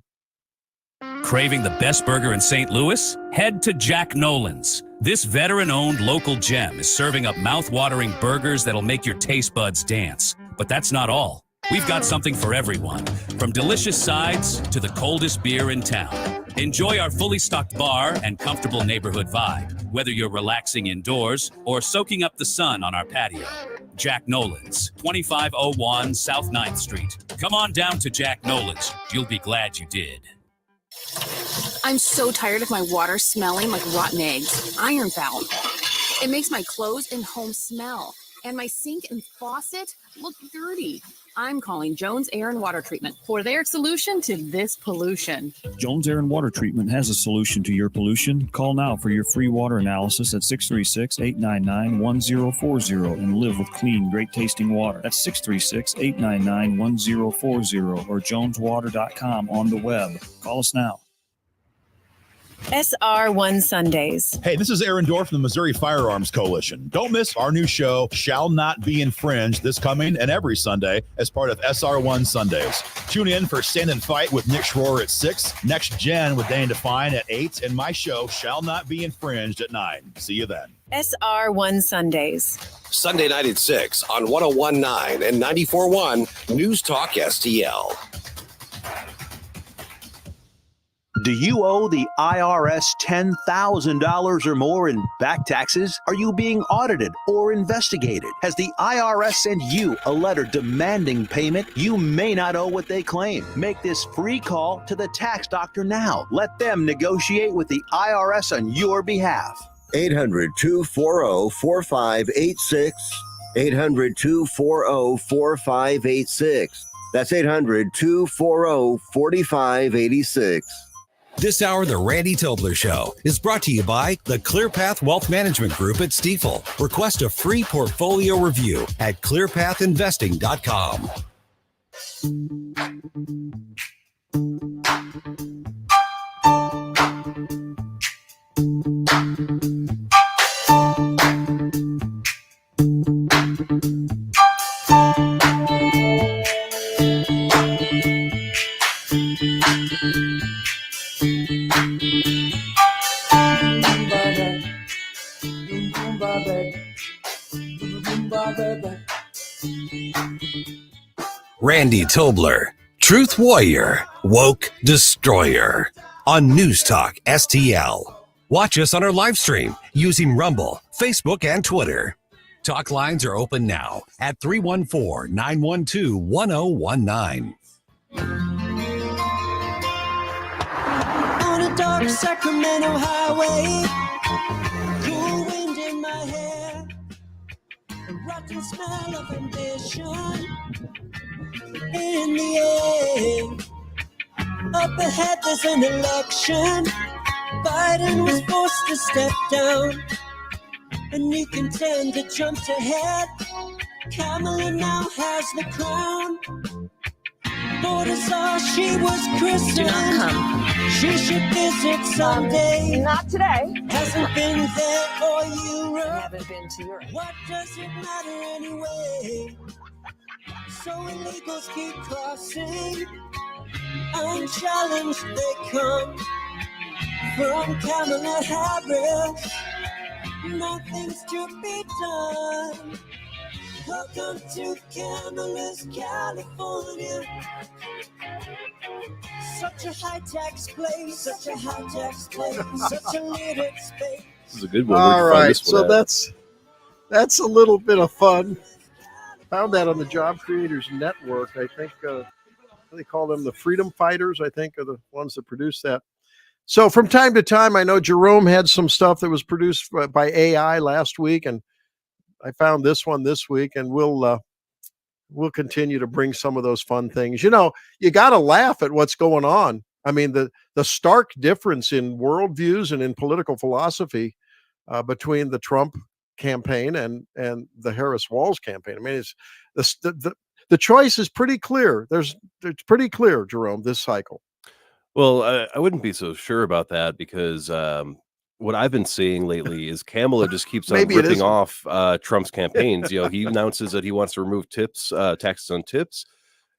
Craving the best burger in St. Louis? Head to Jack Nolan's. This veteran-owned local gem is serving up mouth-watering burgers that'll make your taste buds dance. But that's not all. We've got something for everyone, from delicious sides to the coldest beer in town. Enjoy our fully stocked bar and comfortable neighborhood vibe, whether you're relaxing indoors or soaking up the sun on our patio. Jack Nolan's, 2501 South 9th Street. Come on down to Jack Nolan's. You'll be glad you did. I'm so tired of my water smelling like rotten eggs. Iron foul. It makes my clothes and home smell, and my sink and faucet look dirty. I'm calling Jones Air and Water Treatment for their solution to this pollution. Jones Air and Water Treatment has a solution to your pollution. Call now for your free water analysis at 636-899-1040 and live with clean, great-tasting water. That's 636-899-1040 or joneswater.com on the web. Call us now. SR1 Sundays. Hey, this is Aaron Dorff from the Missouri Firearms Coalition. Don't miss our new show, Shall Not Be Infringed, this coming and every Sunday as part of SR1 Sundays. Tune in for Stand and Fight with Nick Schroer at 6, Next Gen with Dane Define at 8, and my show, Shall Not Be Infringed at 9. See you then. SR1 Sundays. Sunday night at 6 on 101.9 and 94.1 News Talk STL. Do you owe the IRS $10,000 or more in back taxes? Are you being audited or investigated? Has the IRS sent you a letter demanding payment? You may not owe what they claim. Make this free call to the tax doctor now. Let them negotiate with the IRS on your behalf. 800-240-4586. 800-240-4586. That's 800-240-4586. This hour, The Randy Tobler Show is brought to you by the ClearPath Wealth Management Group at Stifel. Request a free portfolio review at clearpathinvesting.com. Randy Tobler, Truth Warrior, Woke Destroyer, on News Talk STL. Watch us on our live stream using Rumble, Facebook, and Twitter. Talk lines are open now at 314-912-1019. On a dark Sacramento highway, cool wind in my hair, the rotten smell of ambition in the air. Up ahead there's an election. Biden was forced to step down, and he contend to jump ahead. Kamala now has the crown. Border saw she was christened. Do not come. She should visit someday. Not today. Hasn't been there or Europe. Haven't been to Europe. What does it matter anyway? So illegals keep crossing. Unchallenged they come. From Kamala Harris, nothing's to be done. Welcome to Kamala's California. Such a high-tax place, such a high-tax place, such a littered space. This is a good one. All right, so that's a little bit of fun. Found that on the Job Creators Network. I think they call them the Freedom Fighters, I think, are the ones that produce that. So from time to time, I know Jerome had some stuff that was produced by AI last week, and I found this one this week, and we'll continue to bring some of those fun things. You know, you got to laugh at what's going on. I mean, the stark difference in worldviews and in political philosophy between the Trump campaign and the Harris-Walz campaign. I mean, it's the choice is pretty clear. It's pretty clear, Jerome, this cycle. Well, I wouldn't be so sure about that because what I've been seeing lately is Kamala just keeps on ripping off Trump's campaigns. You know, he announces that he wants to remove taxes on tips.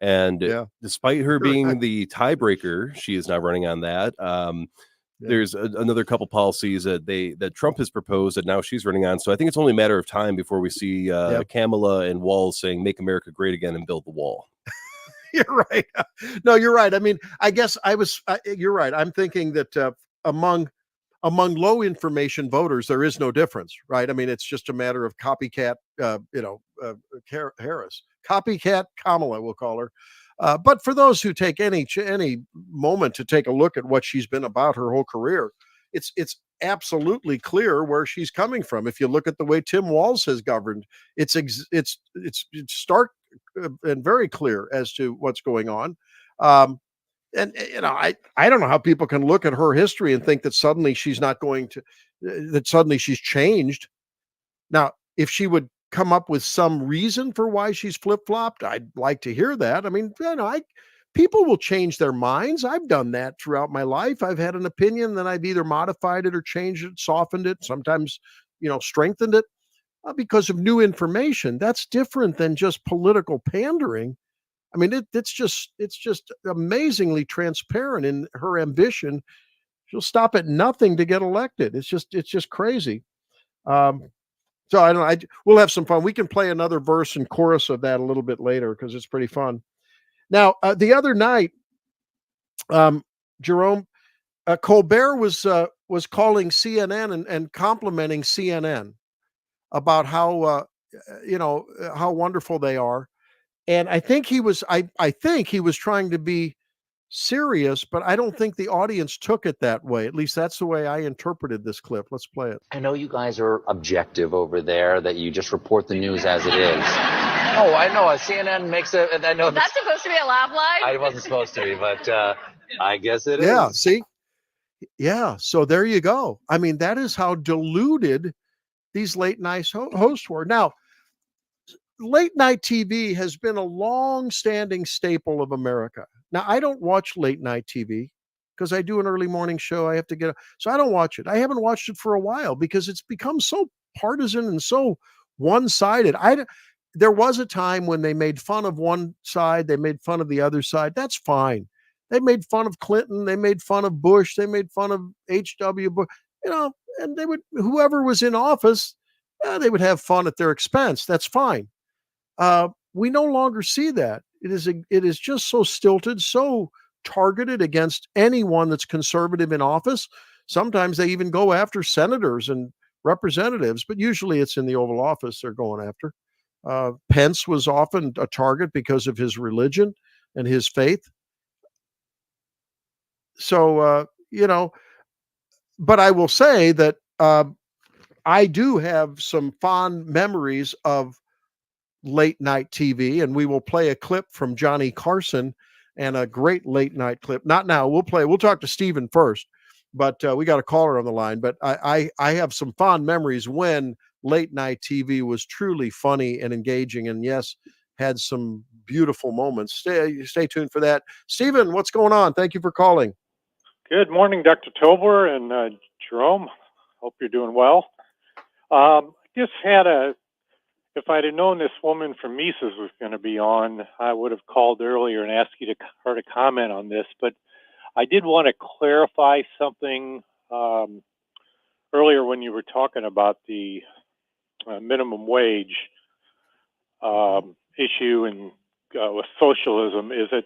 And despite her being the tiebreaker, she is now running on that. There's another couple policies that Trump has proposed that now she's running on. So I think it's only a matter of time before we see Kamala and Walz saying, "Make America great again" and build the wall. You're right. No, you're right. I mean, I guess you're right. I'm thinking that among low information voters, there is no difference, right? I mean, it's just a matter of copycat, Harris, copycat Kamala, we'll call her. But for those who take any moment to take a look at what she's been about her whole career, it's absolutely clear where she's coming from. If you look at the way Tim Walz has governed, it's stark and very clear as to what's going on. And you know, I don't know how people can look at her history and think that suddenly she's not going to, that suddenly she's changed. Now, if she would come up with some reason for why she's flip-flopped, I'd like to hear that. I mean, you know, people will change their minds. I've done that throughout my life. I've had an opinion, then I've either modified it or changed it, softened it, sometimes, you know, strengthened it because of new information. That's different than just political pandering. I mean, it's just amazingly transparent in her ambition. She'll stop at nothing to get elected. It's just crazy. So I don't know. We'll have some fun. We can play another verse and chorus of that a little bit later because it's pretty fun. Now, the other night, Jerome, Colbert was calling CNN and complimenting CNN about how how wonderful they are. And I think he was trying to be serious, but I don't think the audience took it that way. At least that's the way I interpreted this clip. Let's play it. I know you guys are objective over there, that you just report the news as it is. Oh, I know. CNN makes it. I know that's supposed to be a laugh line. I wasn't supposed to be, but I guess it is. Yeah. See. Yeah. So there you go. I mean, that is how deluded these late night hosts were. Now, late night TV has been a long-standing staple of America. Now, I don't watch late night TV because I do an early morning show. I have to get up. So I don't watch it. I haven't watched it for a while because it's become so partisan and so one-sided. There was a time when they made fun of one side. They made fun of the other side. That's fine. They made fun of Clinton. They made fun of Bush. They made fun of H.W. Bush, and whoever was in office, they would have fun at their expense. That's fine. We no longer see that. It is just so stilted, so targeted against anyone that's conservative in office. Sometimes they even go after senators and representatives, but usually it's in the Oval Office they're going after. Pence was often a target because of his religion and his faith. So, but I will say that I do have some fond memories of late night TV, and we will play a clip from Johnny Carson and a great late night clip. Not now. We'll talk to Stephen first, but we got a caller on the line. But I have some fond memories when late night TV was truly funny and engaging, and yes, had some beautiful moments. Stay tuned for that. Stephen, what's going on? Thank you for calling. Good morning, Dr. Tobler and Jerome. Hope you're doing well. Just had if I'd have known this woman from Mises was going to be on, I would have called earlier and asked her to comment on this. But I did want to clarify something earlier when you were talking about the minimum wage issue and with socialism, is that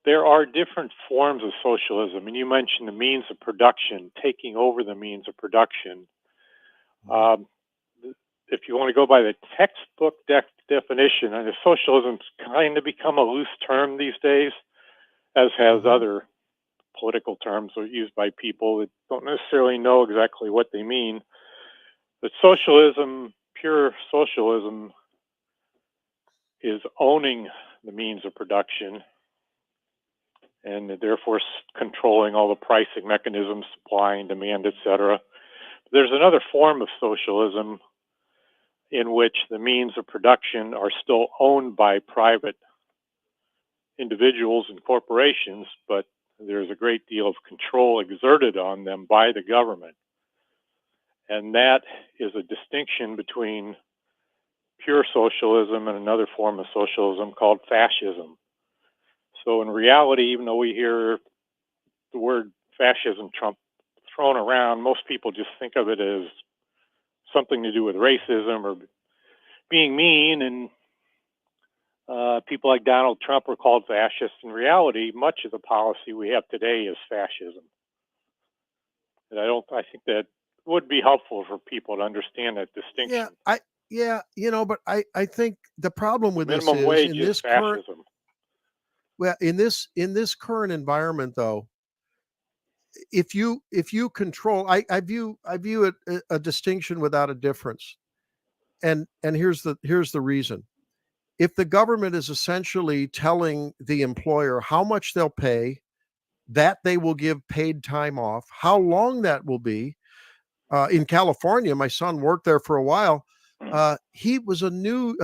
there are different forms of socialism. And you mentioned the means of production, taking over the means of production. If you want to go by the textbook definition, and socialism's kind of become a loose term these days, as has other political terms used by people that don't necessarily know exactly what they mean. But socialism, pure socialism, is owning the means of production and therefore controlling all the pricing mechanisms, supply and demand, etc. There's another form of socialism in which the means of production are still owned by private individuals and corporations, but there's a great deal of control exerted on them by the government. And that is a distinction between pure socialism and another form of socialism called fascism. So in reality, even though we hear the word fascism thrown around, most people just think of it as something to do with racism or being mean, and people like Donald Trump were called fascists. In reality, much of the policy we have today is fascism. And I think that would be helpful for people to understand that distinction. But I think the problem with minimum this is wage in is this fascism. in this current environment, though, if you control, I view it a distinction without a difference. And here's the reason. If the government is essentially telling the employer how much they'll pay, that they will give paid time off, how long that will be. In California, my son worked there for a while. He was a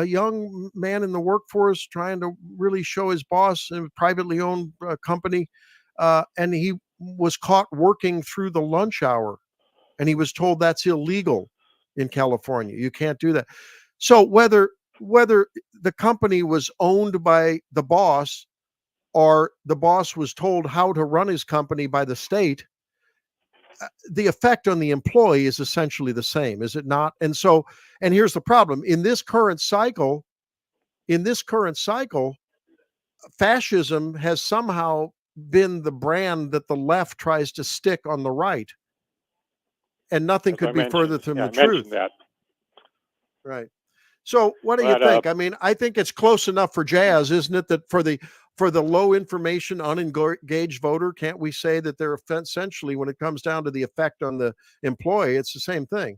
young man in the workforce trying to really show his boss in a privately owned company. And he was caught working through the lunch hour, and he was told that's illegal in California. You can't do that. So whether the company was owned by the boss or the boss was told how to run his company by the state, the effect on the employee is essentially the same, is it not? And here's the problem. In this current cycle, fascism has somehow been the brand that the left tries to stick on the right. And nothing could be further from the truth. That. Right. So what do you think? I mean, I think it's close enough for jazz, isn't it? That for the low information, unengaged voter, can't we say that they're essentially, when it comes down to the effect on the employee, it's the same thing?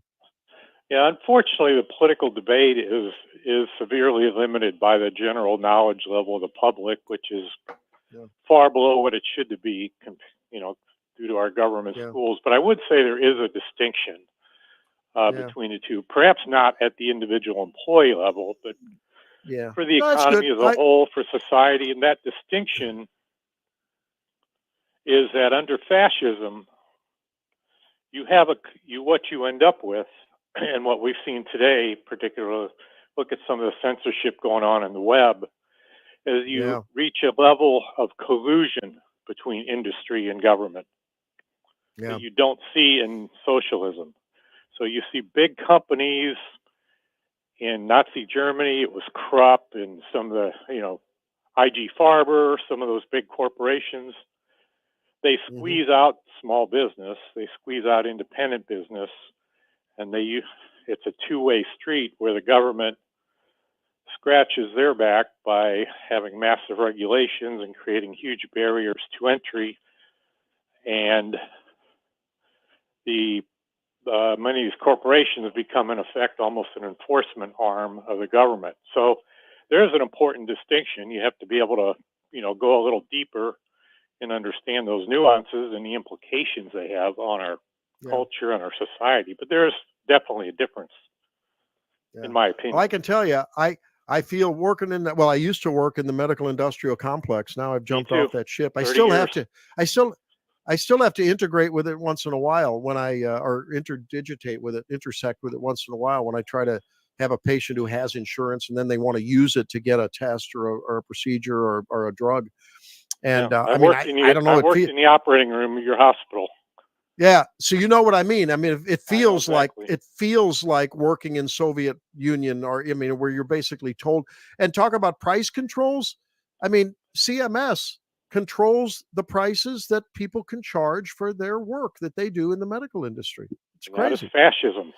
Yeah, unfortunately, the political debate is severely limited by the general knowledge level of the public, which is far below what it should be, due to our government schools. But I would say there is a distinction between the two, perhaps not at the individual employee level, but for the economy as a whole, for society. And that distinction is that under fascism, what you end up with, and what we've seen today, particularly look at some of the censorship going on in the web, is you reach a level of collusion between industry and government that you don't see in socialism. So you see big companies in Nazi Germany, it was Krupp and some of the, IG Farber, some of those big corporations. They squeeze out small business, they squeeze out independent business, and it's a two-way street where the government scratches their back by having massive regulations and creating huge barriers to entry. And many of these corporations have become, in effect, almost an enforcement arm of the government. So there's an important distinction. You have to be able to go a little deeper and understand those nuances and the implications they have on our culture and our society. But there's definitely a difference, in my opinion. Well, I can tell you, I feel working in that. Well, I used to work in the medical industrial complex. Now I've jumped off that ship. I still have to. I still have to integrate with it once in a while when I or intersect with it once in a while when I try to have a patient who has insurance and then they want to use it to get a test or a procedure or a drug. And I don't know. I worked in the operating room of your hospital. Yeah, so you know what I mean. I mean, it feels like working in Soviet Union, where you're basically told. And talk about price controls. I mean, CMS controls the prices that people can charge for their work that they do in the medical industry. It's crazy. That is fascism.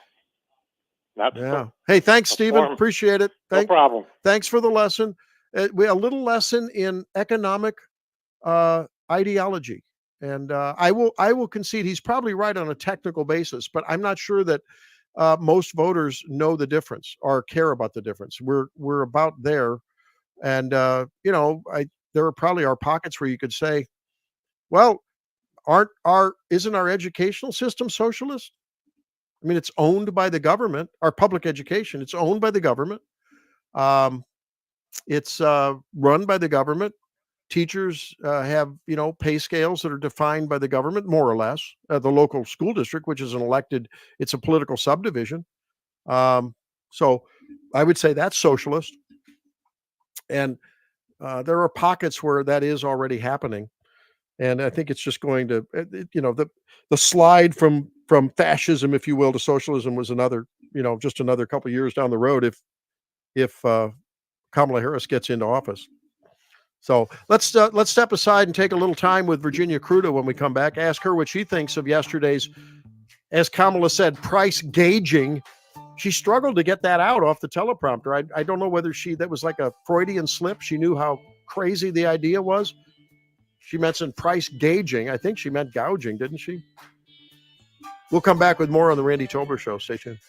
Hey, thanks, Stephen. Appreciate it. No problem. Thanks for the lesson. A little lesson in economic ideology. And I will concede he's probably right on a technical basis, but I'm not sure that most voters know the difference or care about the difference. We're about there, and there probably are pockets where you could say, well, isn't our educational system socialist? I mean, it's owned by the government. Our public education, it's owned by the government. It's run by the government. Teachers have, pay scales that are defined by the government, more or less. The local school district, which is it's a political subdivision. So I would say that's socialist. And there are pockets where that is already happening. And I think it's just going to, the slide from fascism, if you will, to socialism was just another couple of years down the road if Kamala Harris gets into office. So let's step aside and take a little time with Virginia Kruta when we come back. Ask her what she thinks of yesterday's, as Kamala said, price gauging. She struggled to get that out off the teleprompter. I don't know whether that was like a Freudian slip. She knew how crazy the idea was. She mentioned price gauging. I think she meant gouging, didn't she? We'll come back with more on the Randy Tobler Show. Stay tuned.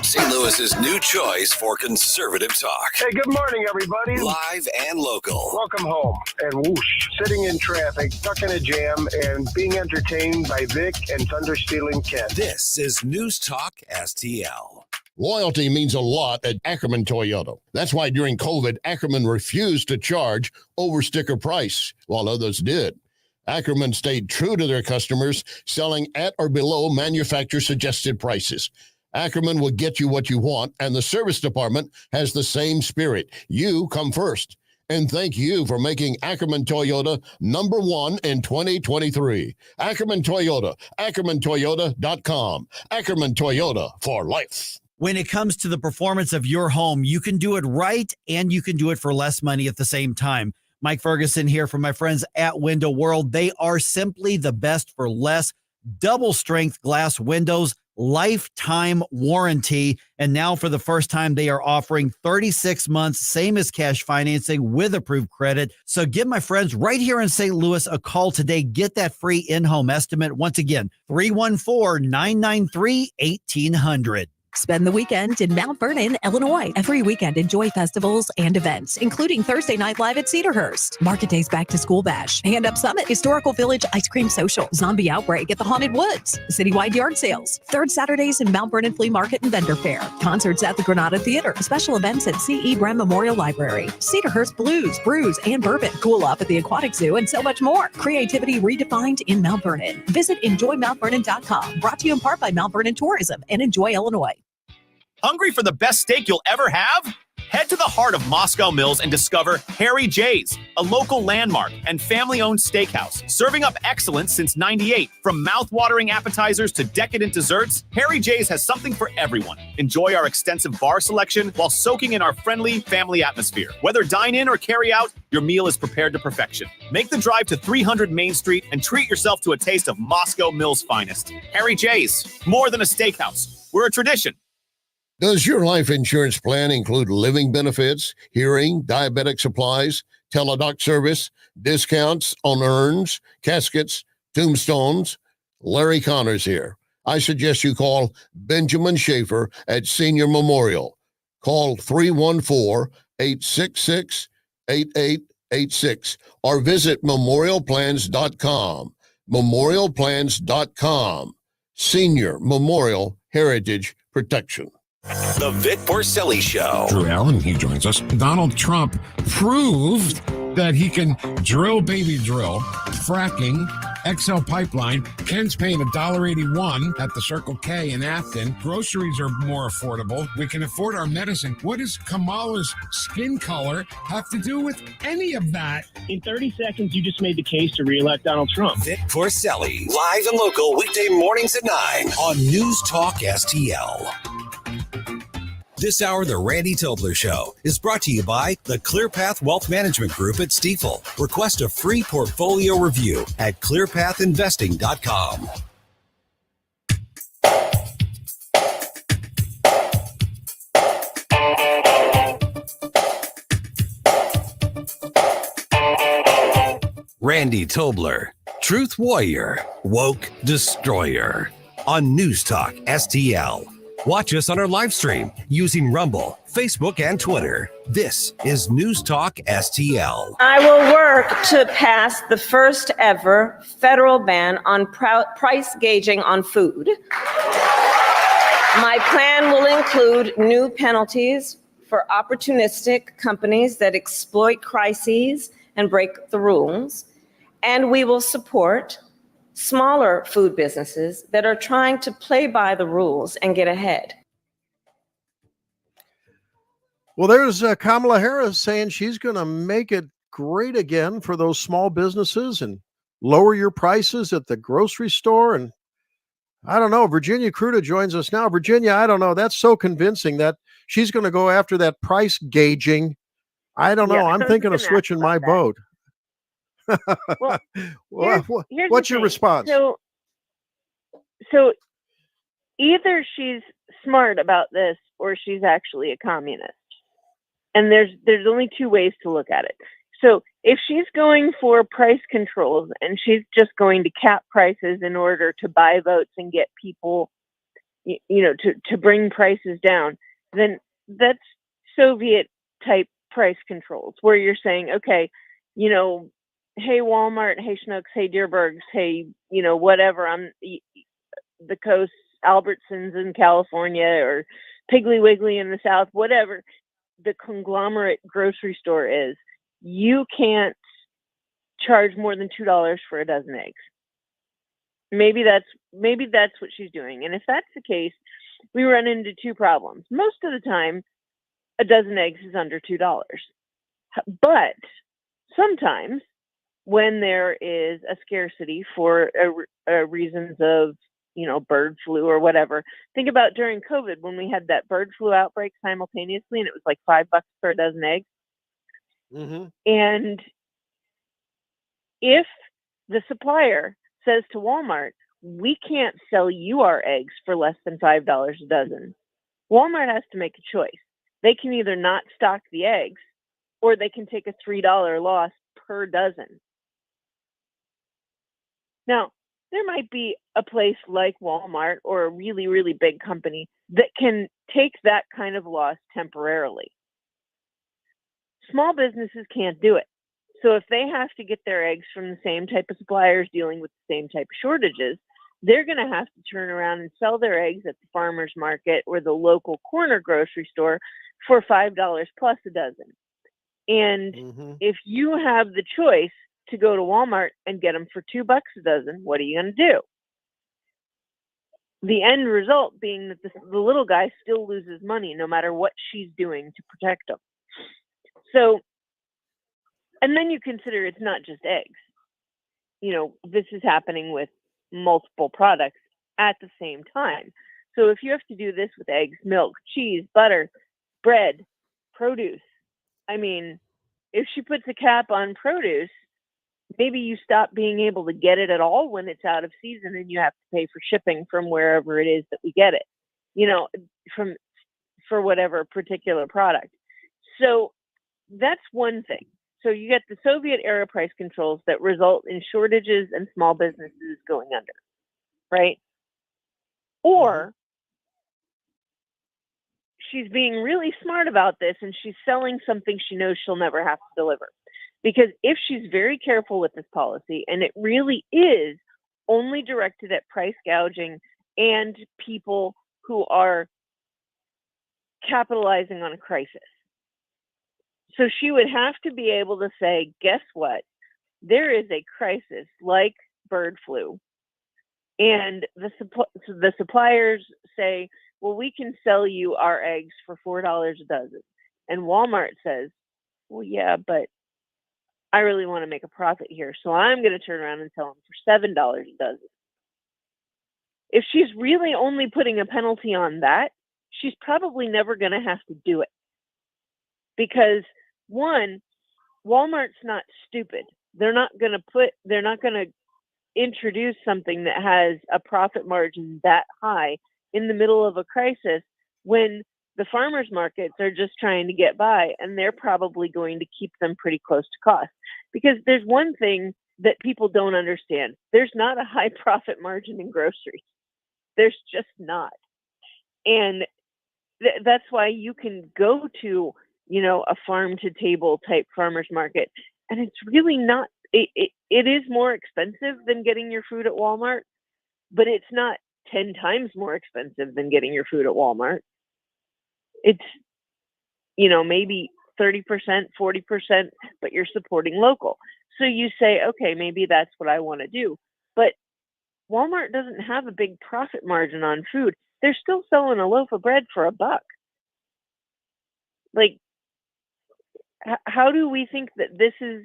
St. Louis's new choice for conservative talk. Hey, good morning, everybody. Live and local. Welcome home. And whoosh, sitting in traffic, stuck in a jam, and being entertained by Vic and thunder-stealing Ken. This is News Talk STL. Loyalty means a lot at Ackerman Toyota. That's why during COVID, Ackerman refused to charge over sticker price, while others did. Ackerman stayed true to their customers, selling at or below manufacturer-suggested prices. Ackerman will get you what you want, and the service department has the same spirit. You come first. And thank you for making Ackerman Toyota number one in 2023. Ackerman Toyota, AckermanToyota.com. Ackerman Toyota for life. When it comes to the performance of your home, you can do it right and you can do it for less money at the same time. Mike Ferguson here from my friends at Window World. They are simply the best for less. Double strength glass windows, lifetime warranty. And now for the first time, they are offering 36 months, same as cash financing with approved credit. So give my friends right here in St. Louis a call today. Get that free in-home estimate. Once again, 314-993-1800. Spend the weekend in Mount Vernon, Illinois. Every weekend, enjoy festivals and events, including Thursday Night Live at Cedarhurst, Market Days Back to School Bash, Hand Up Summit, Historical Village Ice Cream Social, Zombie Outbreak at the Haunted Woods, citywide yard sales, third Saturdays in Mount Vernon Flea Market and Vendor Fair, concerts at the Granada Theater, special events at C.E. Brem Memorial Library, Cedarhurst Blues, Brews, and Bourbon, Cool Up at the Aquatic Zoo, and so much more. Creativity redefined in Mount Vernon. Visit EnjoyMountVernon.com. Brought to you in part by Mount Vernon Tourism and Enjoy Illinois. Hungry for the best steak you'll ever have? Head to the heart of Moscow Mills and discover Harry J's, a local landmark and family-owned steakhouse, serving up excellence since '98. From mouth-watering appetizers to decadent desserts, Harry J's has something for everyone. Enjoy our extensive bar selection while soaking in our friendly family atmosphere. Whether dine-in or carry-out, your meal is prepared to perfection. Make the drive to 300 Main Street and treat yourself to a taste of Moscow Mills' finest. Harry J's, more than a steakhouse. We're a tradition. Does your life insurance plan include living benefits, hearing, diabetic supplies, teledoc service, discounts on urns, caskets, tombstones? Larry Connors here. I suggest you call Benjamin Schaefer at Senior Memorial. Call 314-866-8886 or visit memorialplans.com. Memorialplans.com. Senior Memorial Heritage Protection. The Vic Porcelli Show. Drew Allen, he joins us. Donald Trump proved that he can drill, baby drill, fracking, XL pipeline. Ken's paying $1.81 at the Circle K in Afton. Groceries are more affordable. We can afford our medicine. What does Kamala's skin color have to do with any of that? In 30 seconds, you just made the case to reelect Donald Trump. Vic Porcelli, live and local, weekday mornings at 9 on News Talk STL. This hour, The Randy Tobler Show, is brought to you by the ClearPath Wealth Management Group at Stifel. Request a free portfolio review at clearpathinvesting.com. Randy Tobler, Truth Warrior, Woke Destroyer, on News Talk STL. Watch us on our live stream using Rumble, Facebook, and Twitter. This is News Talk STL. I will work to pass the first ever federal ban on price gauging on food. My plan will include new penalties for opportunistic companies that exploit crises and break the rules. And we will support smaller food businesses that are trying to play by the rules and get ahead. Well, there's Kamala Harris saying she's going to make it great again for those small businesses and lower your prices at the grocery store. And I don't know, Virginia Kruta joins us now. Virginia, I don't know. That's so convincing that she's going to go after that price gauging. I don't know. Yeah, I'm thinking of switching my boat. Well, here's what's the your thing. response? So either she's smart about this or she's actually a communist. And there's only two ways to look at it. So if she's going for price controls and she's just going to cap prices in order to buy votes and get people, to bring prices down, then that's Soviet type price controls where you're saying, okay, hey, Walmart, hey, Schnucks, hey, Deerbergs, hey, whatever, on the coast, Albertsons in California or Piggly Wiggly in the South, whatever the conglomerate grocery store is, you can't charge more than $2 for a dozen eggs. Maybe that's what she's doing. And if that's the case, we run into two problems. Most of the time, a dozen eggs is under $2. But sometimes when there is a scarcity for reasons of, bird flu or whatever. Think about during COVID when we had that bird flu outbreak simultaneously and it was like $5 for a dozen eggs. Mm-hmm. And if the supplier says to Walmart, we can't sell you our eggs for less than $5 a dozen, Walmart has to make a choice. They can either not stock the eggs or they can take a $3 loss per dozen. Now, there might be a place like Walmart or a really, really big company that can take that kind of loss temporarily. Small businesses can't do it. So if they have to get their eggs from the same type of suppliers dealing with the same type of shortages, they're going to have to turn around and sell their eggs at the farmer's market or the local corner grocery store for $5 plus a dozen. And if you have the choice to go to Walmart and get them for $2 a dozen, what are you going to do? The end result being that the little guy still loses money no matter what she's doing to protect him. So, and then you consider it's not just eggs. This is happening with multiple products at the same time. So if you have to do this with eggs, milk, cheese, butter, bread, produce, if she puts a cap on produce, maybe you stop being able to get it at all when it's out of season and you have to pay for shipping from wherever it is that we get it, for whatever particular product. So that's one thing. So you get the Soviet era price controls that result in shortages and small businesses going under, right? Or she's being really smart about this and she's selling something she knows she'll never have to deliver. Because if she's very careful with this policy and it really is only directed at price gouging and people who are capitalizing on a crisis. So she would have to be able to say, guess what? There is a crisis like bird flu. And the suppliers say, well, we can sell you our eggs for $4 a dozen. And Walmart says, well, yeah, but I really want to make a profit here. So I'm going to turn around and sell them for $7 a dozen. If she's really only putting a penalty on that, she's probably never going to have to do it. Because one, Walmart's not stupid. They're not going to introduce something that has a profit margin that high in the middle of a crisis when the farmers markets are just trying to get by, and they're probably going to keep them pretty close to cost. Because there's one thing that people don't understand. There's not a high profit margin in groceries. There's just not. And that's why you can go to, a farm to table type farmers market, and it's really not, it is more expensive than getting your food at Walmart, but it's not 10 times more expensive than getting your food at Walmart. It's, maybe 30%, 40%, but you're supporting local. So you say, okay, maybe that's what I want to do. But Walmart doesn't have a big profit margin on food. They're still selling a loaf of bread for $1. Like, how do we think that this is,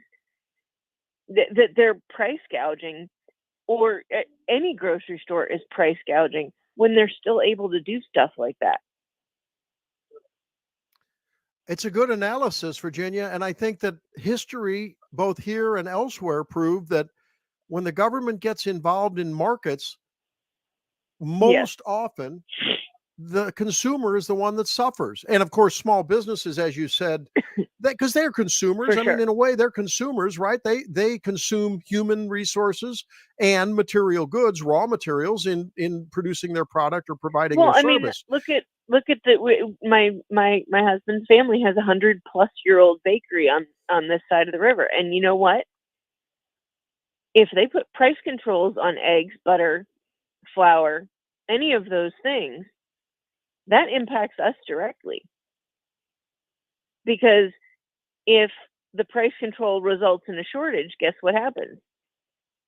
that they're price gouging, or any grocery store is price gouging when they're still able to do stuff like that? It's a good analysis, Virginia. And I think that history, both here and elsewhere, proved that when the government gets involved in markets, most often the consumer is the one that suffers. And of course, small businesses, as you said, because they're consumers. I mean, in a way, they're consumers, right? They consume human resources and material goods, raw materials, in producing their product or providing their service. Look at my husband's family has 100-plus-year-old bakery on this side of the river, and you know what? If they put price controls on eggs, butter, flour, any of those things, that impacts us directly. Because if the price control results in a shortage, guess what happens?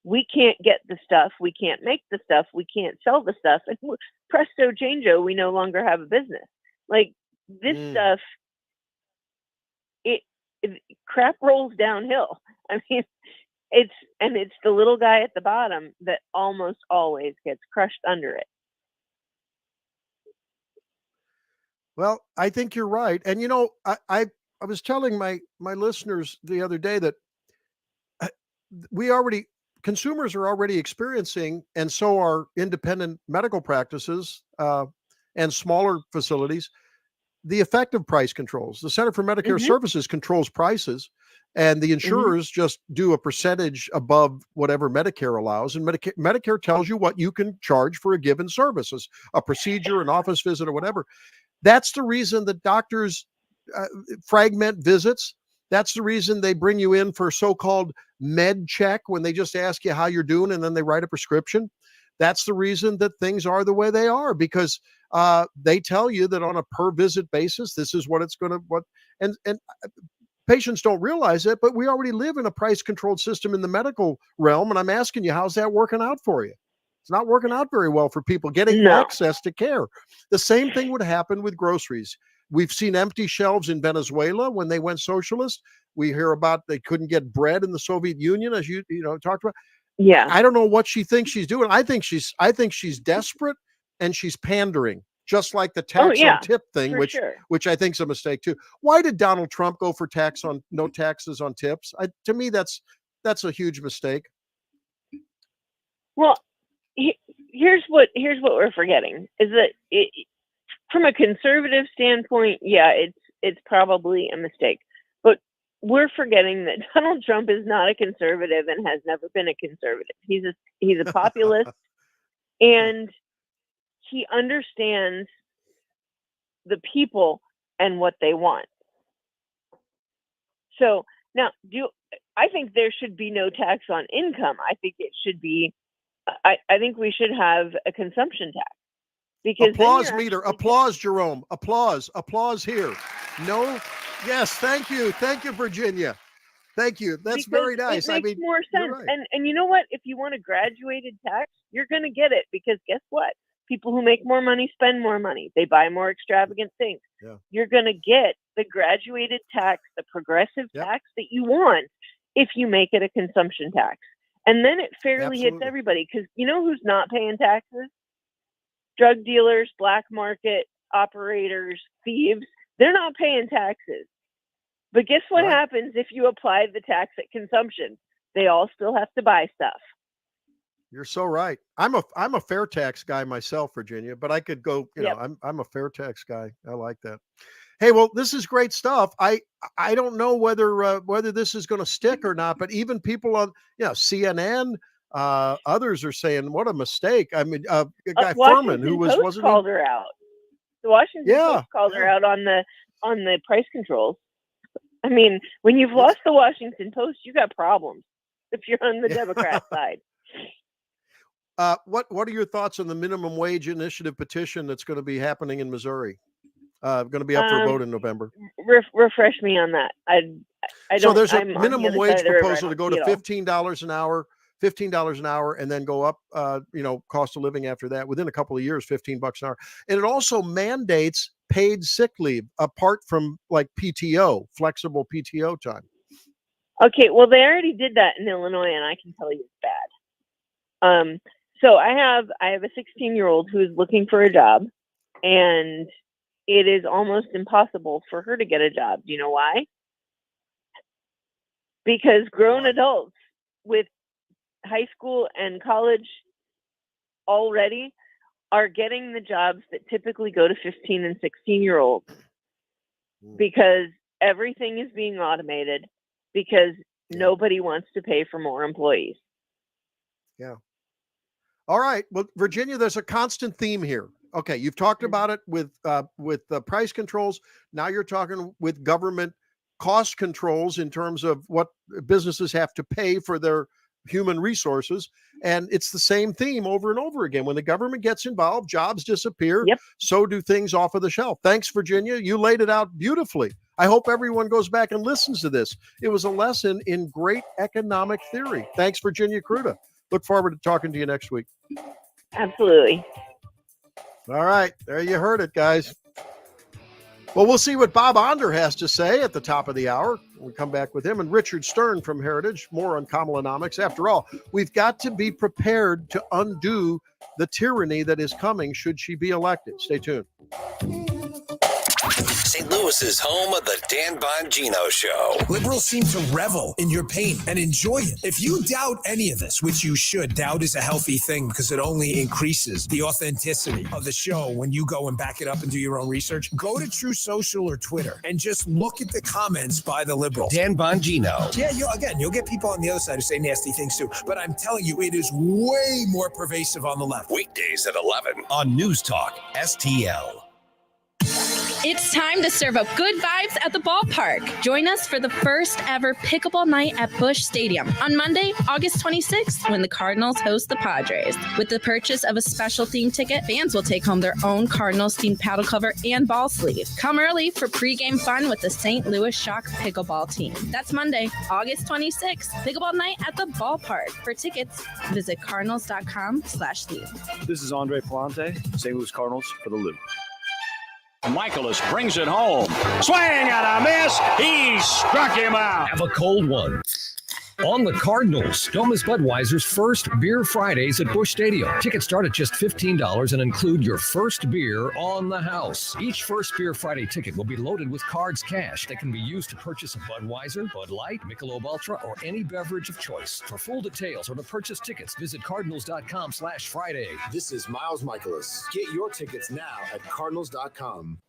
We can't get the stuff, we can't make the stuff, we can't sell the stuff, and presto chango, we no longer have a business. Like, this stuff, it crap rolls downhill. I mean, it's the little guy at the bottom that almost always gets crushed under it. Well, I think you're right. And I was telling my listeners the other day that consumers are already experiencing, and so are independent medical practices and smaller facilities, the effect of price controls. The Center for Medicare Services controls prices, and the insurers just do a percentage above whatever Medicare allows. And Medicare tells you what you can charge for a given service, a procedure, an office visit, or whatever. That's the reason that doctors fragment visits. That's the reason they bring you in for so-called med check, when they just ask you how you're doing and then they write a prescription. That's the reason that things are the way they are, because they tell you that on a per visit basis, this is what it's going to, and patients don't realize it, but we already live in a price controlled system in the medical realm. And I'm asking you, how's that working out for you? It's not working out very well for people getting access to care. The same thing would happen with groceries. We've seen empty shelves in Venezuela when they went socialist. We hear about they couldn't get bread in the Soviet Union, as you talked about. Yeah. I don't know what she thinks she's doing. I think she's desperate, and she's pandering, just like the tax on tip thing, which I think is a mistake too. Why did Donald Trump go for no taxes on tips? To me, that's a huge mistake. Well, here's what we're forgetting is that from a conservative standpoint, it's probably a mistake. But we're forgetting that Donald Trump is not a conservative and has never been a conservative. He's a populist, and he understands the people and what they want. So now, I think there should be no tax on income. I think it should be. I think we should have a consumption tax. Because applause meter, applause, Jerome, applause here. No, yes, thank you, Virginia, thank you. That's very nice. It makes more sense. Right. And you know what? If you want a graduated tax, you're going to get it, because guess what? People who make more money spend more money. They buy more extravagant things. Yeah. You're going to get the graduated tax, the progressive tax that you want, if you make it a consumption tax. And then it fairly hits everybody, because you know who's not paying taxes? Drug dealers, black market operators, thieves. They're not paying taxes. But guess what happens if you apply the tax at consumption? They all still have to buy stuff. You're so right. I'm a fair tax guy myself, Virginia, but I could go, I'm a fair tax guy. I like that. Hey, well, this is great stuff. I don't know whether this is going to stick or not, but even people on CNN, others are saying, what a mistake. I mean, a guy Furman, who wasn't called her out. The Washington Post called her out on the price controls. I mean, when you've lost the Washington Post, you got problems if you're on the Democrat side. What are your thoughts on the minimum wage initiative petition that's going to be happening in Missouri? Going to be up for a vote in November. Refresh me on that. I don't. So there's a minimum wage proposal to go to $15 an hour, and then go up, cost of living after that within a couple of years, $15 an hour. And it also mandates paid sick leave apart from like PTO, flexible PTO time. Okay, well, they already did that in Illinois, and I can tell you it's bad. So I have a 16-year-old who is looking for a job, and it is almost impossible for her to get a job. Do you know why? Because grown adults with high school and college already are getting the jobs that typically go to 15 and 16-year-olds, because everything is being automated, because nobody wants to pay for more employees. Yeah. All right. Well, Virginia, there's a constant theme here. Okay, you've talked about it with the price controls. Now you're talking with government cost controls in terms of what businesses have to pay for their human resources. And it's the same theme over and over again. When the government gets involved, jobs disappear. Yep. So do things off of the shelf. Thanks, Virginia. You laid it out beautifully. I hope everyone goes back and listens to this. It was a lesson in great economic theory. Thanks, Virginia Kruta. Look forward to talking to you next week. Absolutely. All right. There you heard it, guys. Well, we'll see what Bob Onder has to say at the top of the hour. We'll come back with him and Richard Stern from Heritage. More on Kamalanomics. After all, we've got to be prepared to undo the tyranny that is coming should she be elected. Stay tuned. St. Louis's home of the Dan Bongino Show. Liberals seem to revel in your pain and enjoy it. If you doubt any of this, which you should, doubt is a healthy thing because it only increases the authenticity of the show when you go and back it up and do your own research. Go to True Social or Twitter and just look at the comments by the liberals. Dan Bongino. Yeah, you'll get people on the other side who say nasty things too. But I'm telling you, it is way more pervasive on the left. Weekdays at 11 on News Talk STL. It's time to serve up good vibes at the ballpark. Join us for the first ever pickleball night at Busch Stadium on Monday, August 26th, when the Cardinals host the Padres. With the purchase of a special theme ticket, fans will take home their own Cardinals-themed paddle cover and ball sleeve. Come early for pregame fun with the St. Louis Shock pickleball team. That's Monday, August 26th, pickleball night at the ballpark. For tickets, visit cardinals.com/theme. This is Andre Palante, St. Louis Cardinals for the Loop. Michaelis brings it home. Swing and a miss. He struck him out. Have a cold one. On the Cardinals, don't miss Budweiser's first Beer Fridays at Busch Stadium. Tickets start at just $15 and include your first beer on the house. Each first Beer Friday ticket will be loaded with cards cash that can be used to purchase a Budweiser, Bud Light, Michelob Ultra, or any beverage of choice. For full details or to purchase tickets, visit cardinals.com/Friday. This is Miles Michaelis. Get your tickets now at cardinals.com.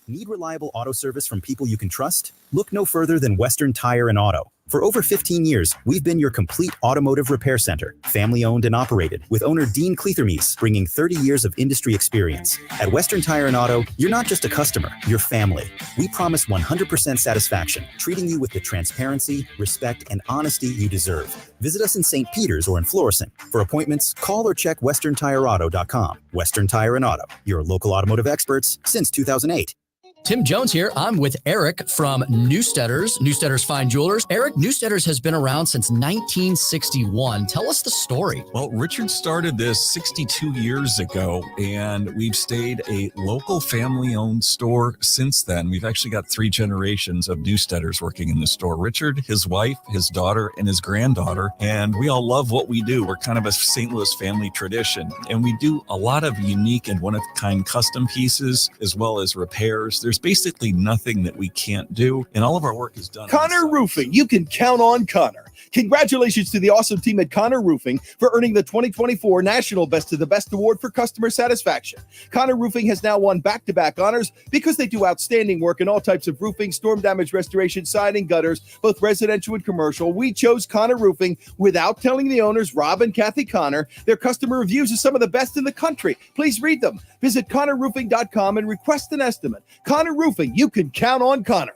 Need reliable auto service from people you can trust? Look no further than Western Tire and Auto. For over 15 years, we've been your complete automotive repair center, family-owned and operated, with owner Dean Cleathermeese bringing 30 years of industry experience. At Western Tire and Auto, you're not just a customer, you're family. We promise 100% satisfaction, treating you with the transparency, respect, and honesty you deserve. Visit us in St. Peters or in Florissant. For appointments, call or check westerntireauto.com. Western Tire and Auto, your local automotive experts since 2008. Tim Jones here. I'm with Eric from Newsteaders Fine Jewelers. Eric, Newsteaders has been around since 1961. Tell us the story. Well, Richard started this 62 years ago, and we've stayed a local family-owned store since then. We've actually got 3 generations of Newsteaders working in the store. Richard, his wife, his daughter, and his granddaughter, and we all love what we do. We're kind of a St. Louis family tradition, and we do a lot of unique and one-of-a-kind custom pieces, as well as repairs. There's basically nothing that we can't do, and all of our work is done. Connor Roofing, you can count on Connor. Congratulations to the awesome team at Connor Roofing for earning the 2024 National Best of the Best Award for Customer Satisfaction. Connor Roofing has now won back-to-back honors because they do outstanding work in all types of roofing, storm damage restoration, siding, gutters, both residential and commercial. We chose Connor Roofing without telling the owners, Rob and Kathy Connor. Their customer reviews are some of the best in the country. Please read them. Visit ConnorRoofing.com and request an estimate. Connor Roofing, you can count on Connor.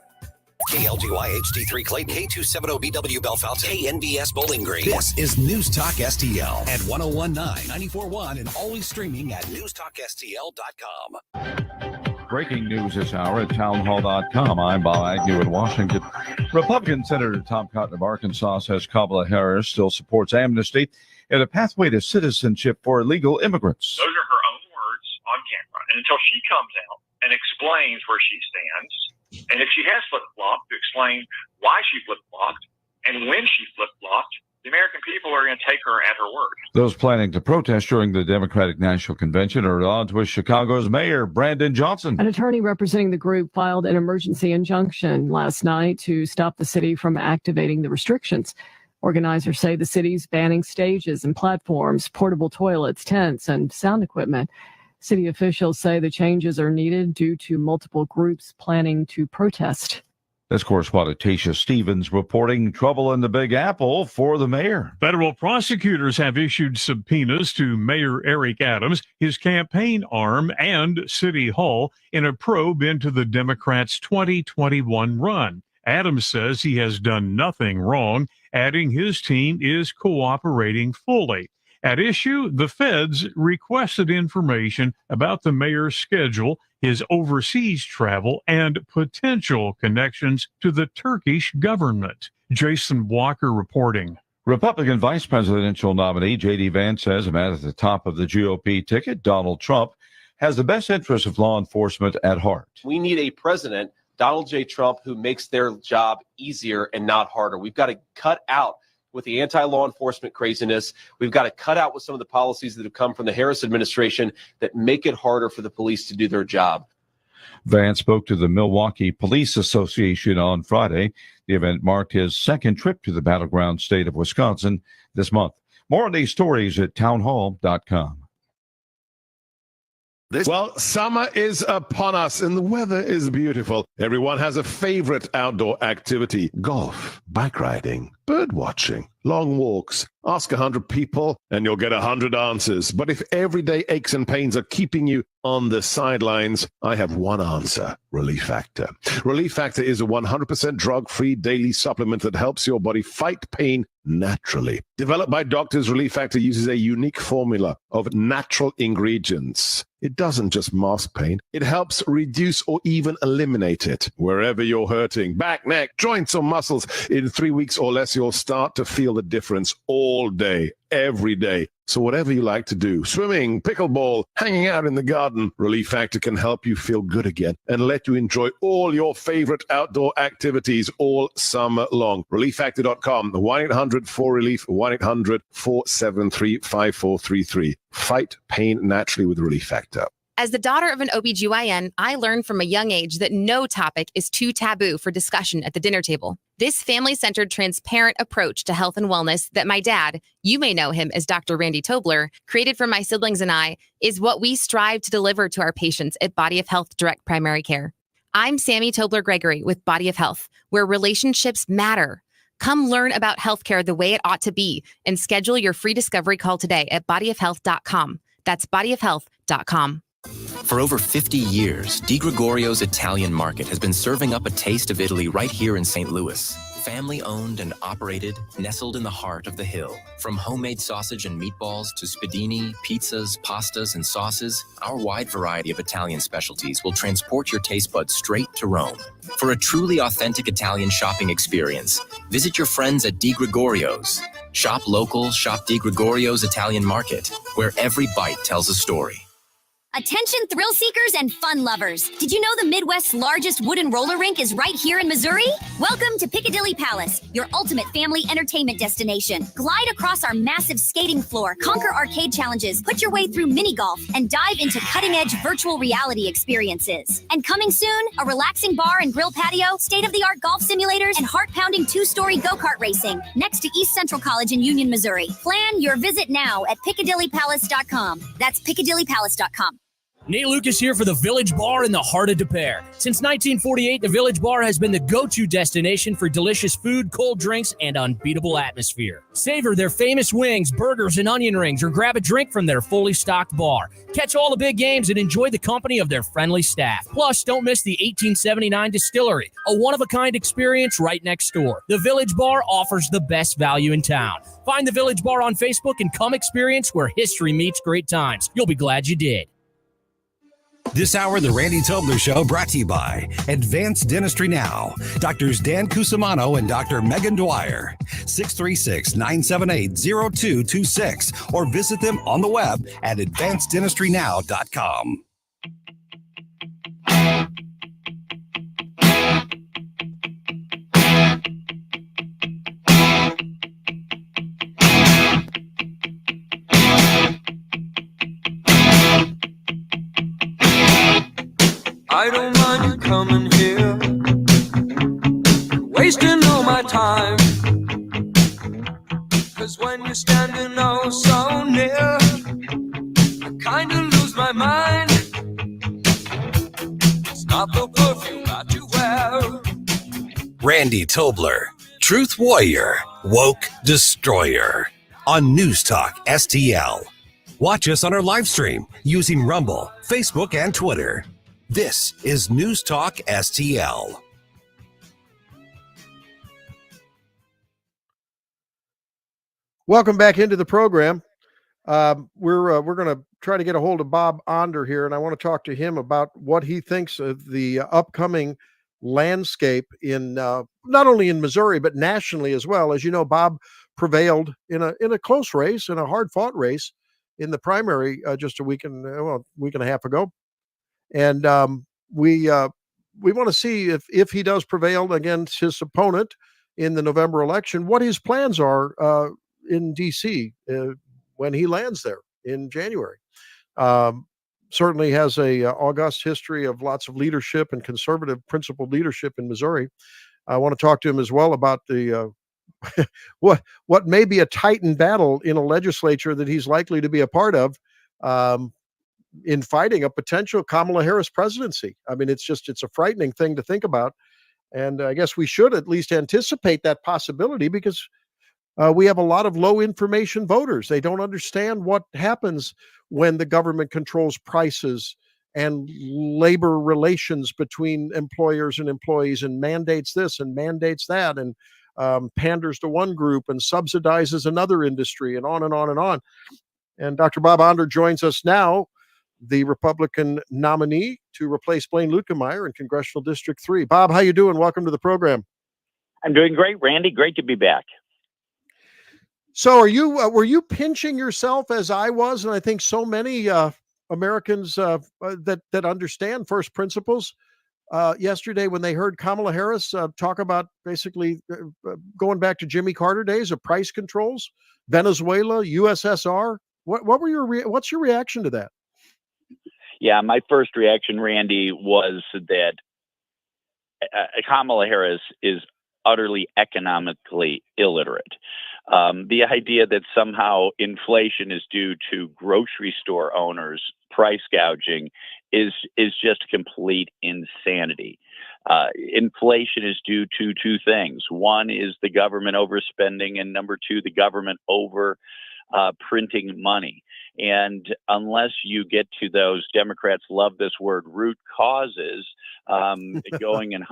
KLGY HD3 Clayton, K270BW Bellefonte, KNBS Bowling Green. This is News Talk STL at 1019, 94.1, and always streaming at newstalkstl.com. Breaking news this hour at townhall.com. I'm Bob Agnew in Washington. Republican Senator Tom Cotton of Arkansas says Kamala Harris still supports amnesty and a pathway to citizenship for illegal immigrants. Those are her own words on camera. And until she comes out and explains where she stands, and if she has flip-flopped, to explain why she flip-flopped and when she flip-flopped, the American people are going to take her at her word. Those planning to protest during the Democratic National Convention are at odds with Chicago's Mayor Brandon Johnson. An attorney representing the group filed an emergency injunction last night to stop the city from activating the restrictions. Organizers say the city's banning stages and platforms, portable toilets, tents, and sound equipment. City officials say the changes are needed due to multiple groups planning to protest. That's correspondent Tasha Stevens reporting trouble in the Big Apple for the mayor. Federal prosecutors have issued subpoenas to Mayor Eric Adams, his campaign arm, and City Hall in a probe into the Democrats' 2021 run. Adams says he has done nothing wrong, adding his team is cooperating fully. At issue, the feds requested information about the mayor's schedule, his overseas travel, and potential connections to the Turkish government. Jason Walker reporting. Republican vice presidential nominee J.D. Vance says a man at the top of the GOP ticket, Donald Trump, has the best interests of law enforcement at heart. We need a president, Donald J. Trump, who makes their job easier and not harder. We've got to cut out with the anti-law enforcement craziness. We've got to cut out with some of the policies that have come from the Harris administration that make it harder for the police to do their job. Vance spoke to the Milwaukee Police Association on Friday. The event marked his second trip to the battleground state of Wisconsin this month. More on these stories at townhall.com. Well, summer is upon us and the weather is beautiful. Everyone has a favorite outdoor activity: golf, bike riding, bird watching, long walks. Ask 100 people and you'll get 100 answers. But if everyday aches and pains are keeping you on the sidelines, I have one answer: Relief Factor. Relief Factor is a 100% drug-free daily supplement that helps your body fight pain naturally. Developed by doctors, Relief Factor uses a unique formula of natural ingredients. It doesn't just mask pain, it helps reduce or even eliminate it. Wherever you're hurting, back, neck, joints, or muscles, in 3 weeks or less, you'll start to feel the difference all day, every day. So whatever you like to do, swimming, pickleball, hanging out in the garden, Relief Factor can help you feel good again and let you enjoy all your favorite outdoor activities all summer long. ReliefFactor.com, 1-800-4RELIEF, 1-800-473-5433. Fight pain naturally with Relief Factor. As the daughter of an OBGYN, I learned from a young age that no topic is too taboo for discussion at the dinner table. This family-centered, transparent approach to health and wellness that my dad, you may know him as Dr. Randy Tobler, created for my siblings and I, is what we strive to deliver to our patients at Body of Health Direct Primary Care. I'm Sammy Tobler Gregory with Body of Health, where relationships matter. Come learn about healthcare the way it ought to be and schedule your free discovery call today at bodyofhealth.com. That's bodyofhealth.com. For over 50 years, Di Gregorio's Italian Market has been serving up a taste of Italy right here in St. Louis. Family owned and operated, nestled in the heart of the hill. From homemade sausage and meatballs to spadini, pizzas, pastas, and sauces, our wide variety of Italian specialties will transport your taste buds straight to Rome. For a truly authentic Italian shopping experience, visit your friends at Di Gregorio's. Shop local, shop Di Gregorio's Italian Market, where every bite tells a story. Attention thrill seekers and fun lovers. Did you know the Midwest's largest wooden roller rink is right here in Missouri? Welcome to Piccadilly Palace, your ultimate family entertainment destination. Glide across our massive skating floor, conquer arcade challenges, put your way through mini golf, and dive into cutting-edge virtual reality experiences. And coming soon, a relaxing bar and grill patio, state-of-the-art golf simulators, and heart-pounding two-story go-kart racing next to East Central College in Union, Missouri. Plan your visit now at PiccadillyPalace.com. That's PiccadillyPalace.com. Nate Lucas here for the Village Bar in the heart of Des Peres. Since 1948, the Village Bar has been the go-to destination for delicious food, cold drinks, and unbeatable atmosphere. Savor their famous wings, burgers, and onion rings, or grab a drink from their fully stocked bar. Catch all the big games and enjoy the company of their friendly staff. Plus, don't miss the 1879 Distillery, a one-of-a-kind experience right next door. The Village Bar offers the best value in town. Find the Village Bar on Facebook and come experience where history meets great times. You'll be glad you did. This hour, The Randy Tobler Show, brought to you by Advanced Dentistry Now. Doctors Dan Cusimano and Dr. Megan Dwyer. 636-978-0226. Or visit them on the web at advanceddentistrynow.com. I don't mind you coming here, wasting all my time. 'Cause when you're standing oh so near, I kinda lose my mind. It's not the perfume that you wear. Randy Tobler, Truth Warrior, Woke Destroyer. On News Talk STL. Watch us on our live stream using Rumble, Facebook, and Twitter. This is News Talk STL. Welcome back into the program. We're going to try to get a hold of Bob Onder here, and I want to talk to him about what he thinks of the upcoming landscape in not only in Missouri but nationally as well. As you know, Bob prevailed in a close race, in a hard-fought race in the primary just a week and a half ago. And we want to see if he does prevail against his opponent in the November election, what his plans are in D.C. When he lands there in January. Certainly has a august history of lots of leadership and conservative principled leadership in Missouri. I want to talk to him as well about the what may be a titan battle in a legislature that he's likely to be a part of. In fighting a potential Kamala Harris presidency. I mean, it's a frightening thing to think about. And I guess we should at least anticipate that possibility because we have a lot of low information voters. They don't understand what happens when the government controls prices and labor relations between employers and employees and mandates this and mandates that and panders to one group and subsidizes another industry and on and on and on. And Dr. Bob Onder joins us now, the Republican nominee to replace Blaine Luetkemeyer in Congressional District 3. Bob, how you doing? Welcome to the program. I'm doing great, Randy. Great to be back. So were you pinching yourself as I was, and I think so many Americans that understand first principles yesterday when they heard Kamala Harris talk about basically going back to Jimmy Carter days of price controls, Venezuela, USSR? What's your reaction to that? Yeah, my first reaction, Randy, was that Kamala Harris is utterly economically illiterate. The idea that somehow inflation is due to grocery store owners price gouging is just complete insanity. Inflation is due to two things. One is the government overspending, and number two, the government printing money. And unless you get to those, Democrats love this word, root causes, going and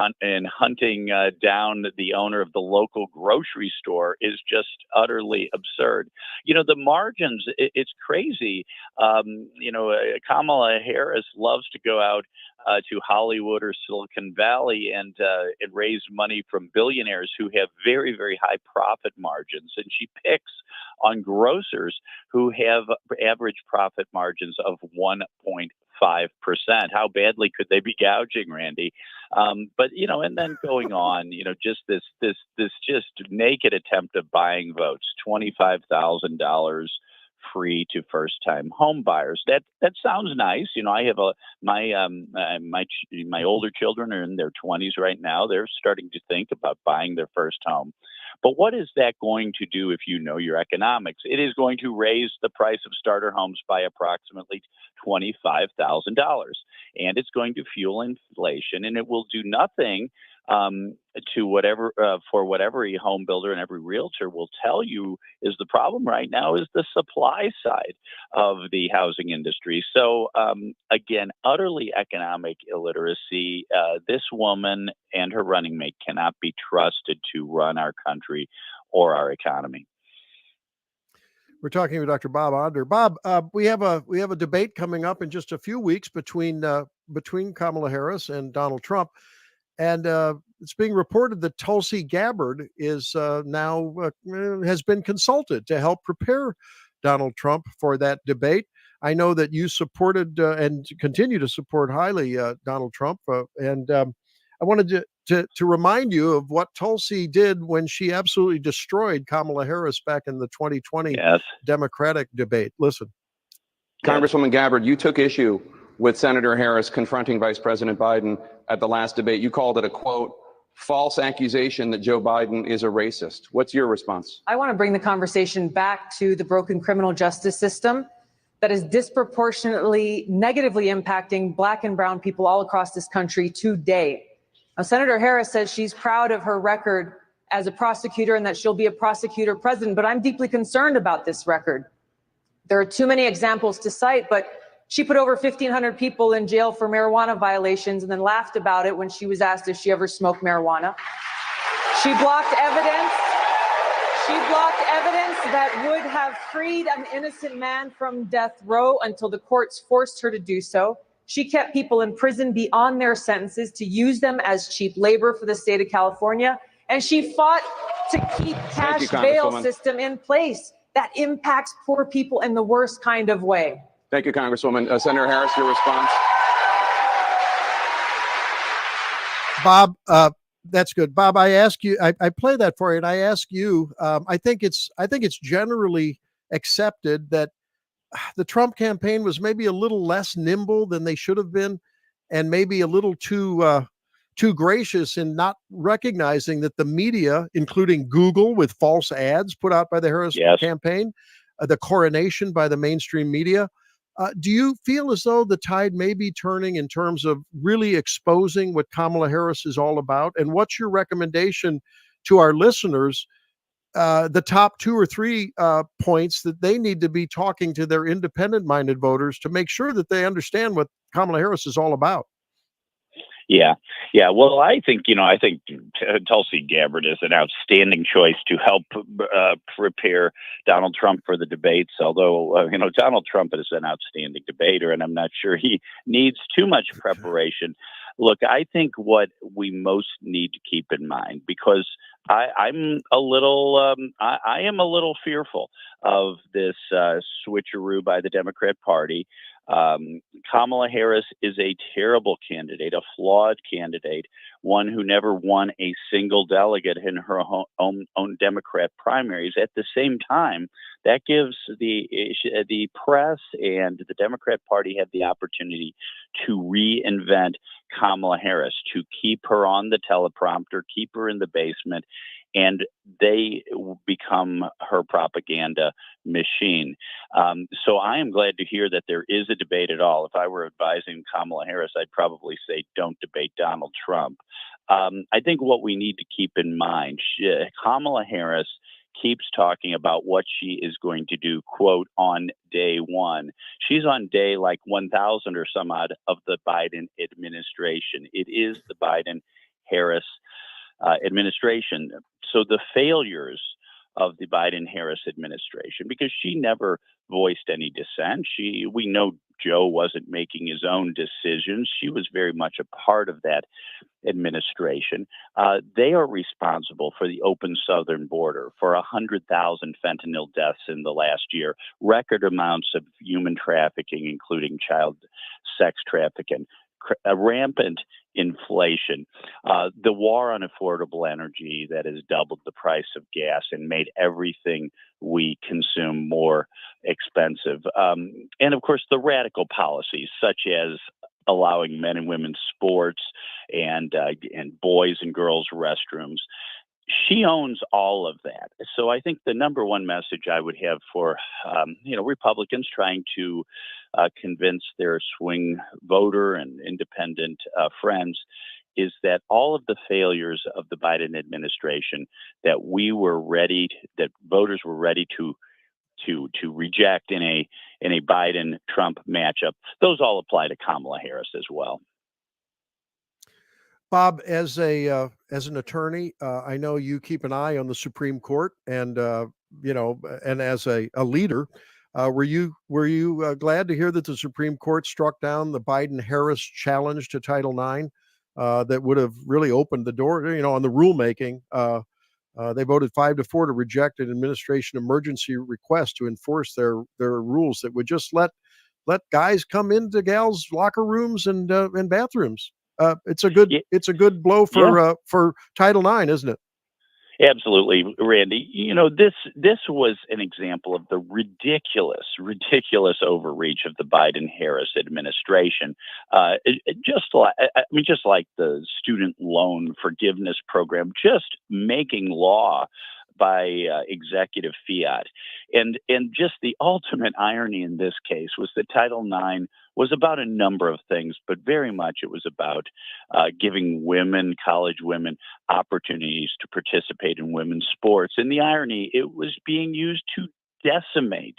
hunting down the owner of the local grocery store is just utterly absurd. The margins, it's crazy. Kamala Harris loves to go out to Hollywood or Silicon Valley and raise money from billionaires who have very, very high profit margins. And she picks on grocers who have average profit margins of 1.5%. How badly could they be gouging, Randy? But and then going on, just this just naked attempt of buying votes, $25,000 free to first-time home buyers. That sounds nice. I have my older children are in their 20s right now. They're starting to think about buying their first home. But what is that going to do if you know your economics? It is going to raise the price of starter homes by approximately $25,000, and it's going to fuel inflation, and it will do nothing to whatever for what every home builder and every realtor will tell you is the problem right now is the supply side of the housing industry. So again, utterly economic illiteracy. This woman and her running mate cannot be trusted to run our country or our economy. We're talking with Dr. Bob Onder. Bob, we have a debate coming up in just a few weeks between Kamala Harris and Donald Trump. And it's being reported that Tulsi Gabbard is now has been consulted to help prepare Donald Trump for that debate. I know that you supported and continue to support highly Donald Trump. And I wanted to remind you of what Tulsi did when she absolutely destroyed Kamala Harris back in the 2020 Democratic debate. Listen. Congresswoman Gabbard, you took issue with Senator Harris confronting Vice President Biden at the last debate. You called it a, quote, false accusation that Joe Biden is a racist. What's your response? I want to bring the conversation back to the broken criminal justice system that is disproportionately negatively impacting Black and brown people all across this country today. Now, Senator Harris says she's proud of her record as a prosecutor and that she'll be a prosecutor president, but I'm deeply concerned about this record. There are too many examples to cite, but she put over 1,500 people in jail for marijuana violations and then laughed about it when she was asked if she ever smoked marijuana. She blocked evidence. She blocked evidence that would have freed an innocent man from death row until the courts forced her to do so. She kept people in prison beyond their sentences to use them as cheap labor for the state of California. And she fought to keep cash bail system in place that impacts poor people in the worst kind of way. Thank you, Congresswoman. Senator Harris, your response. Bob, that's good. Bob, I ask you, I play that for you, and I ask you, I think it's generally accepted that the Trump campaign was maybe a little less nimble than they should have been, and maybe a little too gracious in not recognizing that the media, including Google with false ads put out by the Harris campaign, the coronation by the mainstream media. Do you feel as though the tide may be turning in terms of really exposing what Kamala Harris is all about? And what's your recommendation to our listeners, the top 2 or 3 points that they need to be talking to their independent-minded voters to make sure that they understand what Kamala Harris is all about? Yeah. Well, I think Tulsi Gabbard is an outstanding choice to help prepare Donald Trump for the debates. Although, Donald Trump is an outstanding debater, and I'm not sure he needs too much preparation. Look, I think what we most need to keep in mind, because I am a little fearful of this switcheroo by the Democrat Party. Kamala Harris is a terrible candidate, a flawed candidate, one who never won a single delegate in her own Democrat primaries. At the same time, that gives the press and the Democrat Party have the opportunity to reinvent Kamala Harris, to keep her on the teleprompter, keep her in the basement, and they become her propaganda machine. So I am glad to hear that there is a debate at all. If I were advising Kamala Harris, I'd probably say don't debate Donald Trump. I think what we need to keep in mind, Kamala Harris keeps talking about what she is going to do, quote, on day one. She's on day like 1,000 or some odd of the Biden administration. It is the Biden-Harris administration. So the failures of the Biden-Harris administration, because she never voiced any dissent. We know Joe wasn't making his own decisions. She was very much a part of that administration. They are responsible for the open southern border, for 100,000 fentanyl deaths in the last year, record amounts of human trafficking, including child sex trafficking, rampant inflation, the war on affordable energy that has doubled the price of gas and made everything we consume more expensive. And of course, the radical policies such as allowing men and women's sports and boys and girls restrooms. She owns all of that. So I think the number one message I would have for Republicans trying to convince their swing voter and independent friends is that all of the failures of the Biden administration that voters were ready to reject in a Biden-Trump matchup, those all apply to Kamala Harris as well. Bob, as an attorney, I know you keep an eye on the Supreme Court, and and as a leader, were you glad to hear that the Supreme Court struck down the Biden-Harris challenge to Title IX that would have really opened the door, on the rulemaking? They voted 5-4 to reject an administration emergency request to enforce their rules that would just let guys come into gals' locker rooms and bathrooms. It's a good blow for Title IX, isn't it? Absolutely, Randy. This was an example of the ridiculous overreach of the Biden-Harris administration. Just like the student loan forgiveness program, just making law by executive fiat. And just the ultimate irony in this case was that Title IX was about a number of things, but very much it was about giving college women, opportunities to participate in women's sports. And the irony, it was being used to decimate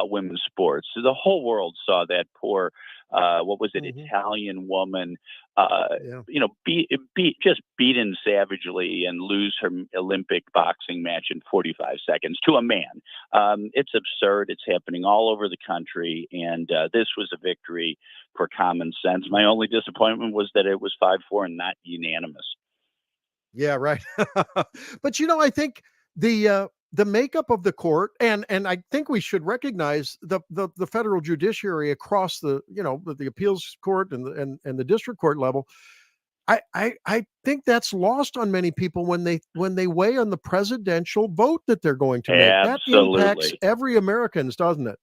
women's sports. So the whole world saw that poor, Italian woman, beaten savagely and lose her Olympic boxing match in 45 seconds to a man. It's absurd. It's happening all over the country. And this was a victory for common sense. My only disappointment was that it was 5-4 and not unanimous. Yeah, right. But I think the makeup of the court, and I think we should recognize the federal judiciary across the appeals court and the district court level. I think that's lost on many people when they weigh on the presidential vote that they're going to make. Absolutely. That impacts every American, doesn't it?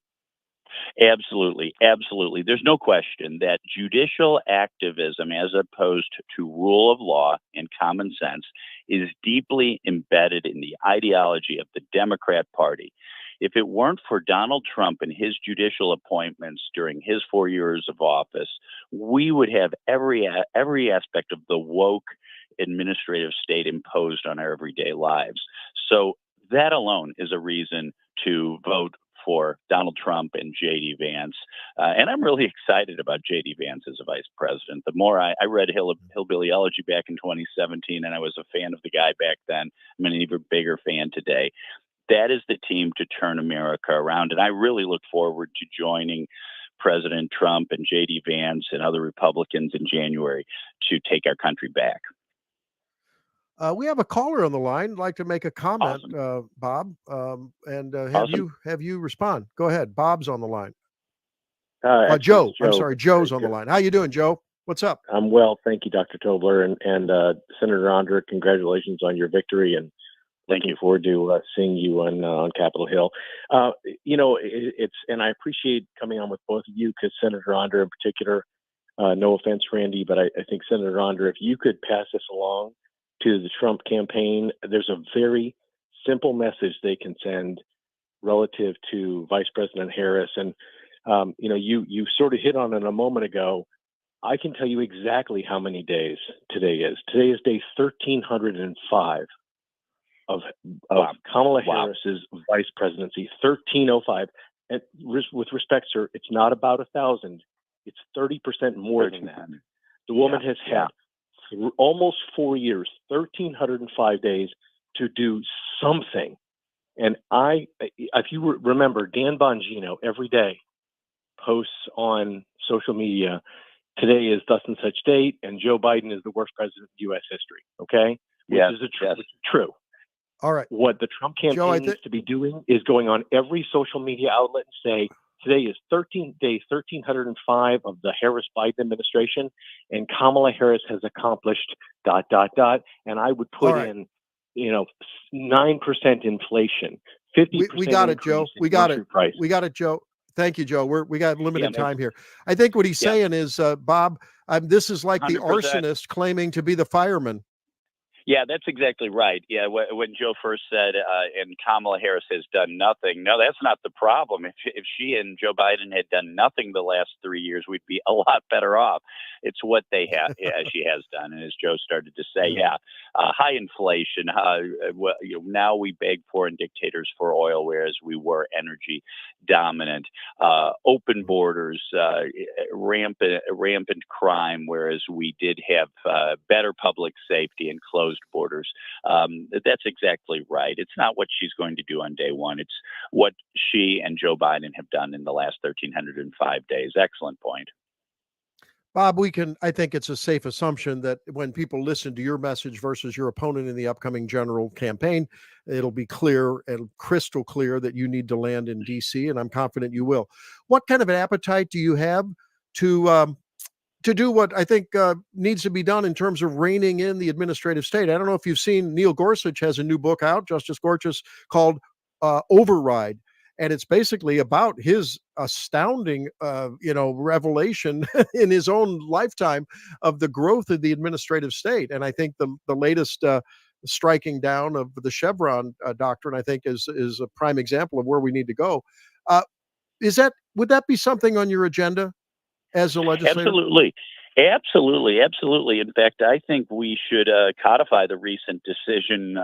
Absolutely. There's no question that judicial activism, as opposed to rule of law and common sense, is deeply embedded in the ideology of the Democrat Party. If it weren't for Donald Trump and his judicial appointments during his 4 years of office, we would have every aspect of the woke administrative state imposed on our everyday lives. So that alone is a reason to vote for Donald Trump and J.D. Vance. And I'm really excited about J.D. Vance as a vice president. The more I read Hillbilly Elegy back in 2017, and I was a fan of the guy back then. I'm an even bigger fan today. That is the team to turn America around. And I really look forward to joining President Trump and J.D. Vance and other Republicans in January to take our country back. We have a caller on the line. I'd like to make a comment, Awesome. Bob, and Awesome. have you respond. Go ahead. Bob's on the line. Joe. I'm sorry. Joe's on the line. How you doing, Joe? What's up? I'm well. Thank you, Dr. Tobler. And Senator Onder, congratulations on your victory. And looking forward to seeing you on Capitol Hill. And I appreciate coming on with both of you, because Senator Onder in particular, no offense, Randy, but I think Senator Onder, if you could pass this along to the Trump campaign. There's a very simple message they can send relative to Vice President Harris. And, you sort of hit on it a moment ago. I can tell you exactly how many days today is. Today is day 1,305 of Kamala Harris's vice presidency, 1,305. And with respect, sir, it's not about 1,000. It's 30% more than that. The woman has had almost 4 years, 1,305 days to do something. And if you remember, Dan Bongino every day posts on social media, today is thus and such date, and Joe Biden is the worst president of U.S. history. Okay, which is true. All right. What the Trump campaign needs to be doing is going on every social media outlet and say, today is day 1,305 of the Harris-Biden administration, and Kamala Harris has accomplished ... And I would put in, 9% inflation, 50%. We got it, Joe. We got it. Price. We got it, Joe. Thank you, Joe. We got limited time here. I think what he's saying is, Bob, this is like 100%. The arsonist claiming to be the fireman. Yeah, that's exactly right. Yeah, when Joe first said, and Kamala Harris has done nothing. No, that's not the problem. If she and Joe Biden had done nothing the last 3 years, we'd be a lot better off. It's what they have, she has done. And as Joe started to say, high inflation. Now we beg foreign dictators for oil, whereas we were energy dominant. Open borders, rampant crime, whereas we did have better public safety and closed borders. That's exactly right. It's not what she's going to do on day one. It's what she and Joe Biden have done in the last 1,305 days. Excellent point. Bob, I think it's a safe assumption that when people listen to your message versus your opponent in the upcoming general campaign, it'll be clear and crystal clear that you need to land in D.C., and I'm confident you will. What kind of an appetite do you have to do what I think needs to be done in terms of reining in the administrative state? I don't know if you've seen, Neil Gorsuch has a new book out, Justice Gorsuch, called Override. And it's basically about his astounding, revelation in his own lifetime of the growth of the administrative state. And I think the latest striking down of the Chevron doctrine, I think, is a prime example of where we need to go. Would that be something on your agenda as a legislator? Absolutely. In fact, I think we should codify the recent decision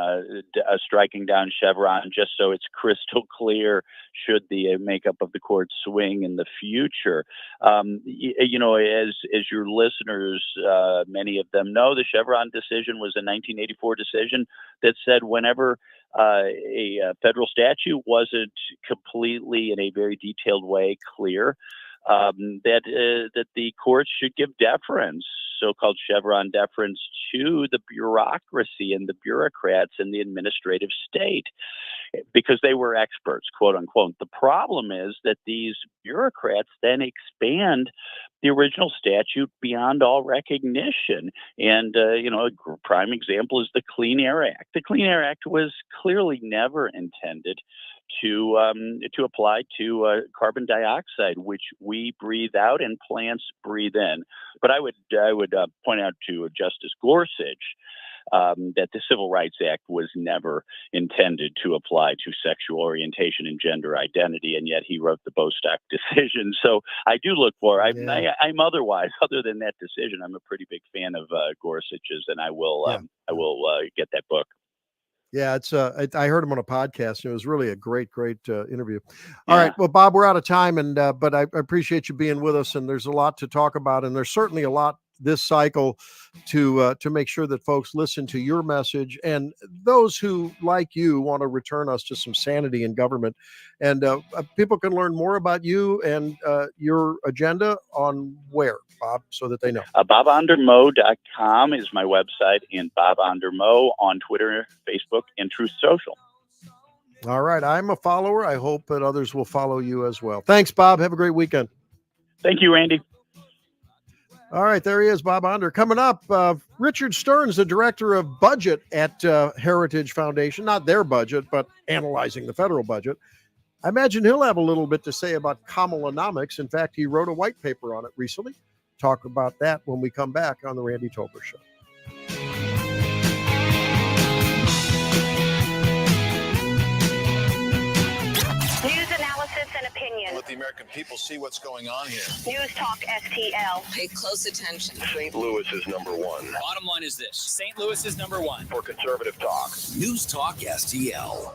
striking down Chevron, just so it's crystal clear should the makeup of the court swing in the future. As your listeners, many of them know, the Chevron decision was a 1984 decision that said whenever a federal statute wasn't completely, in a very detailed way, clear, that the courts should give deference, so-called Chevron deference, to the bureaucracy and the bureaucrats in the administrative state, because they were experts, quote unquote. The problem is that these bureaucrats then expand the original statute beyond all recognition. And, a prime example is the Clean Air Act. The Clean Air Act was clearly never intended to apply to carbon dioxide, which we breathe out and plants breathe in. But I would point out to Justice Gorsuch that the Civil Rights Act was never intended to apply to sexual orientation and gender identity, and yet he wrote the Bostock decision. So I do look for. I'm otherwise, other than that decision, I'm a pretty big fan of Gorsuch's, and I will get that book. Yeah, it's I heard him on a podcast. And it was really a great interview. All right, well, Bob, we're out of time, and but I appreciate you being with us. And there's a lot to talk about, and there's certainly a lot this cycle to make sure that folks listen to your message, and those who, like you, want to return us to some sanity in government. And people can learn more about you and your agenda on where, Bob, so that they know. BobOnderMo.com is my website, and Bob Ondermo on Twitter, Facebook, and Truth Social. All right, I'm a follower. I hope that others will follow you as well. Thanks, Bob. Have a great weekend. Thank you, Randy. All right, there he is, Bob Onder. Coming up, Richard Stearns, the director of budget at Heritage Foundation. Not their budget, but analyzing the federal budget. I imagine he'll have a little bit to say about Kamalanomics. In fact, he wrote a white paper on it recently. Talk about that when we come back on the Randy Tobler Show. people see what's going on here. News Talk STL. Pay close attention. St. Louis is #1. Bottom line is this: St. Louis is #1 for conservative talk. News Talk STL.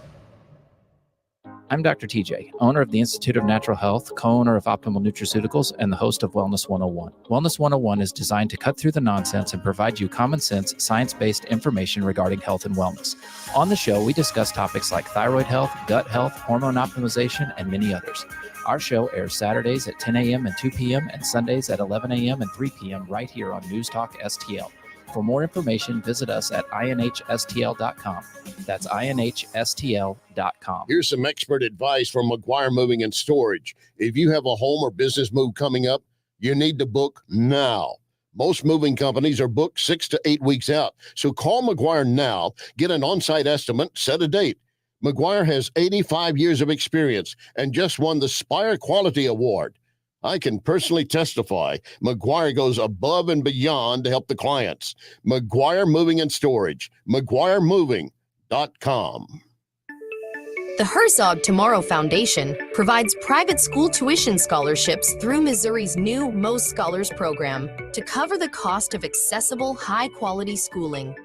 I'm Dr. TJ, owner of the Institute of Natural Health, co-owner of Optimal Nutraceuticals, and the host of Wellness 101. Wellness 101 is designed to cut through the nonsense and provide you common sense, science-based information regarding health and wellness. On the show, we discuss topics like thyroid health, gut health, hormone optimization, and many others. Our show airs Saturdays at 10 a.m. and 2 p.m. and Sundays at 11 a.m. and 3 p.m. right here on News Talk STL. For more information, visit us at inhstl.com. That's inhstl.com. Here's some expert advice from McGuire Moving and Storage. If you have a home or business move coming up, you need to book now. Most moving companies are booked 6 to 8 weeks out. So call McGuire now, get an on-site estimate, set a date. McGuire has 85 years of experience and just won the Spire Quality Award. I can personally testify McGuire goes above and beyond to help the clients. McGuire Moving and Storage, McGuireMoving.com. The Herzog Tomorrow Foundation provides private school tuition scholarships through Missouri's new Most Scholars program to cover the cost of accessible, high-quality schooling.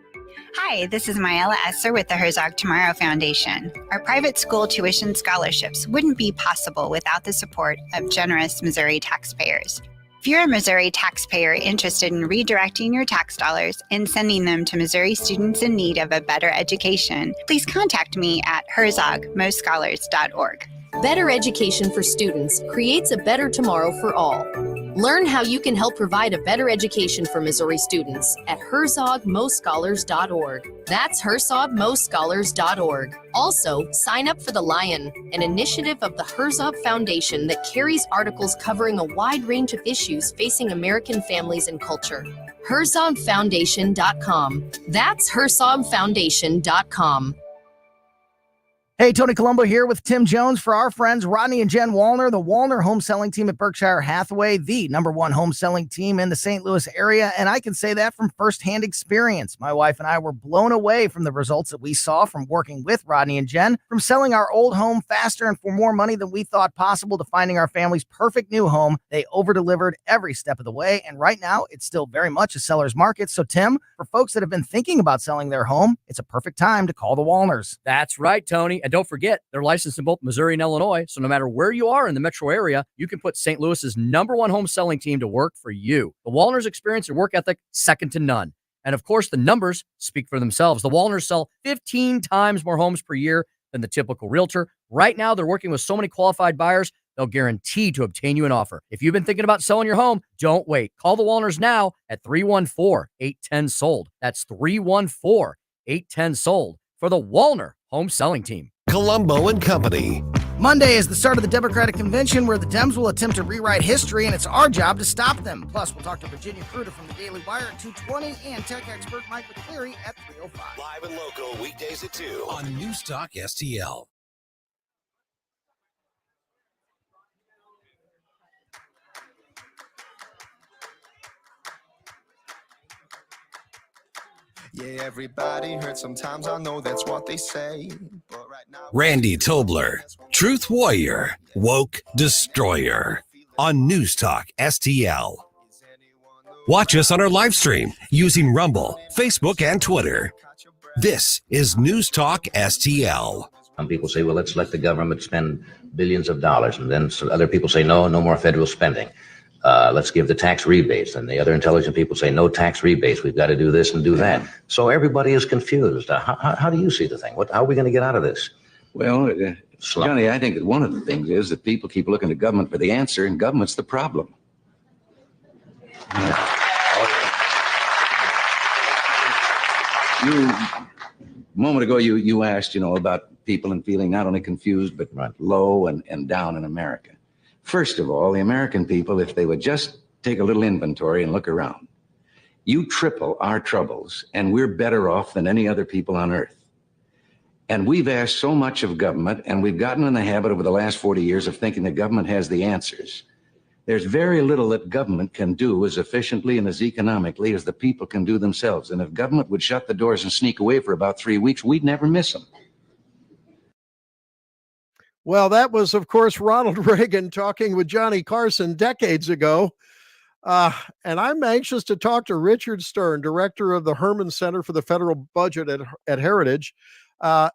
Hi, this is Myella Esser with the Herzog Tomorrow Foundation. Our private school tuition scholarships wouldn't be possible without the support of generous Missouri taxpayers. If you're a Missouri taxpayer interested in redirecting your tax dollars and sending them to Missouri students in need of a better education, please contact me at herzogmostscholars.org. Better education for students creates a better tomorrow for all. Learn how you can help provide a better education for Missouri students at herzogmostscholars.org. That's herzogmostscholars.org. Also, sign up for The Lion, an initiative of the Herzog Foundation that carries articles covering a wide range of issues facing American families and culture. herzogfoundation.com. That's herzogfoundation.com. Hey, Tony Colombo here with Tim Jones for our friends Rodney and Jen Wallner, the Wallner home selling team at Berkshire Hathaway, the #1 home selling team in the St. Louis area. And I can say that from firsthand experience. My wife and I were blown away from the results that we saw from working with Rodney and Jen, from selling our old home faster and for more money than we thought possible to finding our family's perfect new home. They over-delivered every step of the way. And right now, it's still very much a seller's market. So, Tim, for folks that have been thinking about selling their home, it's a perfect time to call the Wallners. That's right, Tony. And don't forget, they're licensed in both Missouri and Illinois, so no matter where you are in the metro area, you can put St. Louis's #1 home selling team to work for you. The Wallners' experience and work ethic, second to none. And of course, the numbers speak for themselves. The Wallners sell 15 times more homes per year than the typical realtor. Right now, they're working with so many qualified buyers, they'll guarantee to obtain you an offer. If you've been thinking about selling your home, don't wait. Call the Wallners now at 314-810-SOLD. That's 314-810-SOLD for the Wallner home selling team. Colombo and Company. Monday is the start of the Democratic Convention where the Dems will attempt to rewrite history, and it's our job to stop them. Plus, we'll talk to Virginia Kruta from the Daily Wire at 2:20 and tech expert Mike McCleary at 3:05. Live and local weekdays at 2 on News Talk STL. Yeah, everybody hurts sometimes, I know that's what they say. But right now, Randy Tobler, Truth Warrior, Woke Destroyer on News Talk STL. Watch us on our live stream using Rumble, Facebook, and Twitter. This is News Talk STL. Some people say, well, let's let the government spend billions of dollars. And then some other people say, no more federal spending. Let's give the tax rebates. And the other intelligent people say, no tax rebates. We've got to do this and do that. So everybody is confused. How do you see the thing? How are we going to get out of this? Well, Johnny, I think that one of the things is that people keep looking to government for the answer, and government's the problem. A moment ago, you asked, about people and feeling not only confused, but low and down in America. First of all, the American people, if they would just take a little inventory and look around, you triple our troubles, and we're better off than any other people on earth. And we've asked so much of government, and we've gotten in the habit over the last 40 years of thinking that government has the answers. There's very little that government can do as efficiently and as economically as the people can do themselves. And if government would shut the doors and sneak away for about 3 weeks, we'd never miss them. Well, that was, of course, Ronald Reagan talking with Johnny Carson decades ago. And I'm anxious to talk to Richard Stern, director of the Herman Center for the Federal Budget at Heritage. I've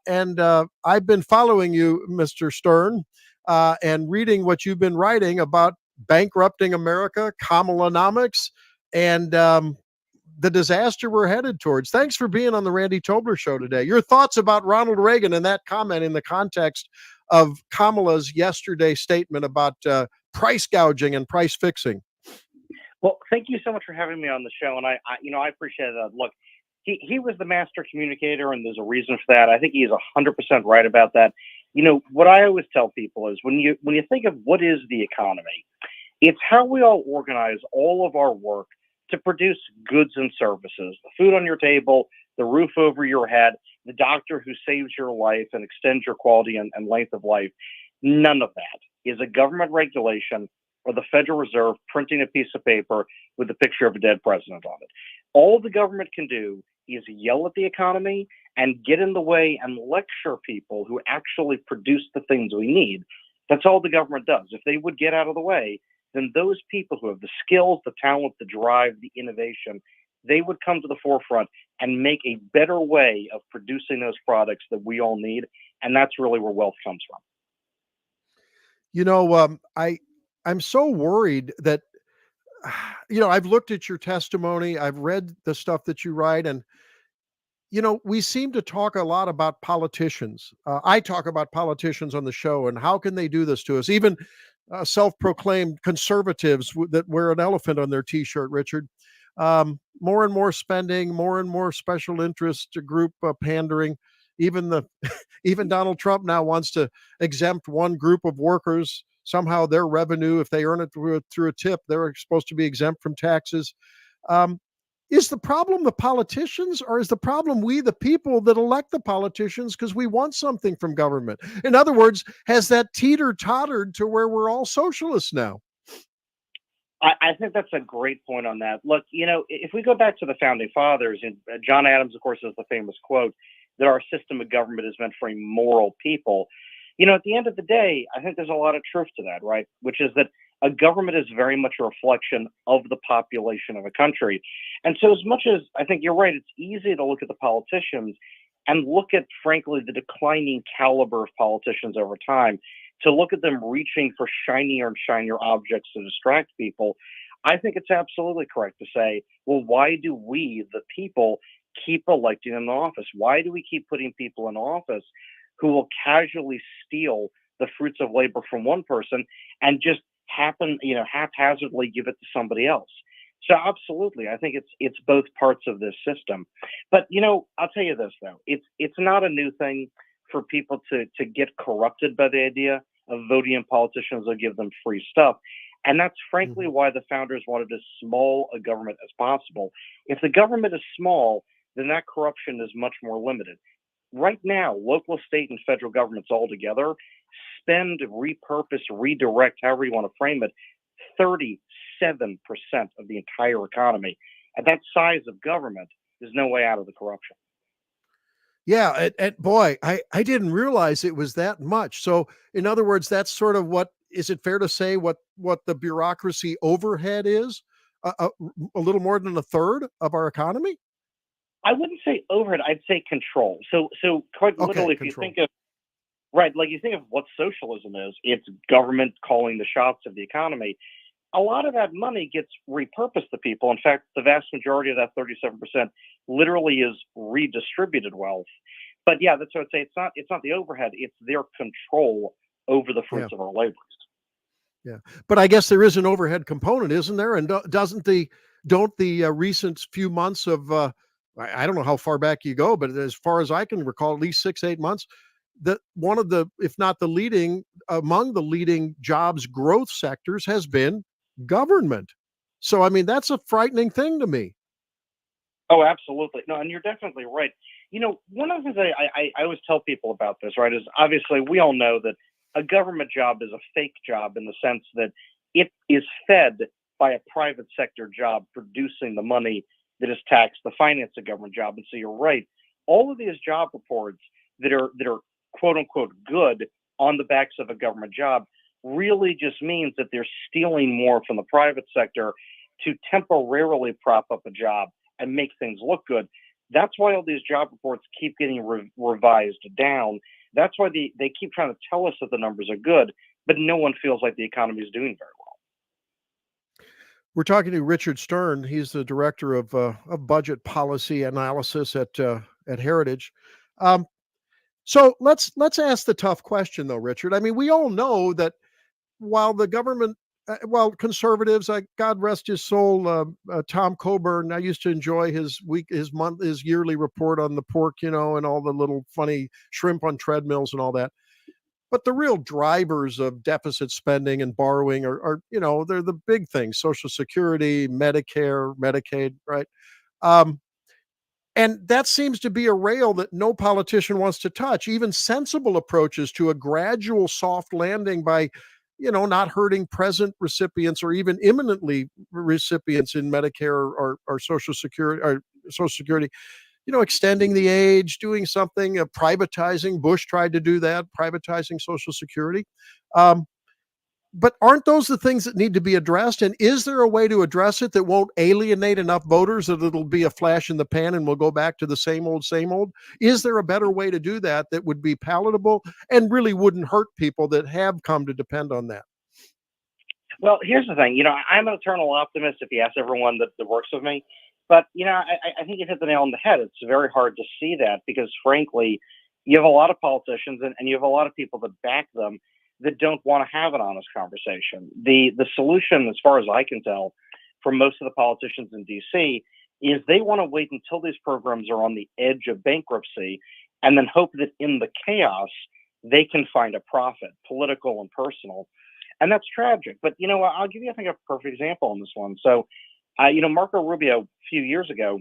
been following you, Mr. Stern, and reading what you've been writing about bankrupting America, Kamalanomics, and the disaster we're headed towards. Thanks for being on the Randy Tobler Show today. Your thoughts about Ronald Reagan and that comment in the context of Kamala's yesterday statement about price gouging and price fixing. Well, thank you so much for having me on the show, and I appreciate that. Look, he was the master communicator, and there's a reason for that. I think he is 100% right about that. What I always tell people is when you think of what is the economy, it's how we all organize all of our work to produce goods and services, the food on your table, the roof over your head, the doctor who saves your life and extends your quality and length of life. None of that is a government regulation or the Federal Reserve printing a piece of paper with a picture of a dead president on it. All the government can do is yell at the economy and get in the way and lecture people who actually produce the things we need. That's all the government does. If they would get out of the way, then those people who have the skills, the talent, the drive, the innovation, they would come to the forefront and make a better way of producing those products that we all need. And that's really where wealth comes from. I'm so worried that, I've looked at your testimony, I've read the stuff that you write, and, we seem to talk a lot about politicians. I talk about politicians on the show and how can they do this to us? Even self-proclaimed conservatives that wear an elephant on their T-shirt, Richard. More and more spending, more and more special interest group pandering. Even Donald Trump now wants to exempt one group of workers. Somehow their revenue, if they earn it through a tip, they're supposed to be exempt from taxes. Is the problem the politicians, or is the problem we, the people that elect the politicians, because we want something from government? In other words, has that teeter-tottered to where we're all socialists now? I think that's a great point on that. Look, if we go back to the founding fathers, and John Adams, of course, has the famous quote that our system of government is meant for immoral people. At the end of the day, I think there's a lot of truth to that, right? Which is that a government is very much a reflection of the population of a country. And so as much as I think you're right, it's easy to look at the politicians and look at, frankly, the declining caliber of politicians over time, to look at them reaching for shinier and shinier objects to distract people. I think it's absolutely correct to say, well, why do we, the people, keep electing them in office? Why do we keep putting people in office who will casually steal the fruits of labor from one person and just haphazardly give it to somebody else? So absolutely, I think it's both parts of this system. But I'll tell you this though, it's not a new thing for people to get corrupted by the idea of voting in politicians that give them free stuff. And that's frankly why the founders wanted as small a government as possible. If the government is small, then that corruption is much more limited. Right now, local, state, and federal governments all together spend, repurpose, redirect, however you want to frame it, 37% of the entire economy. At that size of government, there's no way out of the corruption. Yeah, and boy, I didn't realize it was that much. So, in other words, that's sort of is it fair to say what the bureaucracy overhead is? A little more than a third of our economy? I wouldn't say overhead. I'd say control. So quite literally, if you think of you think of what socialism is, it's government calling the shots of the economy. A lot of that money gets repurposed to people. In fact, the vast majority of that 37% literally is redistributed wealth. But yeah, that's what I'd say. It's not the overhead. It's their control over the fruits of our labors. Yeah, but I guess there is an overhead component, isn't there? And don't the recent few months of I don't know how far back you go, but as far as I can recall, at least 6-8 months, that one of the, if not the leading, among the leading jobs growth sectors has been government. So, I mean, that's a frightening thing to me. Oh, absolutely. No, and you're definitely right. One of the things I always tell people about this, right, is obviously we all know that a government job is a fake job in the sense that it is fed by a private sector job producing the money that is taxed to finance a government job. And so you're right. All of these job reports that are quote unquote good on the backs of a government job really just means that they're stealing more from the private sector to temporarily prop up a job and make things look good. That's why all these job reports keep getting revised down. That's why they keep trying to tell us that the numbers are good, but no one feels like the economy is doing very well. We're talking to Richard Stern. He's the director of budget policy analysis at Heritage. So let's ask the tough question, though, Richard. I mean, we all know that while the government, while conservatives, God rest his soul, Tom Coburn, I used to enjoy his yearly report on the pork, and all the little funny shrimp on treadmills and all that. But the real drivers of deficit spending and borrowing are they're the big things: Social Security, Medicare, Medicaid, right? And that seems to be a rail that no politician wants to touch. Even sensible approaches to a gradual soft landing by, not hurting present recipients or even imminently recipients in Medicare or Social Security, extending the age, doing something, privatizing. Bush tried to do that, privatizing Social Security. But aren't those the things that need to be addressed? And is there a way to address it that won't alienate enough voters that it'll be a flash in the pan and we'll go back to the same old, same old? Is there a better way to do that that would be palatable and really wouldn't hurt people that have come to depend on that? Well, here's the thing. I'm an eternal optimist if you ask everyone that works with me. But, I think you hit the nail on the head. It's very hard to see that because, frankly, you have a lot of politicians and you have a lot of people that back them that don't want to have an honest conversation. The solution, as far as I can tell, for most of the politicians in D.C., is they want to wait until these programs are on the edge of bankruptcy and then hope that in the chaos, they can find a profit, political and personal. And that's tragic. But, I'll give you, I think, a perfect example on this one. So, Marco Rubio, a few years ago,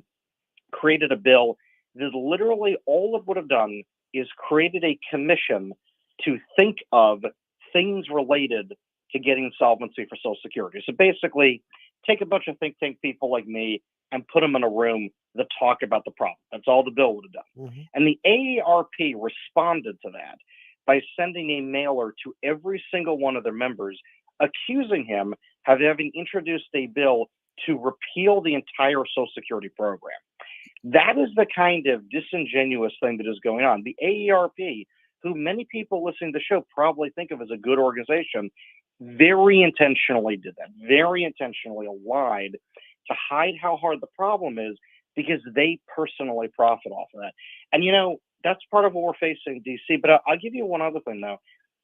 created a bill that literally all it would have done is created a commission to think of things related to getting solvency for Social Security. So basically, take a bunch of think tank people like me and put them in a room that talk about the problem. That's all the bill would have done. Mm-hmm. And the AARP responded to that by sending a mailer to every single one of their members, accusing him of having introduced a bill to repeal the entire Social Security program. That is the kind of disingenuous thing that is going on. The AARP, who many people listening to the show probably think of as a good organization, very intentionally did that, very intentionally lied to hide how hard the problem is because they personally profit off of that. And, that's part of what we're facing in D.C. But I'll give you one other thing, though.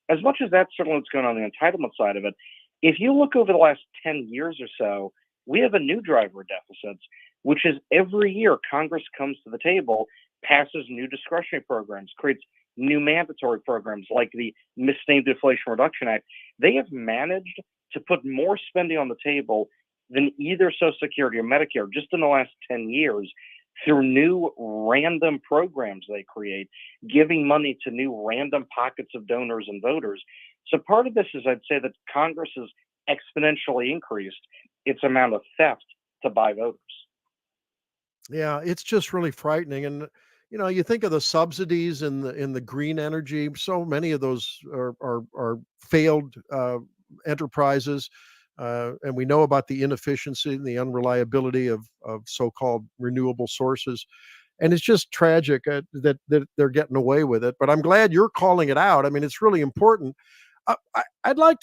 As much as that's certainly what's going on the entitlement side of it, if you look over the last 10 years or so, we have a new driver of deficits, which is every year Congress comes to the table, passes new discretionary programs, creates new mandatory programs like the misnamed Inflation Reduction Act. They have managed to put more spending on the table than either Social Security or Medicare just in the last 10 years through new random programs they create, giving money to new random pockets of donors and voters. So part of this is, I'd say, that Congress has exponentially increased its amount of theft to buy voters. Yeah, it's just really frightening. And you think of the subsidies in the green energy. So many of those are failed enterprises, and we know about the inefficiency and the unreliability of so-called renewable sources. And it's just tragic that they're getting away with it. But I'm glad you're calling it out. I mean, it's really important. I'd like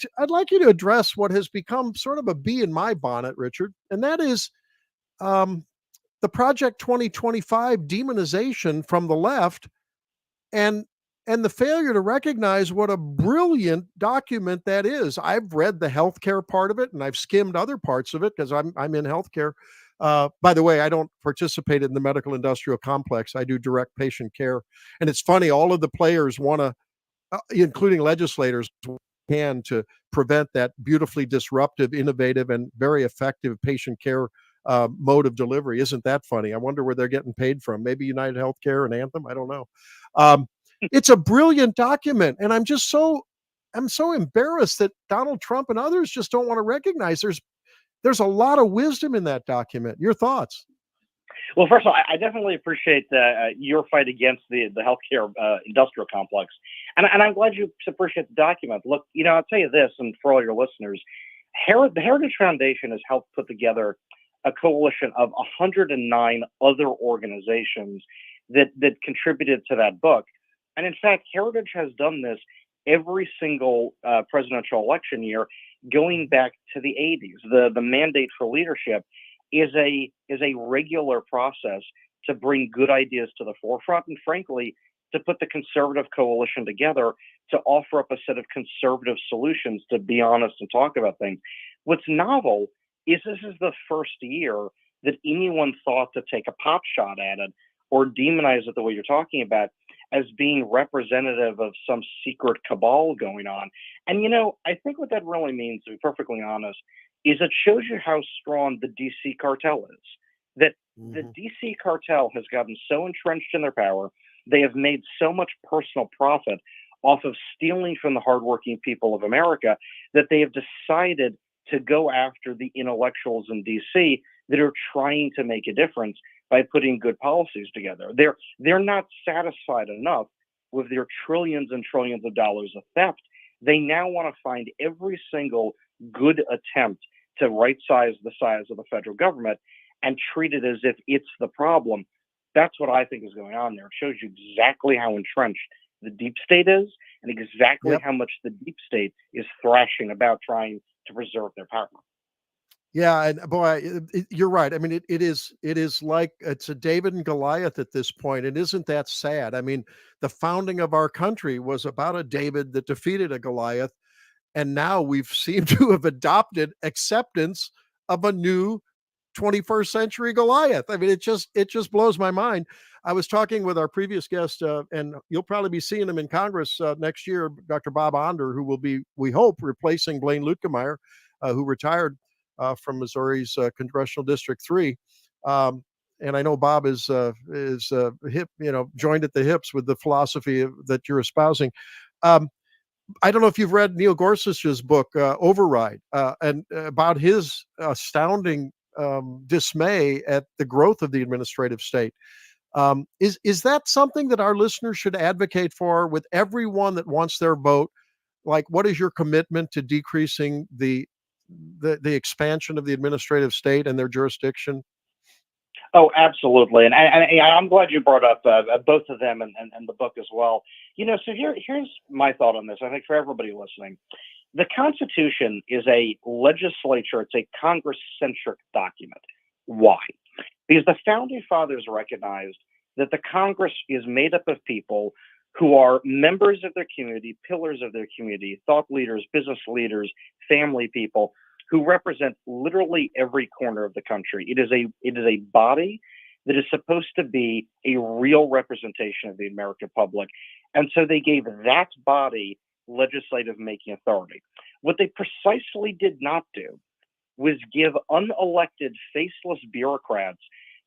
you to address what has become sort of a bee in my bonnet, Richard, and that is the Project 2025 demonization from the left and the failure to recognize what a brilliant document that is. I've read the healthcare part of it and I've skimmed other parts of it because I'm in healthcare. By the way, I don't participate in the medical industrial complex. I do direct patient care. And it's funny, all of the players want to, including legislators, can to prevent that beautifully disruptive, innovative, and very effective patient care mode of delivery. Isn't that funny? I wonder where they're getting paid from. Maybe United Healthcare and Anthem. I don't know. It's a brilliant document, and I'm so embarrassed that Donald Trump and others just don't want to recognize there's a lot of wisdom in that document. Your thoughts? Well, first of all, I definitely appreciate your fight against the healthcare industrial complex. And I'm glad you appreciate the document. Look, I'll tell you this, and for all your listeners, the Heritage Foundation has helped put together a coalition of 109 other organizations that contributed to that book. And in fact, Heritage has done this every single presidential election year going back to the 80s. The mandate for leadership is a regular process to bring good ideas to the forefront, and frankly, to put the conservative coalition together to offer up a set of conservative solutions, to be honest and talk about things. What's novel is this is the first year that anyone thought to take a pot shot at it or demonize it the way you're talking about as being representative of some secret cabal going on. And, I think what that really means, to be perfectly honest, is it shows you how strong the DC cartel is. That the DC cartel has gotten so entrenched in their power, they have made so much personal profit off of stealing from the hardworking people of America that they have decided to go after the intellectuals in DC that are trying to make a difference by putting good policies together. They're not satisfied enough with their trillions and trillions of dollars of theft. They now want to find every single good attempt to right-size the size of the federal government and treat it as if it's the problem. That's what I think is going on there. It shows you exactly how entrenched the deep state is and exactly how much the deep state is thrashing about trying to preserve their power. Yeah, and boy, you're right. I mean, it is like it's a David and Goliath at this point. And isn't that sad? I mean, the founding of our country was about a David that defeated a Goliath, and now we've seemed to have adopted acceptance of a new 21st century Goliath. I mean, it just blows my mind. I was talking with our previous guest, and you'll probably be seeing him in Congress next year, Dr. Bob Onder, who will be, we hope, replacing Blaine Luetkemeyer, who retired from Missouri's Congressional District 3. And I know Bob is hip, joined at the hips with the philosophy that you're espousing. I don't know if you've read Neil Gorsuch's book, Override, and about his astounding dismay at the growth of the administrative state. Is that something that our listeners should advocate for with everyone that wants their vote? Like, what is your commitment to decreasing the expansion of the administrative state and their jurisdiction? Oh, absolutely. And I'm glad you brought up both of them and the book as well. So here's my thought on this. I think for everybody listening, the Constitution is a legislature, it's a Congress-centric document. Why? Because the Founding Fathers recognized that the Congress is made up of people who are members of their community, pillars of their community, thought leaders, business leaders, family people, who represent literally every corner of the country. It is a body that is supposed to be a real representation of the American public. And so they gave that body legislative making authority. What they precisely did not do was give unelected, faceless bureaucrats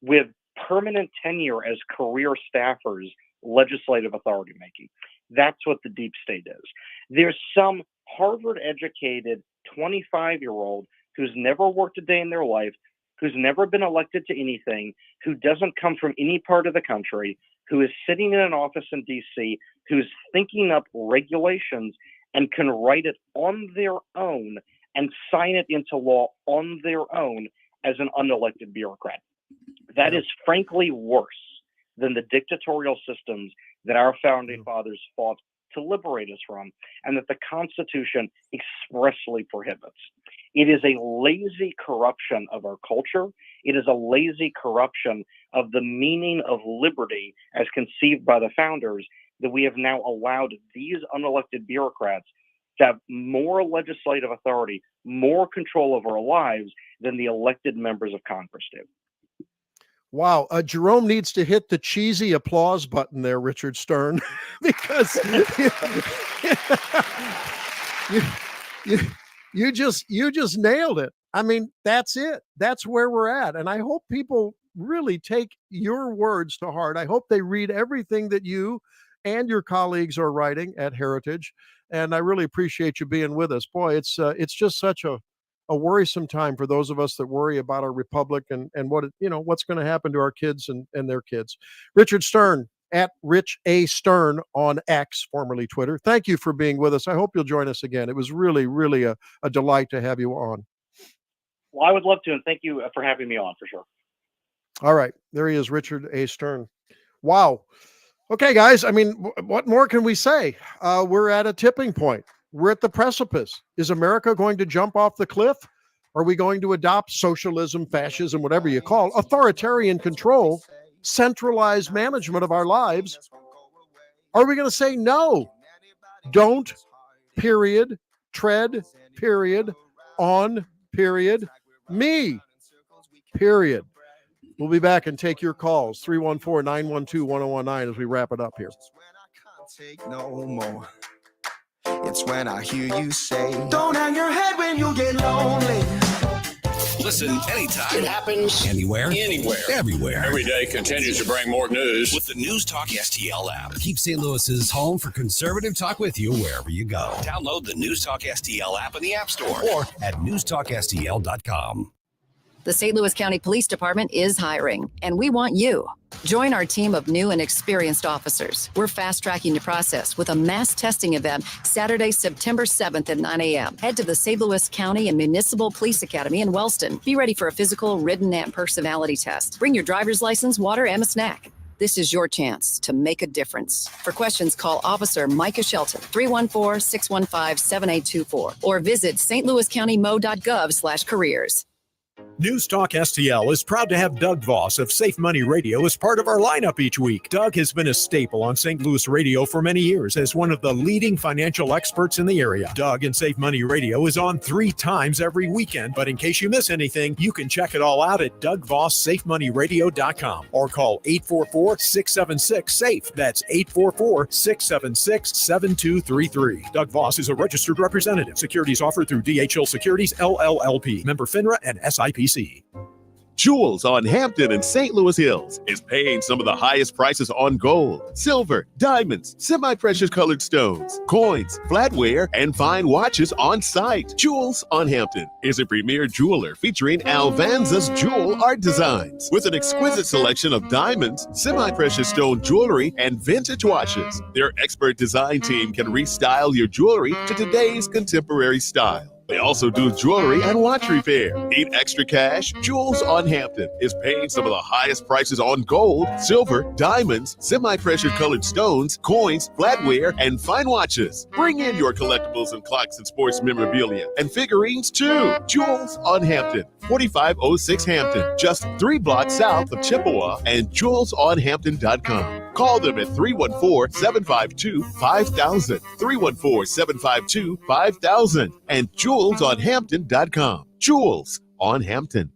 with permanent tenure as career staffers legislative authority making. That's what the deep state is. There's some Harvard-educated 25-year-old who's never worked a day in their life, who's never been elected to anything, who doesn't come from any part of the country, who is sitting in an office in DC, who's thinking up regulations and can write it on their own and sign it into law on their own as an unelected bureaucrat. That is frankly worse than the dictatorial systems that our founding fathers fought to liberate us from, and that the Constitution expressly prohibits. It is a lazy corruption of our culture. It is a lazy corruption of the meaning of liberty as conceived by the founders, that we have now allowed these unelected bureaucrats to have more legislative authority, more control over our lives than the elected members of Congress do. Wow, Jerome needs to hit the cheesy applause button there, Richard Stern, because you just nailed it. I mean, that's it. That's where we're at. And I hope people really take your words to heart. I hope they read everything that you and your colleagues are writing at Heritage. And I really appreciate you being with us. Boy, it's just such a worrisome time for those of us that worry about our republic and what's going to happen to our kids and their kids. Richard Stern, at Rich A. Stern on X, formerly Twitter. Thank you for being with us. I hope you'll join us again. It was really, really a delight to have you on. Well, I would love to, and thank you for having me on, for sure. All right. There he is, Richard A. Stern. Wow. Okay, guys. I mean, what more can we say? We're at a tipping point. We're at the precipice. Is America going to jump off the cliff? Are we going to adopt socialism, fascism, whatever you call, authoritarian control, centralized management of our lives? Are we going to say no? Don't, period, tread, period, on, period, me, period. We'll be back and take your calls, 314-912-1019 as we wrap it up here. Take no more. It's when I hear you say, don't hang your head when you get lonely. Listen anytime. It happens Anywhere. Everywhere. Every day continues to bring more news With the News Talk STL app. Keep St. Louis's home for conservative talk with you wherever you go. Download the News Talk STL app in the App Store or at newstalkstl.com. The St. Louis County Police Department is hiring, and we want you. Join our team of new and experienced officers. We're fast-tracking the process with a mass testing event Saturday, September 7th at 9 a.m. Head to the St. Louis County and Municipal Police Academy in Wellston. Be ready for a physical, written, and personality test. Bring your driver's license, water, and a snack. This is your chance to make a difference. For questions, call Officer Micah Shelton, 314-615-7824, or visit stlouiscountymo.gov/careers. News Talk STL is proud to have Doug Voss of Safe Money Radio as part of our lineup each week. Doug has been a staple on St. Louis radio for many years as one of the leading financial experts in the area. Doug and Safe Money Radio is on 3 times every weekend, but in case you miss anything, you can check it all out at DougVossSafeMoneyRadio.com or call 844-676-SAFE. That's 844-676-7233. Doug Voss is a registered representative. Securities offered through DHL Securities, LLLP. Member FINRA and SIPC. Jewels on Hampton and St. Louis Hills is paying some of the highest prices on gold, silver, diamonds, semi-precious colored stones, coins, flatware, and fine watches on site. Jewels on Hampton is a premier jeweler featuring Alvanza's jewel art designs with an exquisite selection of diamonds, semi-precious stone jewelry, and vintage watches. Their expert design team can restyle your jewelry to today's contemporary style. They also do jewelry and watch repair. Need extra cash? Jewels on Hampton is paying some of the highest prices on gold, silver, diamonds, semi-pressure colored stones, coins, flatware, and fine watches. Bring in your collectibles and clocks and sports memorabilia and figurines too. Jewels on Hampton, 4506 Hampton, just 3 blocks south of Chippewa, and jewelsonhampton.com. Call them at 314-752-5000, 314-752-5000, and jewelsonhampton.com. Jewels on Hampton.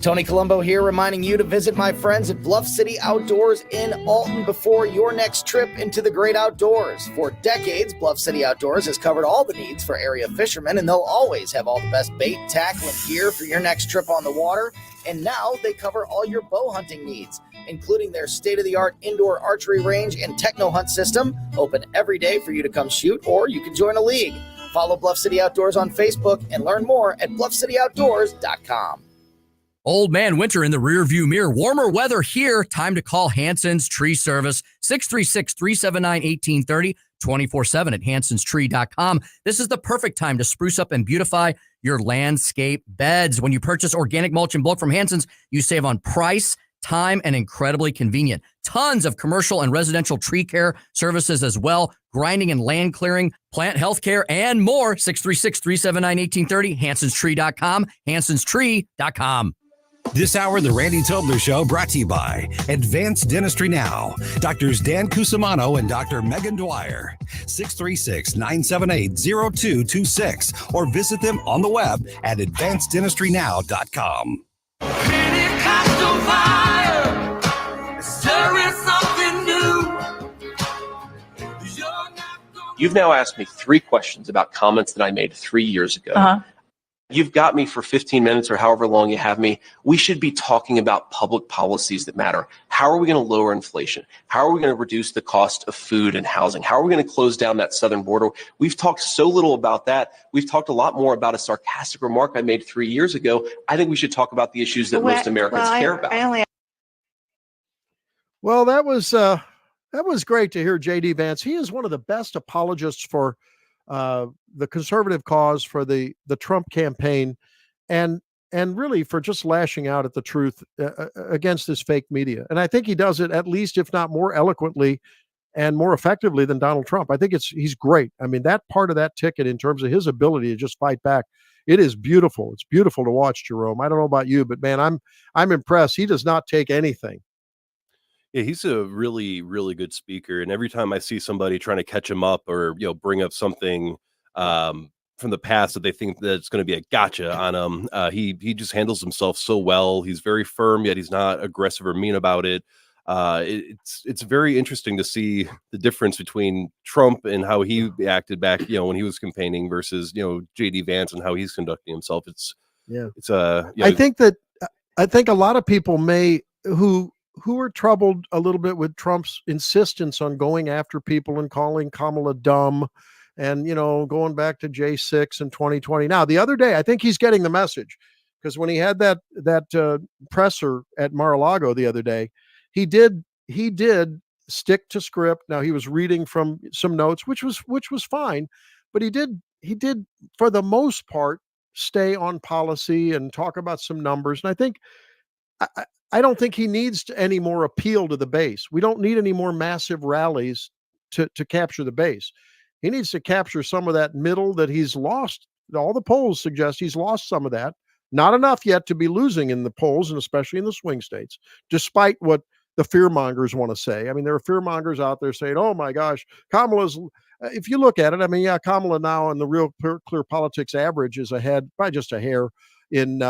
Tony Colombo here, reminding you to visit my friends at Bluff City Outdoors in Alton before your next trip into the great outdoors. For decades, Bluff City Outdoors has covered all the needs for area fishermen, and they'll always have all the best bait, tackle, and gear for your next trip on the water. And now they cover all your bow hunting needs, including their state-of-the-art indoor archery range and techno hunt system, open every day for you to come shoot, or you can join a league. Follow Bluff City Outdoors on Facebook and learn more at bluffcityoutdoors.com. Old man winter in the rearview mirror. Warmer weather here. Time to call Hanson's Tree Service. 636-379-1830. 24/7 at hansonstree.com. This is the perfect time to spruce up and beautify your landscape beds. When you purchase organic mulch in bulk from Hanson's, you save on price, time, and incredibly convenient. Tons of commercial and residential tree care services as well. Grinding and land clearing, plant health care, and more. 636-379-1830. hansonstree.com. hansonstree.com. This hour, The Randy Tobler Show, brought to you by Advanced Dentistry Now. Doctors Dan Cusimano and Dr. Megan Dwyer. 636-978-0226. Or visit them on the web at advanceddentistrynow.com. Pentecostal fire, stirring something new. You've now asked me 3 questions about comments that I made 3 years ago. You've got me for 15 minutes or however long you have me. We should be talking about public policies that matter. How are we going to lower inflation? How are we going to reduce the cost of food and housing? How are we going to close down that southern border? We've talked so little about that. We've talked a lot more about a sarcastic remark I made 3 years ago. I think we should talk about the issues that most Americans care about. Well, that was That was great to hear J.D. Vance. He is one of the best apologists for the conservative cause, for the Trump campaign, and really for just lashing out at the truth against this fake media. And I think he does it at least, if not more eloquently and more effectively than Donald Trump. I think he's great. I mean, that part of that ticket in terms of his ability to just fight back, it is beautiful. It's beautiful to watch, Jerome. I don't know about you, but man, I'm impressed. He does not take anything. Yeah, he's a really, really good speaker. And every time I see somebody trying to catch him up or, bring up something from the past that they think that it's going to be a gotcha on him, he just handles himself so well. He's very firm, yet he's not aggressive or mean about it. It's very interesting to see the difference between Trump and how he acted back, when he was campaigning versus, J.D. Vance and how he's conducting himself. I think a lot of people who are troubled a little bit with Trump's insistence on going after people and calling Kamala dumb and, going back to J6 in 2020. Now, the other day, I think he's getting the message, because when he had that presser at Mar-a-Lago the other day, he did stick to script. Now, he was reading from some notes, which was fine, but he did for the most part stay on policy and talk about some numbers. And I think I don't think he needs any more appeal to the base. We don't need any more massive rallies to capture the base. He needs to capture some of that middle that he's lost. All the polls suggest he's lost some of that. Not enough yet to be losing in the polls, and especially in the swing states, despite what the fearmongers want to say. I mean, there are fearmongers out there saying, oh my gosh, Kamala's, if you look at it, I mean, yeah, Kamala now in the real clear politics average is ahead by just a hair in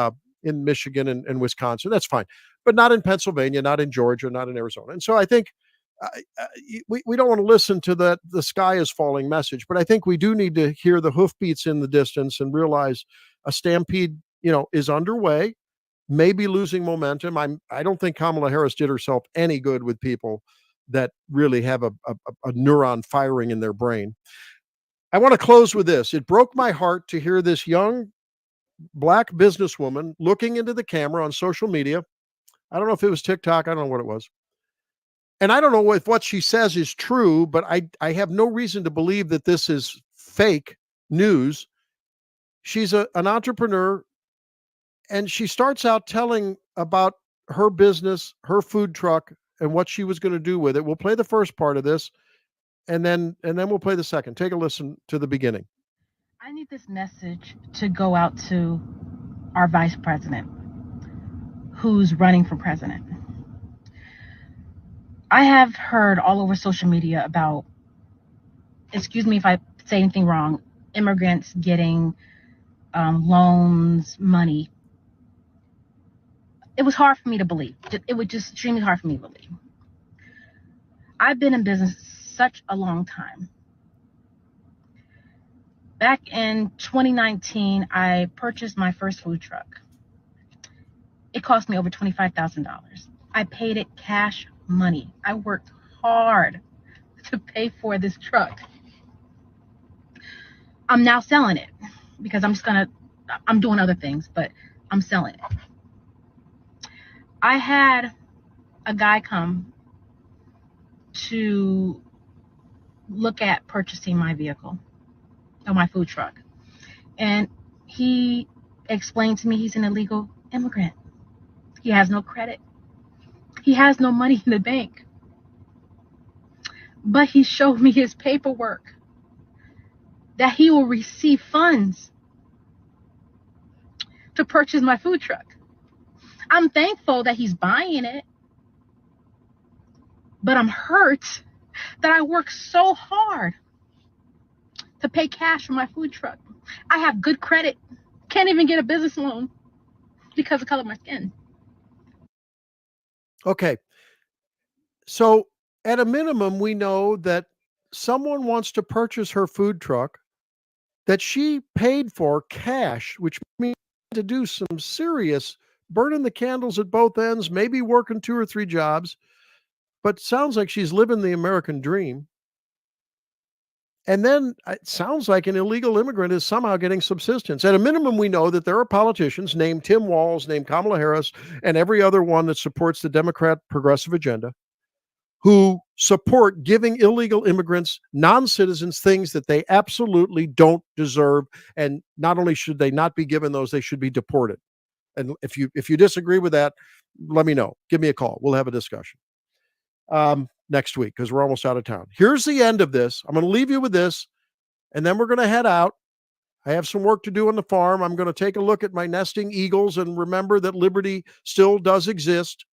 Michigan and Wisconsin. That's fine, but not in Pennsylvania, not in Georgia, not in Arizona. And so I think we don't want to listen to the sky is falling message, but I think we do need to hear the hoofbeats in the distance and realize a stampede, is underway, maybe losing momentum. I don't think Kamala Harris did herself any good with people that really have a neuron firing in their brain. I want to close with this. It broke my heart to hear this young Black businesswoman looking into the camera on social media. I don't know if it was TikTok. I don't know what it was. And I don't know if what she says is true, but I have no reason to believe that this is fake news. She's an entrepreneur, and she starts out telling about her business, her food truck, and what she was going to do with it. We'll play the first part of this, and then we'll play the second. Take a listen to the beginning. I need this message to go out to our vice president who's running for president. I have heard all over social media about, excuse me if I say anything wrong, immigrants getting loans, money. It was hard for me to believe. It was just extremely hard for me to believe. I've been in business such a long time. Back in 2019, I purchased my first food truck. It cost me over $25,000. I paid it cash money. I worked hard to pay for this truck. I'm now selling it because I'm doing other things, but I'm selling it. I had a guy come to look at purchasing my vehicle or my food truck. And he explained to me he's an illegal immigrant. He has no credit. He has no money in the bank. But he showed me his paperwork that he will receive funds to purchase my food truck. I'm thankful that he's buying it, but I'm hurt that I worked so hard to pay cash for my food truck. I have good credit, can't even get a business loan because of the color of my skin. Okay. So at a minimum, we know that someone wants to purchase her food truck that she paid for cash, which means to do some serious burning the candles at both ends, maybe working 2 or 3 jobs, but sounds like she's living the American dream. And then it sounds like an illegal immigrant is somehow getting subsistence. At a minimum, we know that there are politicians named Tim Walz, named Kamala Harris, and every other one that supports the Democrat progressive agenda who support giving illegal immigrants, non-citizens, things that they absolutely don't deserve. And not only should they not be given those, they should be deported. And if you disagree with that, let me know. Give me a call. We'll have a discussion next week because we're almost out of town. Here's the end of this. I'm going to leave you with this, and then we're going to head out. I have some work to do on the farm. I'm going to take a look at my nesting eagles and remember that liberty still does exist.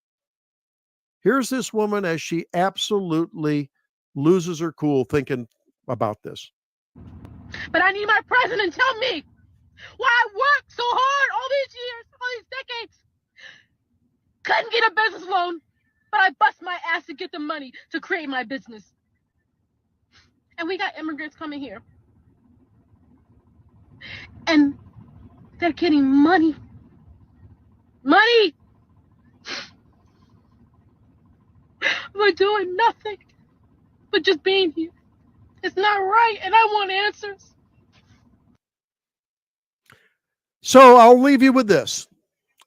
Here's this woman as she absolutely loses her cool thinking about this. But I need my president to tell me why I worked so hard all these years, all these decades. Couldn't get a business loan, but I bust my ass to get the money to create my business. And we got immigrants coming here. And they're getting money. Money! We're doing nothing but just being here. It's not right, and I want answers. So I'll leave you with this.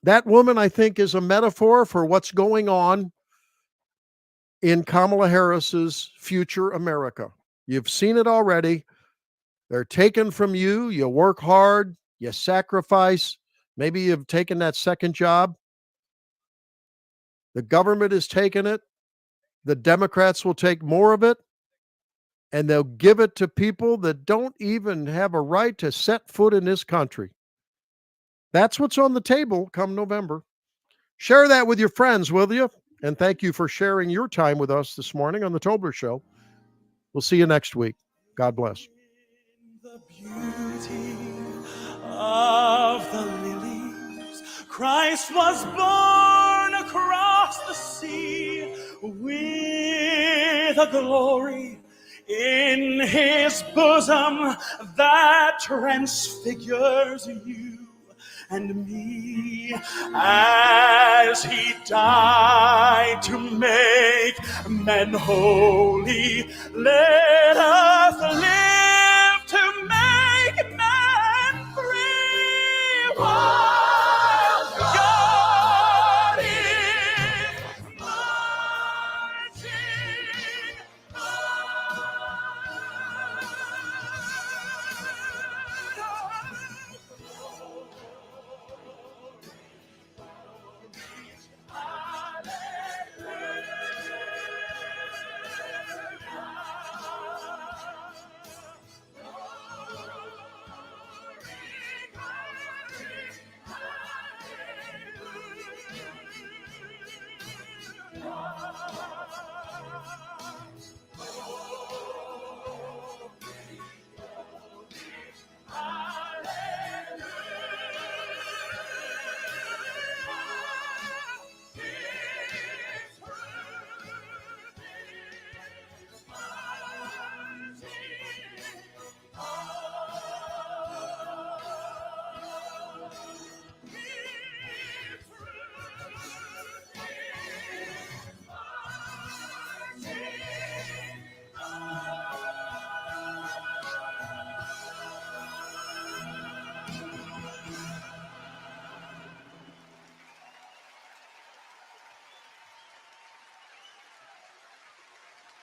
That woman, I think, is a metaphor for what's going on in Kamala Harris's future America. You've seen it already. They're taken from you. You work hard. You sacrifice. Maybe you've taken that second job. The government has taken it. The Democrats will take more of it, and they'll give it to people that don't even have a right to set foot in this country. That's what's on the table come November. Share that with your friends, will you? And thank you for sharing your time with us this morning on the Tobler Show. We'll see you next week. God bless. The beauty of the lilies, Christ was born across the sea with a glory in his bosom that transfigures you and me, as he died to make men holy. Let us live